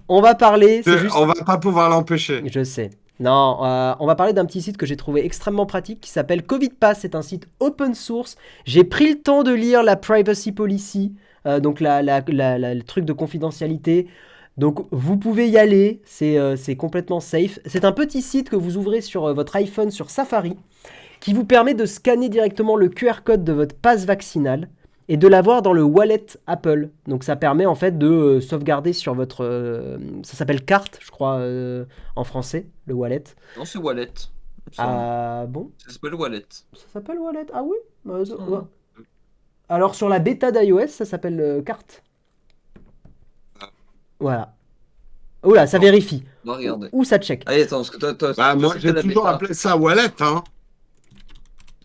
[SPEAKER 1] on va parler. C'est juste.
[SPEAKER 2] On va pas pouvoir l'empêcher.
[SPEAKER 1] Je sais. Non, on va parler d'un petit site que j'ai trouvé extrêmement pratique qui s'appelle Covid Pass. C'est un site open source. J'ai pris le temps de lire la privacy policy, donc le truc de confidentialité. Donc vous pouvez y aller, c'est complètement safe. C'est un petit site que vous ouvrez sur votre iPhone sur Safari qui vous permet de scanner directement le QR code de votre passe vaccinal et de l'avoir dans le wallet Apple. Donc ça permet en fait de sauvegarder sur votre... ça s'appelle carte, je crois, en français, le wallet.
[SPEAKER 3] Non, c'est Wallet.
[SPEAKER 1] Ah bon?
[SPEAKER 3] Ça s'appelle Wallet.
[SPEAKER 1] Ça s'appelle wallet? Ah oui? Ouais. Alors sur la bêta d'iOS, ça s'appelle carte. Voilà. Oula, ça vérifie.
[SPEAKER 3] On va regarder.
[SPEAKER 1] Ou ça check.
[SPEAKER 3] Allez, attends, parce que toi,
[SPEAKER 2] Moi,
[SPEAKER 3] c'est
[SPEAKER 2] j'ai
[SPEAKER 3] la
[SPEAKER 2] toujours
[SPEAKER 3] bêta.
[SPEAKER 2] appelé ça wallet, hein.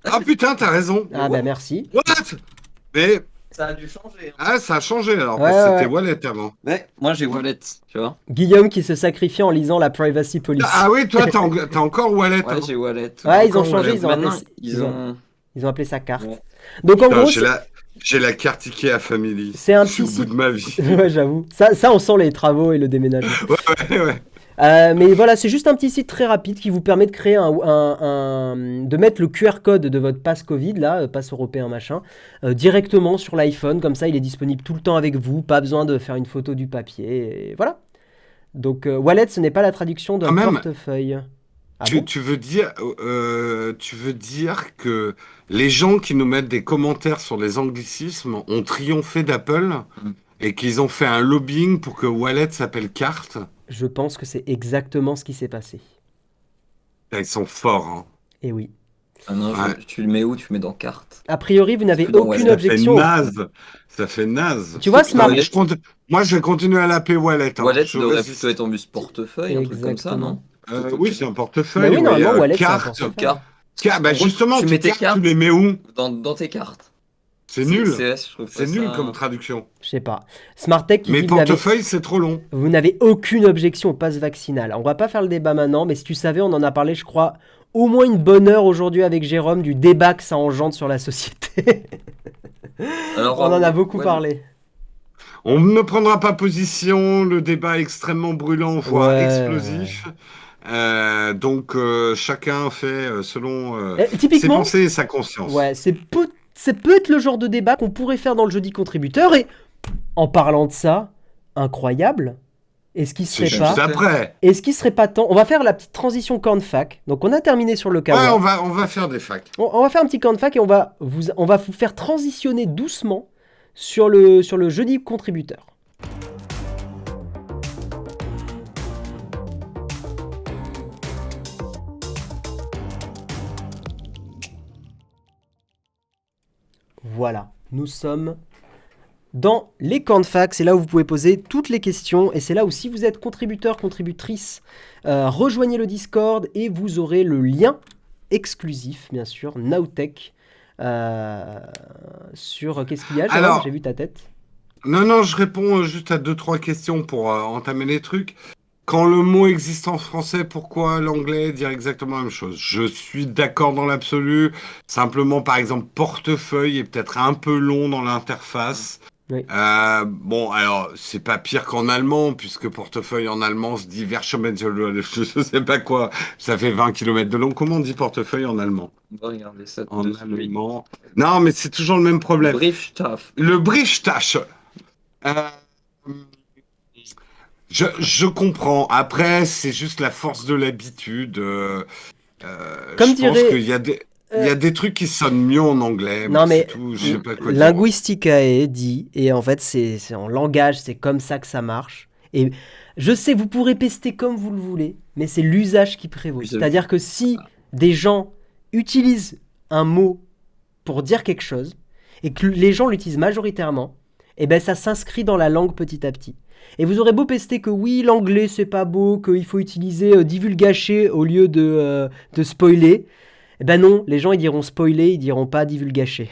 [SPEAKER 2] Ah putain, t'as raison.
[SPEAKER 1] Ah bah merci.
[SPEAKER 2] What? Mais
[SPEAKER 3] Ça a dû changer. Hein.
[SPEAKER 2] ça a changé alors.
[SPEAKER 1] Ouais,
[SPEAKER 2] Parce que c'était
[SPEAKER 1] ouais.
[SPEAKER 2] wallet avant.
[SPEAKER 3] Ouais, moi j'ai Wallet, tu vois.
[SPEAKER 1] Guillaume qui se sacrifie en lisant la privacy policy.
[SPEAKER 2] Ah oui, toi, t'as encore wallet.
[SPEAKER 3] Ouais,
[SPEAKER 2] hein.
[SPEAKER 3] j'ai Wallet.
[SPEAKER 1] Ouais, ils ont
[SPEAKER 2] Encore
[SPEAKER 1] changé,
[SPEAKER 2] Wallet.
[SPEAKER 1] ils ont
[SPEAKER 3] Maintenant,
[SPEAKER 1] appelé, ils ont appelé ça carte.
[SPEAKER 3] Ouais.
[SPEAKER 1] Donc en
[SPEAKER 2] Putain,
[SPEAKER 1] gros,
[SPEAKER 2] j'ai la carte Ikea Family.
[SPEAKER 1] c'est un
[SPEAKER 2] Je suis
[SPEAKER 1] petit
[SPEAKER 2] au bout
[SPEAKER 1] site.
[SPEAKER 2] de ma vie.
[SPEAKER 1] Ouais, j'avoue. Ça, on sent les travaux et le déménagement.
[SPEAKER 2] Ouais.
[SPEAKER 1] Mais voilà, c'est juste un petit site très rapide qui vous permet de créer de mettre le QR code de votre passe Covid, là, passe européen machin, directement sur l'iPhone. Comme ça, il est disponible tout le temps avec vous. Pas besoin de faire une photo du papier. Et voilà. Donc, wallet, ce n'est pas la traduction d'un
[SPEAKER 2] Quand même.
[SPEAKER 1] portefeuille. Ah bon?
[SPEAKER 2] Tu veux dire que les gens qui nous mettent des commentaires sur les anglicismes ont triomphé d'Apple et qu'ils ont fait un lobbying pour que Wallet s'appelle carte?
[SPEAKER 1] Je pense que c'est exactement ce qui s'est passé.
[SPEAKER 2] Ils sont forts. Hein.
[SPEAKER 1] Et oui.
[SPEAKER 3] Ah non,
[SPEAKER 2] Ouais.
[SPEAKER 3] tu le mets où? Tu le mets dans carte.
[SPEAKER 1] A priori, vous n'avez
[SPEAKER 3] que dans
[SPEAKER 1] aucune
[SPEAKER 3] Wallet,
[SPEAKER 1] objection.
[SPEAKER 2] Ça fait naze.
[SPEAKER 1] Tu vois,
[SPEAKER 3] C'est
[SPEAKER 1] Smart.
[SPEAKER 3] Wallet.
[SPEAKER 2] Moi, je vais continuer à l'appeler Wallet. Hein.
[SPEAKER 3] Wallet
[SPEAKER 2] Je
[SPEAKER 3] devrait
[SPEAKER 2] résiste.
[SPEAKER 3] plutôt être en bus portefeuille, un truc comme ça, non?
[SPEAKER 2] Oui, c'est un portefeuille.
[SPEAKER 1] Bah oui, normalement,
[SPEAKER 2] ouais,
[SPEAKER 1] Wallet, c'est un
[SPEAKER 2] carte.
[SPEAKER 1] portefeuille.
[SPEAKER 3] Carte.
[SPEAKER 2] Bah
[SPEAKER 3] En gros,
[SPEAKER 2] justement,
[SPEAKER 3] tu mets tes
[SPEAKER 2] cartes,
[SPEAKER 3] cartes.
[SPEAKER 2] tu les mets où?
[SPEAKER 3] Dans tes cartes.
[SPEAKER 2] C'est nul.
[SPEAKER 3] je trouve pas
[SPEAKER 2] C'est nul
[SPEAKER 3] ça-
[SPEAKER 2] comme traduction.
[SPEAKER 1] Je sais pas. Smartech qui
[SPEAKER 2] Mais
[SPEAKER 1] dit vous n'avez,
[SPEAKER 2] portefeuille, c'est trop long.
[SPEAKER 1] vous n'avez aucune objection au pass vaccinal. On va pas faire le débat maintenant, mais si tu savais, on en a parlé, je crois, au moins une bonne heure aujourd'hui avec Jérôme du débat que ça engendre sur la société.
[SPEAKER 3] Alors,
[SPEAKER 1] On en a beaucoup
[SPEAKER 3] ouais,
[SPEAKER 1] parlé.
[SPEAKER 2] On ne prendra pas position, le débat est extrêmement brûlant, voire
[SPEAKER 1] Ouais.
[SPEAKER 2] explosif. Donc chacun fait selon ses
[SPEAKER 1] Typiquement,
[SPEAKER 2] pensées et sa conscience.
[SPEAKER 1] ouais, c'est peut-être le genre de débat qu'on pourrait faire dans le jeudi contributeur. Et en parlant de ça, incroyable. Est-ce qu'il
[SPEAKER 2] C'est
[SPEAKER 1] serait
[SPEAKER 2] juste
[SPEAKER 1] pas,
[SPEAKER 2] après.
[SPEAKER 1] est-ce qu'il serait pas temps? On va faire la petite transition cornfac. Donc on a terminé sur le
[SPEAKER 2] Ouais,
[SPEAKER 1] kawa.
[SPEAKER 2] on va faire des facs.
[SPEAKER 1] On va faire un petit cornfac et on va vous faire transitionner doucement sur le jeudi contributeur. Voilà, nous sommes dans les cornfacs. C'est là où vous pouvez poser toutes les questions et c'est là où si vous êtes contributeur, contributrice, rejoignez le Discord et vous aurez le lien exclusif, bien sûr, Nowtech, sur qu'est-ce qu'il y a, Jérôme?
[SPEAKER 2] Alors-
[SPEAKER 1] J'ai vu ta tête.
[SPEAKER 2] Non, je réponds juste à 2-3 questions pour entamer les trucs. Quand le mot existe en français, pourquoi l'anglais dire exactement la même chose? Je suis d'accord dans l'absolu. Simplement, par exemple, portefeuille est peut-être un peu long dans l'interface.
[SPEAKER 1] Oui.
[SPEAKER 2] Bon, alors, c'est pas pire qu'en allemand, puisque portefeuille en allemand se dit Verschommenschule, je sais pas quoi. Ça fait 20 km de long. Comment on dit portefeuille en allemand?
[SPEAKER 3] On va regarder ça
[SPEAKER 2] En
[SPEAKER 3] de suite.
[SPEAKER 2] allemand. Non, mais c'est toujours le même problème.
[SPEAKER 3] Briefstaff.
[SPEAKER 2] Le Brieftasche. Euh, je comprends. Après, c'est juste la force de l'habitude.
[SPEAKER 1] Comme
[SPEAKER 2] je pense
[SPEAKER 1] dirait-
[SPEAKER 2] qu'il y a il y a des trucs qui sonnent mieux en anglais.
[SPEAKER 1] Non, mais
[SPEAKER 2] c'est tout. Je sais pas quoi dire.
[SPEAKER 1] Linguisticae dit, et en fait c'est en langage, c'est comme ça que ça marche. Et je sais, vous pourrez pester comme vous le voulez, mais c'est l'usage qui prévaut.
[SPEAKER 3] L'usage.
[SPEAKER 1] C'est-à-dire que si des gens utilisent un mot pour dire quelque chose, et que les gens l'utilisent majoritairement, et ben ça s'inscrit dans la langue petit à petit. Et vous aurez beau pester que oui, l'anglais c'est pas beau, qu'il faut utiliser divulgacher au lieu de spoiler. Eh ben non, les gens ils diront spoiler, ils diront pas divulgacher.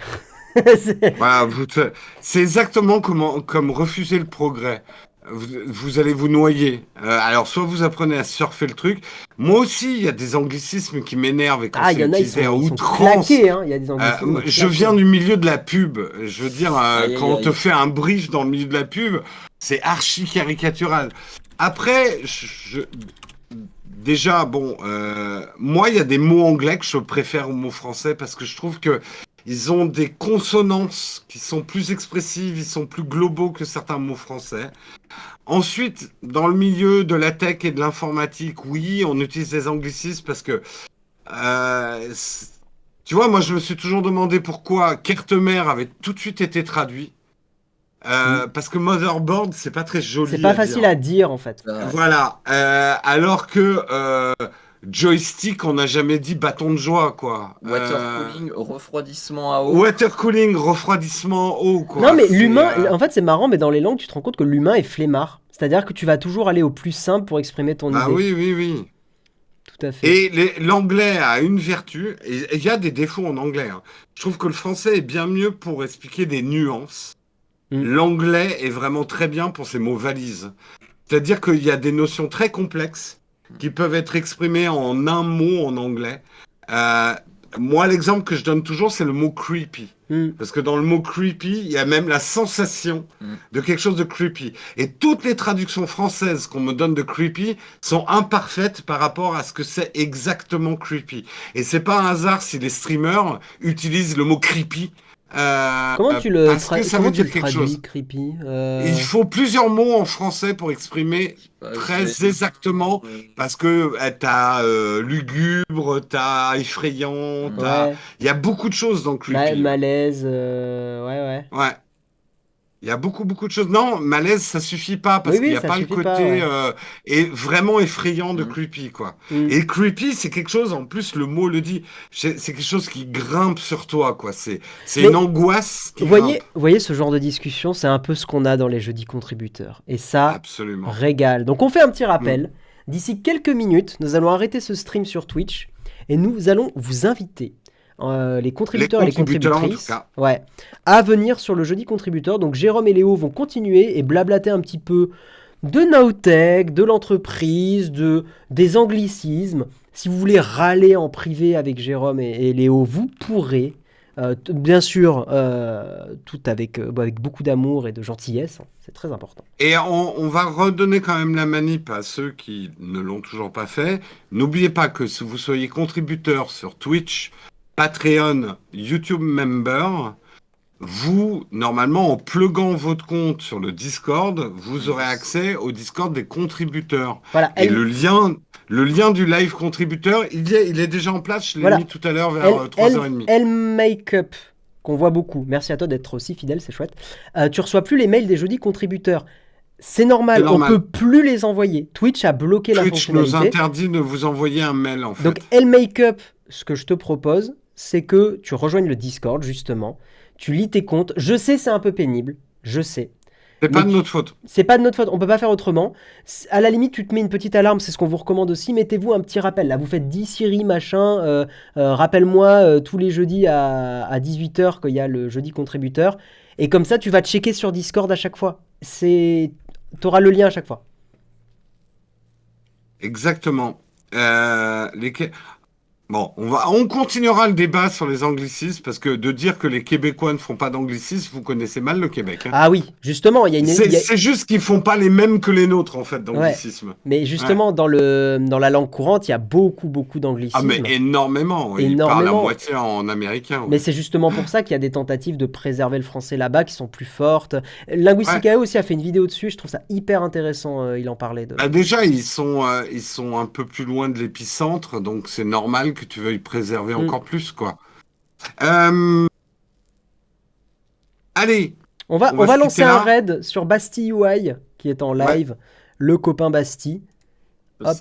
[SPEAKER 1] C'est-
[SPEAKER 2] Voilà, c'est exactement comme refuser le progrès. Vous allez vous noyer. Alors, soit vous apprenez à surfer le truc. Moi aussi, il y a des anglicismes qui m'énervent et quand
[SPEAKER 1] Ah, il y
[SPEAKER 2] c'est
[SPEAKER 1] en a, ils
[SPEAKER 2] utilisé à
[SPEAKER 1] sont
[SPEAKER 2] outrance.
[SPEAKER 1] claqués, hein. Il y a des anglicismes
[SPEAKER 2] Je
[SPEAKER 1] claqués.
[SPEAKER 2] viens du milieu de la pub. Je veux dire,
[SPEAKER 3] Aïe,
[SPEAKER 2] quand
[SPEAKER 3] aïe,
[SPEAKER 2] on te
[SPEAKER 3] aïe.
[SPEAKER 2] fait un brief dans le milieu de la pub, c'est archi caricatural. Après, déjà, bon, moi, il y a des mots anglais que je préfère aux mots français parce que je trouve que ils ont des consonances qui sont plus expressives, ils sont plus globaux que certains mots français. Ensuite, dans le milieu de la tech et de l'informatique, oui, on utilise des anglicismes parce que tu vois, moi, je me suis toujours demandé pourquoi Kertemer avait tout de suite été traduit. Parce que motherboard, c'est pas très joli.
[SPEAKER 1] C'est pas
[SPEAKER 2] à
[SPEAKER 1] facile
[SPEAKER 2] dire.
[SPEAKER 1] à dire en fait.
[SPEAKER 2] Voilà. Alors que joystick, on n'a jamais dit bâton de joie, quoi.
[SPEAKER 3] Water cooling, refroidissement à eau.
[SPEAKER 2] Water cooling, refroidissement eau, quoi.
[SPEAKER 1] Non mais
[SPEAKER 2] C'est,
[SPEAKER 1] l'humain, en fait c'est marrant, mais dans les langues tu te rends compte que l'humain est flemmard. C'est-à-dire que tu vas toujours aller au plus simple pour exprimer ton
[SPEAKER 2] Bah
[SPEAKER 1] idée.
[SPEAKER 2] oui.
[SPEAKER 1] Tout à fait.
[SPEAKER 2] Et l'anglais a une vertu, et il y a des défauts en anglais. Hein. Je trouve que le français est bien mieux pour expliquer des nuances. L'anglais est vraiment très bien pour ses mots valises. C'est-à-dire qu'il y a des notions très complexes qui peuvent être exprimées en un mot en anglais. Moi, l'exemple que je donne toujours, c'est le mot creepy. Parce que dans le mot creepy, il y a même la sensation de quelque chose de creepy. Et toutes les traductions françaises qu'on me donne de creepy sont imparfaites par rapport à ce que c'est exactement creepy. Et c'est pas un hasard si les streamers utilisent le mot creepy.
[SPEAKER 1] Comment tu le,
[SPEAKER 2] parce que ça veut
[SPEAKER 1] comment tu
[SPEAKER 2] dire
[SPEAKER 1] le
[SPEAKER 2] quelque
[SPEAKER 1] traduis,
[SPEAKER 2] chose.
[SPEAKER 1] creepy
[SPEAKER 2] Il faut plusieurs mots en français pour exprimer très exactement, parce que t'as lugubre, t'as effrayant,
[SPEAKER 1] Ouais.
[SPEAKER 2] il y a beaucoup de choses dans creepy.
[SPEAKER 1] Malaise, ouais.
[SPEAKER 2] Ouais. Il y a beaucoup de choses. Non, malaise, ça suffit pas parce
[SPEAKER 1] Oui,
[SPEAKER 2] qu'il n'y a
[SPEAKER 1] ça
[SPEAKER 2] pas le
[SPEAKER 1] suffit
[SPEAKER 2] côté
[SPEAKER 1] pas, ouais.
[SPEAKER 2] et vraiment effrayant de creepy, quoi. Et creepy, c'est quelque chose, en plus, le mot le dit, c'est quelque chose qui grimpe sur toi, quoi. C'est
[SPEAKER 1] Mais
[SPEAKER 2] une angoisse qui
[SPEAKER 1] Vous voyez,
[SPEAKER 2] grimpe.
[SPEAKER 1] vous voyez ce genre de discussion, c'est un peu ce qu'on a dans les jeudis contributeurs. Et ça
[SPEAKER 2] Absolument.
[SPEAKER 1] régale. Donc on fait un petit rappel. D'ici quelques minutes, nous allons arrêter ce stream sur Twitch et nous allons vous inviter les contributeurs et les
[SPEAKER 2] contributeurs, en tout
[SPEAKER 1] contributrices,
[SPEAKER 2] cas.
[SPEAKER 1] ouais, à venir sur le jeudi contributeur. Donc Jérôme et Léo vont continuer et blablater un petit peu de Nowtech, de l'entreprise, des anglicismes. Si vous voulez râler en privé avec Jérôme et Léo, vous pourrez. Bien sûr, tout avec beaucoup d'amour et de gentillesse. C'est très important.
[SPEAKER 2] Et on va redonner quand même la manip à ceux qui ne l'ont toujours pas fait. N'oubliez pas que si vous soyez contributeur sur Twitch, Patreon, YouTube Member, vous, normalement, en pluguant votre compte sur le Discord, vous aurez accès au Discord des contributeurs.
[SPEAKER 1] Voilà,
[SPEAKER 2] Et le lien du live contributeur, il est déjà en place. Je l'ai
[SPEAKER 1] Voilà.
[SPEAKER 2] mis tout à l'heure vers 3h30.
[SPEAKER 1] Elle Make-up, qu'on voit beaucoup. Merci à toi d'être aussi fidèle, c'est chouette. Tu reçois plus les mails des jeudis contributeurs. C'est normal,
[SPEAKER 2] C'est normal.
[SPEAKER 1] on peut plus les envoyer. Twitch a bloqué la
[SPEAKER 2] Twitch nous
[SPEAKER 1] fonctionnalité.
[SPEAKER 2] interdit de vous envoyer un mail, en fait.
[SPEAKER 1] Donc, Elle Make-up, ce que je te propose, c'est que tu rejoignes le Discord, justement. Tu lis tes comptes. Je sais, c'est un peu pénible. Je sais.
[SPEAKER 2] C'est pas
[SPEAKER 1] Mais
[SPEAKER 2] de notre faute.
[SPEAKER 1] C'est pas de notre faute, on peut pas faire autrement. À la limite, tu te mets une petite alarme, c'est ce qu'on vous recommande aussi. Mettez-vous un petit rappel. Là, vous faites 10 Siri, machin. Rappelle-moi tous les jeudis à 18h qu'il y a le jeudi contributeur. Et comme ça, tu vas checker sur Discord à chaque fois. T'auras le lien à chaque fois.
[SPEAKER 2] Exactement. Bon, on continuera le débat sur les anglicismes parce que de dire que les Québécois ne font pas d'anglicisme, vous connaissez mal le Québec. Hein.
[SPEAKER 1] Ah oui, justement, il y a une.
[SPEAKER 2] C'est juste qu'ils font pas les mêmes que les nôtres en fait d'anglicisme.
[SPEAKER 1] Mais justement, dans la langue courante, il y a beaucoup
[SPEAKER 2] Ah
[SPEAKER 1] d'anglicismes.
[SPEAKER 2] mais énormément. Ils parlent à moitié en américain. Ouais.
[SPEAKER 1] Mais c'est justement pour ça qu'il y a des tentatives de préserver le français là-bas qui sont plus fortes. Linguisticae aussi a fait une vidéo dessus, je trouve ça hyper intéressant, il en parlait.
[SPEAKER 2] Bah déjà, ils sont un peu plus loin de l'épicentre, donc c'est normal que tu veuilles préserver encore plus, quoi. Allez,
[SPEAKER 1] On va
[SPEAKER 2] se
[SPEAKER 1] lancer
[SPEAKER 2] quitter
[SPEAKER 1] un
[SPEAKER 2] là.
[SPEAKER 1] raid sur Bastille UI, qui est en live. Le copain Bastille. Hop.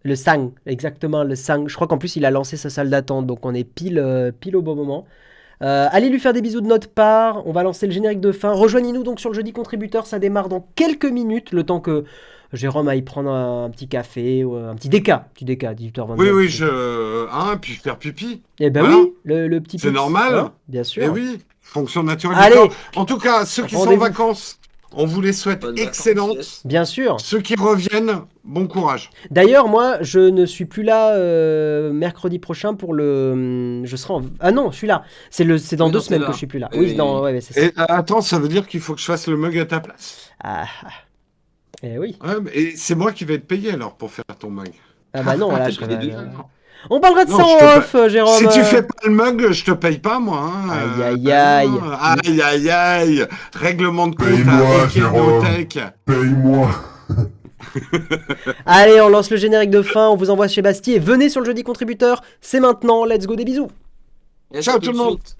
[SPEAKER 1] Le Sang, exactement, le Sang. Je crois qu'en plus, il a lancé sa salle d'attente, donc on est pile au bon moment. Allez lui faire des bisous de notre part. On va lancer le générique de fin. Rejoignez-nous donc sur le jeudi contributeur. Ça démarre dans quelques minutes, le temps que Jérôme aille prendre un petit café ou un petit déca. Petit déca, 18h29.
[SPEAKER 2] Oui, puis faire pipi.
[SPEAKER 1] Eh ben
[SPEAKER 2] Voilà.
[SPEAKER 1] oui, le petit
[SPEAKER 2] C'est normal.
[SPEAKER 1] hein, bien sûr.
[SPEAKER 2] Eh oui, fonction naturelle
[SPEAKER 1] Allez.
[SPEAKER 2] du corps. En tout cas, ceux qui sont en
[SPEAKER 1] Rendez-vous.
[SPEAKER 2] vacances, on vous les souhaite
[SPEAKER 3] Bonnes
[SPEAKER 2] excellentes.
[SPEAKER 3] vacances, yes.
[SPEAKER 1] Bien sûr.
[SPEAKER 2] Ceux qui reviennent, bon courage.
[SPEAKER 1] D'ailleurs, moi, je ne suis plus là mercredi prochain pour le. Je serai en. Ah non, je suis là. C'est dans
[SPEAKER 3] Oui,
[SPEAKER 1] 2
[SPEAKER 3] non,
[SPEAKER 1] semaines
[SPEAKER 3] t'es
[SPEAKER 1] que
[SPEAKER 3] là.
[SPEAKER 1] je suis plus là.
[SPEAKER 3] Et-
[SPEAKER 1] Oui, ouais, c'est ça.
[SPEAKER 2] Et attends, ça veut dire qu'il faut que je fasse le mug à ta place.
[SPEAKER 1] Ah. Eh oui.
[SPEAKER 2] Ouais, et c'est moi qui vais être payé alors pour faire ton mug.
[SPEAKER 1] Ah bah non, là,
[SPEAKER 3] T'es
[SPEAKER 1] je
[SPEAKER 3] payé
[SPEAKER 1] serai.
[SPEAKER 3] déjà.
[SPEAKER 1] On parlera de
[SPEAKER 2] Non,
[SPEAKER 1] ça
[SPEAKER 2] je te
[SPEAKER 1] en off, Jérôme.
[SPEAKER 2] Si tu fais pas le mug, je te paye pas moi. Hein. Aïe. Règlement de compte
[SPEAKER 4] Paye-moi,
[SPEAKER 2] à
[SPEAKER 4] Jérôme.
[SPEAKER 2] Ekenotech.
[SPEAKER 4] Paye-moi.
[SPEAKER 1] Allez, on lance le générique de fin. On vous envoie chez Bastille. Et venez sur le jeudi contributeur. C'est maintenant. Let's go, des bisous.
[SPEAKER 3] Yes,
[SPEAKER 2] Ciao
[SPEAKER 3] à
[SPEAKER 2] tout le
[SPEAKER 3] de
[SPEAKER 2] monde.
[SPEAKER 3] suite.